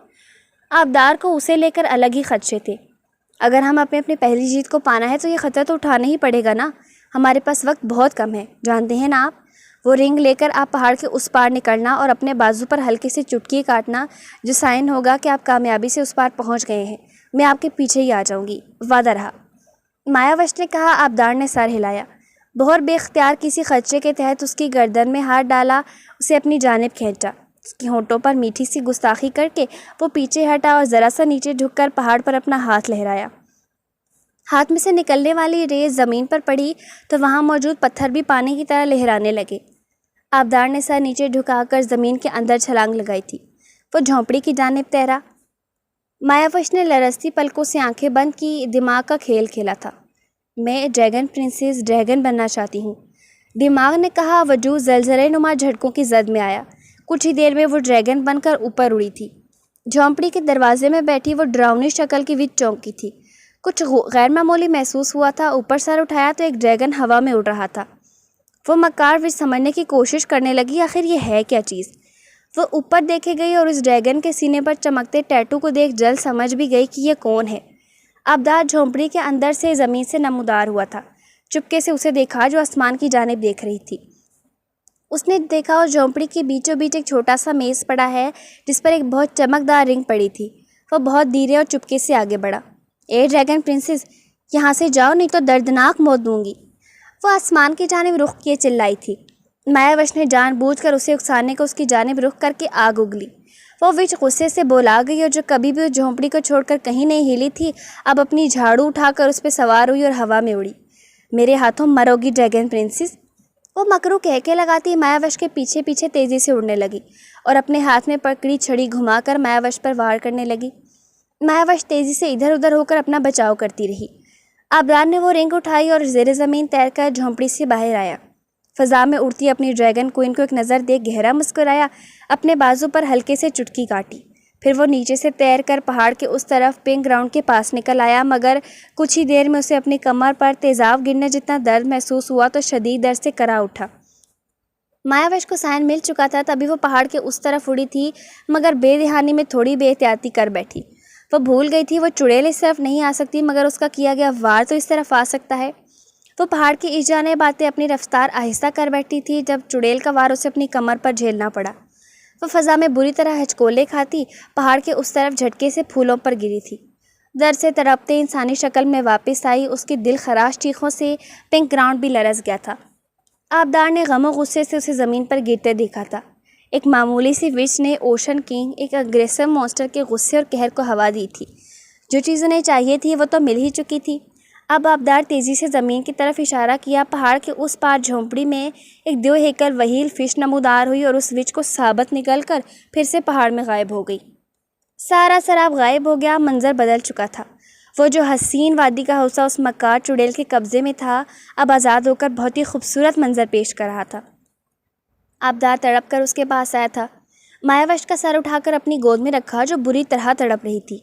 آبدار کو اسے لے کر الگ ہی خدشے تھے۔ اگر ہم اپنی پہلی جیت کو پانا ہے تو یہ خطرہ تو اٹھانا ہی پڑے گا نا، ہمارے پاس وقت بہت کم ہے، جانتے ہیں نا آپ؟ وہ رنگ لے کر آپ پہاڑ کے اس پار نکلنا اور اپنے بازو پر ہلکے سے چٹکی کاٹنا، جو سائن ہوگا کہ آپ کامیابی سے اس پار پہنچ گئے ہیں۔ میں آپ کے پیچھے ہی آ جاؤں گی، وعدہ رہا، مایاوش نے کہا۔ آبدار نے سر ہلایا۔ بہت بے اختیار کسی خدشے کے تحت اس کی گردن میں ہاتھ ڈالا، اسے اپنی جانب کھینچا۔ اس کی ہونٹوں پر میٹھی سی گستاخی کر کے وہ پیچھے ہٹا اور ذرا سا نیچے جھک کر پہاڑ پر اپنا ہاتھ لہرایا۔ ہاتھ میں سے نکلنے والی ریز زمین پر پڑی تو وہاں موجود پتھر بھی پانی کی طرح لہرانے لگے۔ آبدار نے سر نیچے جھکا کر زمین کے اندر چھلانگ لگائی تھی۔ وہ جھونپڑی کی جانب تیرا۔ مایاوش نے لرزتی پلکوں سے آنکھیں بند کی، دماغ کا کھیل کھیلا تھا۔ میں ڈریگن پرنسس، ڈریگن بننا چاہتی ہوں، دماغ نے کہا۔ وجود زلزلے نما جھٹکوں کی زد میں آیا۔ کچھ ہی دیر میں وہ ڈریگن بن کر اوپر اڑی تھی۔ جھونپڑی کے دروازے میں بیٹھی وہ ڈراؤنی شکل کی وچ چونکی تھی۔ کچھ غیر معمولی محسوس ہوا تھا۔ اوپر سر اٹھایا تو ایک ڈریگن ہوا میں اڑ رہا تھا۔ وہ مکار وچ سمجھنے کی کوشش کرنے لگی، آخر یہ ہے کیا چیز؟ وہ اوپر دیکھے گئی اور اس ڈریگن کے سینے پر چمکتے ٹیٹو کو دیکھ جلد سمجھ بھی گئی کہ یہ کون ہے۔ آبدار جھونپڑی کے اندر سے زمین سے نمودار ہوا تھا۔ چپکے سے اسے دیکھا جو آسمان کی جانب دیکھ رہی تھی۔ اس نے دیکھا اور جھونپڑی کے بیچوں بیچ ایک چھوٹا سا میز پڑا ہے جس پر ایک بہت چمکدار رنگ پڑی تھی۔ وہ بہت دھیرے اور چپکے سے آگے بڑھا۔ اے ڈریگن پرنسس، یہاں سے جاؤ نہیں تو دردناک موت دوں گی، وہ آسمان کی جانب رخ کیے چلائی تھی۔ مایاوش نے جان بوجھ کر اسے اکسانے کو اس کی جانب رخ کر کے آگ اگلی۔ وہ وچ غصے سے بولا گئی اور جو کبھی بھی اس جھونپڑی کو چھوڑ کر کہیں نہیں ہلی تھی، اب اپنی جھاڑو اٹھا کر اس پہ سوار ہوئی اور ہوا میں اڑی۔ میرے ہاتھوں مرو گی ڈریگن پرنسس، وہ مکرو کہکے لگاتی مایاوش کے پیچھے پیچھے تیزی سے اڑنے لگی اور اپنے ہاتھ میں پکڑی چھڑی گھما کر مایاوش پر وار کرنے لگی۔ مایاوش تیزی سے ادھر ادھر ہو کر اپنا بچاؤ کرتی رہی۔ آبدار نے وہ رنگ اٹھائی اور زیر زمین تیر کر جھونپڑی سے باہر آیا۔ فضا میں اڑتی اپنی ڈریگن کوئن کو ایک نظر دیکھ گہرا مسکرایا، اپنے بازو پر ہلکے سے چٹکی کاٹی۔ پھر وہ نیچے سے تیر کر پہاڑ کے اس طرف پنک گراؤنڈ کے پاس نکل آیا، مگر کچھ ہی دیر میں اسے اپنی کمر پر تیزاب گرنے جتنا درد محسوس ہوا تو شدید درد سے کرا اٹھا۔ مایاوش کو سائن مل چکا تھا، تبھی وہ پہاڑ کے اس طرف اڑی تھی، مگر بے دہانی میں تھوڑی بے احتیاطی کر بیٹھی۔ وہ بھول گئی تھی وہ چڑیل اس طرف نہیں آ سکتی، مگر اس کا کیا گیا وار تو اس طرف آ سکتا ہے۔ وہ پہاڑ کی اس جانب آتے اپنی رفتار آہستہ کر بیٹھی تھی جب چڑیل کا وار اسے اپنی کمر پر جھیلنا پڑا۔ وہ فضا میں بری طرح ہچکولے کھاتی پہاڑ کے اس طرف جھٹکے سے پھولوں پر گری تھی۔ درد سے تڑپتے انسانی شکل میں واپس آئی، اس کی دل خراش چیخوں سے پنک گراؤنڈ بھی لرز گیا تھا۔ آبدار نے غم و غصے سے اسے زمین پر گرتے دیکھا تھا۔ ایک معمولی سی وچ نے اوشن کنگ، ایک اگریسو مونسٹر کے غصے اور قہر کو ہوا دی تھی۔ جو چیز انہیں چاہیے تھی وہ تو مل ہی چکی تھی۔ اب آبدار تیزی سے زمین کی طرف اشارہ کیا۔ پہاڑ کے اس پار جھونپڑی میں ایک دیو ہیکل وہیل فش نمودار ہوئی اور اس وچ کو ثابت نکل کر پھر سے پہاڑ میں غائب ہو گئی۔ سارا سراب غائب ہو گیا، منظر بدل چکا تھا۔ وہ جو حسین وادی کا حوصلہ اس مکار چڑیل کے قبضے میں تھا، اب آزاد ہو کر بہت ہی خوبصورت منظر پیش کر رہا تھا۔ آبدار تڑپ کر اس کے پاس آیا تھا، مایاوش کا سر اٹھا کر اپنی گود میں رکھا جو بری طرح تڑپ رہی تھی۔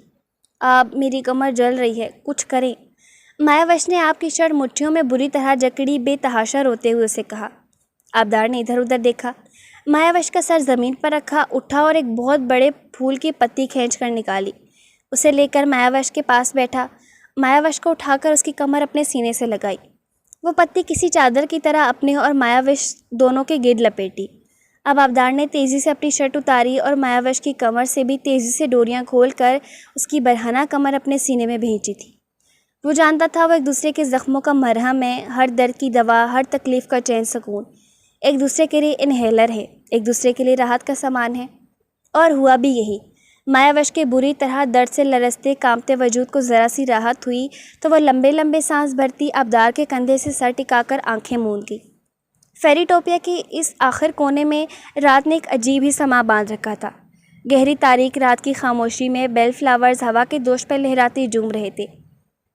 آپ، میری کمر جل رہی ہے، کچھ کریں۔ مایاوش نے آپ کی شرٹ مٹھیوں میں بری طرح جکڑی بے تحاشا روتے ہوئے اسے کہا۔ آبدار نے ادھر ادھر دیکھا، مایاوش کا سر زمین پر رکھا، اٹھا اور ایک بہت بڑے پھول کی پتی کھینچ کر نکالی، اسے لے کر مایاوش کے پاس بیٹھا۔ مایاوش کو اٹھا کر اس کی کمر اپنے سینے سے لگائی۔ وہ پتی کسی چادر کی طرح اپنے اور مایاوش دونوں کے گرد لپیٹی۔ اب آبدار نے تیزی سے اپنی شرٹ اتاری اور مایاوش کی کمر سے بھی تیزی سے ڈوریاں کھول کر اس کی برہنہ کمر اپنے سینے میں بھینچی تھی۔ وہ جانتا تھا وہ ایک دوسرے کے زخموں کا مرہم ہے، ہر درد کی دوا، ہر تکلیف کا چین سکون، ایک دوسرے کے لیے انہیلر ہے، ایک دوسرے کے لیے راحت کا سامان ہے۔ اور ہوا بھی یہی۔ مایاوش کے بری طرح درد سے لرزتے کانپتے وجود کو ذرا سی راحت ہوئی تو وہ لمبے لمبے سانس بھرتی آبدار کے کندھے سے سر ٹکا کر آنکھیں موند گئی۔ فیری ٹوپیا کے اس آخر کونے میں رات نے ایک عجیب ہی سما باندھ رکھا تھا۔ گہری تاریک رات کی خاموشی میں بیل فلاورز ہوا کے دوش پر لہراتے جھوم رہے تھے۔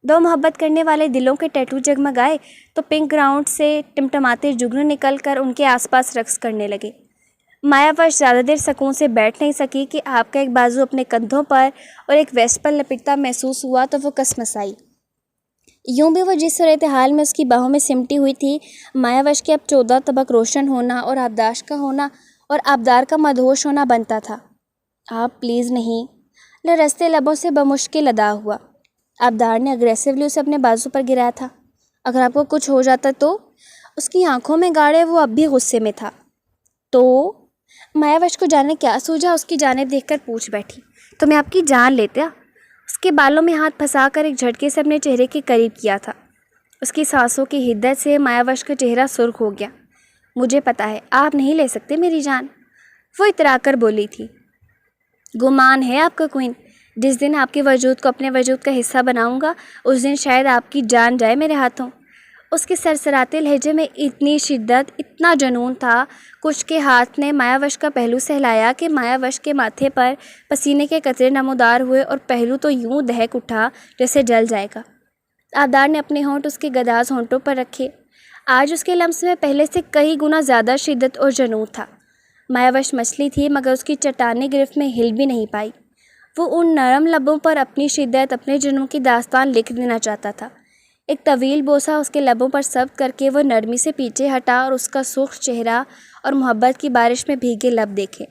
دو محبت کرنے والے دلوں کے ٹیٹو جگمگائے تو پنک گراؤنڈ سے ٹمٹماتے جگنو نکل کر ان کے آس پاس رقص کرنے لگے۔ مایاوش زیادہ دیر سکون سے بیٹھ نہیں سکی کہ آپ کا ایک بازو اپنے کندھوں پر اور ایک ویسٹ پر لپٹتا محسوس ہوا تو وہ کسمسائی۔ یوں بھی وہ جس صورتحال میں اس کی باہوں میں سمٹی ہوئی تھی، مایاوش کے اب 14 طبق روشن ہونا اور آبداش کا ہونا اور آبدار کا مدہوش ہونا بنتا تھا۔ آپ پلیز نہیں، لرزتے لبوں سے بمشکل ادا ہوا۔ آبدار نے اگریسولی اسے اپنے بازو پر گرایا تھا۔ اگر آپ کو کچھ ہو جاتا تو؟ اس کی آنکھوں میں گاڑے وہ اب بھی غصے میں تھا۔ تو مایاوش کو جانے کیا سوجا اس کی جانب دیکھ کر پوچھ بیٹھی، تو میں آپ کی جان لیتا۔ اس کے بالوں میں ہاتھ پھنسا کر ایک جھٹکے سے اپنے چہرے کے قریب کیا تھا۔ اس کی سانسوں کی حدت سے مایاوش کا چہرہ سرخ ہو گیا۔ مجھے پتا ہے آپ نہیں لے سکتے میری جان، وہ اترا کر بولی تھی۔ گمان ہے آپ کا کوئن، جس دن آپ کے وجود کو اپنے وجود کا حصہ بناؤں گا اس دن شاید آپ کی جان جائے میرے ہاتھوں۔ اس کے سرسراتے لہجے میں اتنی شدت، اتنا جنون تھا، کچھ کے ہاتھ نے مایاوش کا پہلو سہلایا کہ مایاوش کے ماتھے پر پسینے کے قطرے نمودار ہوئے اور پہلو تو یوں دہک اٹھا جیسے جل جائے گا۔ آبدار نے اپنے ہونٹ اس کے گداز ہونٹوں پر رکھے۔ آج اس کے لمس میں پہلے سے کئی گنا زیادہ شدت اور جنون تھا۔ مایاوش مچھلی تھی مگر اس کی چٹانی گرفت میں ہل بھی نہیں پائی۔ وہ ان نرم لبوں پر اپنی شدت، اپنے جنون کی داستان لکھ دینا چاہتا تھا۔ ایک طویل بوسہ اس کے لبوں پر ثبت کر کے وہ نرمی سے پیچھے ہٹا اور اس کا سرخ چہرہ اور محبت کی بارش میں بھیگے لب دیکھے۔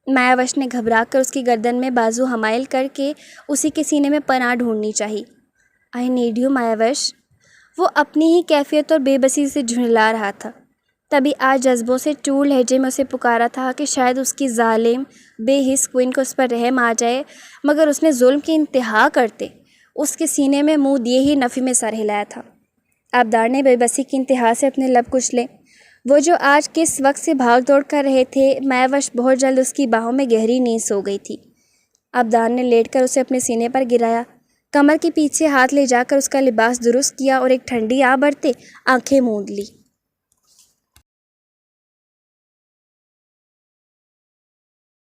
مایاوش نے گھبرا کر اس کی گردن میں بازو حمائل کر کے اسی کے سینے میں پناہ ڈھونڈنی چاہی۔ آئی نیڈ یو مایاوش، وہ اپنی ہی کیفیت اور بے بسی سے جھنجلا رہا تھا۔ تبھی آج جذبوں سے چور لہجے میں اسے پکارا تھا کہ شاید اس کی ظالم بے حس کوئن کو اس پر رحم آ جائے، مگر اس نے ظلم کی انتہا کرتے اس کے سینے میں منہ دیے ہی نفی میں سر ہلایا تھا۔ آبدار نے بے بسی کی انتہا سے اپنے لب کچلے۔ وہ جو آج کس وقت سے بھاگ دوڑ کر رہے تھے، مایاوش بہت جلد اس کی باہوں میں گہری نیند سو گئی تھی۔ آبدار نے لیٹ کر اسے اپنے سینے پر گرایا، کمر کے پیچھے ہاتھ لے جا کر اس کا لباس درست کیا اور ایک ٹھنڈی آ بڑھتے آنکھیں موند لی۔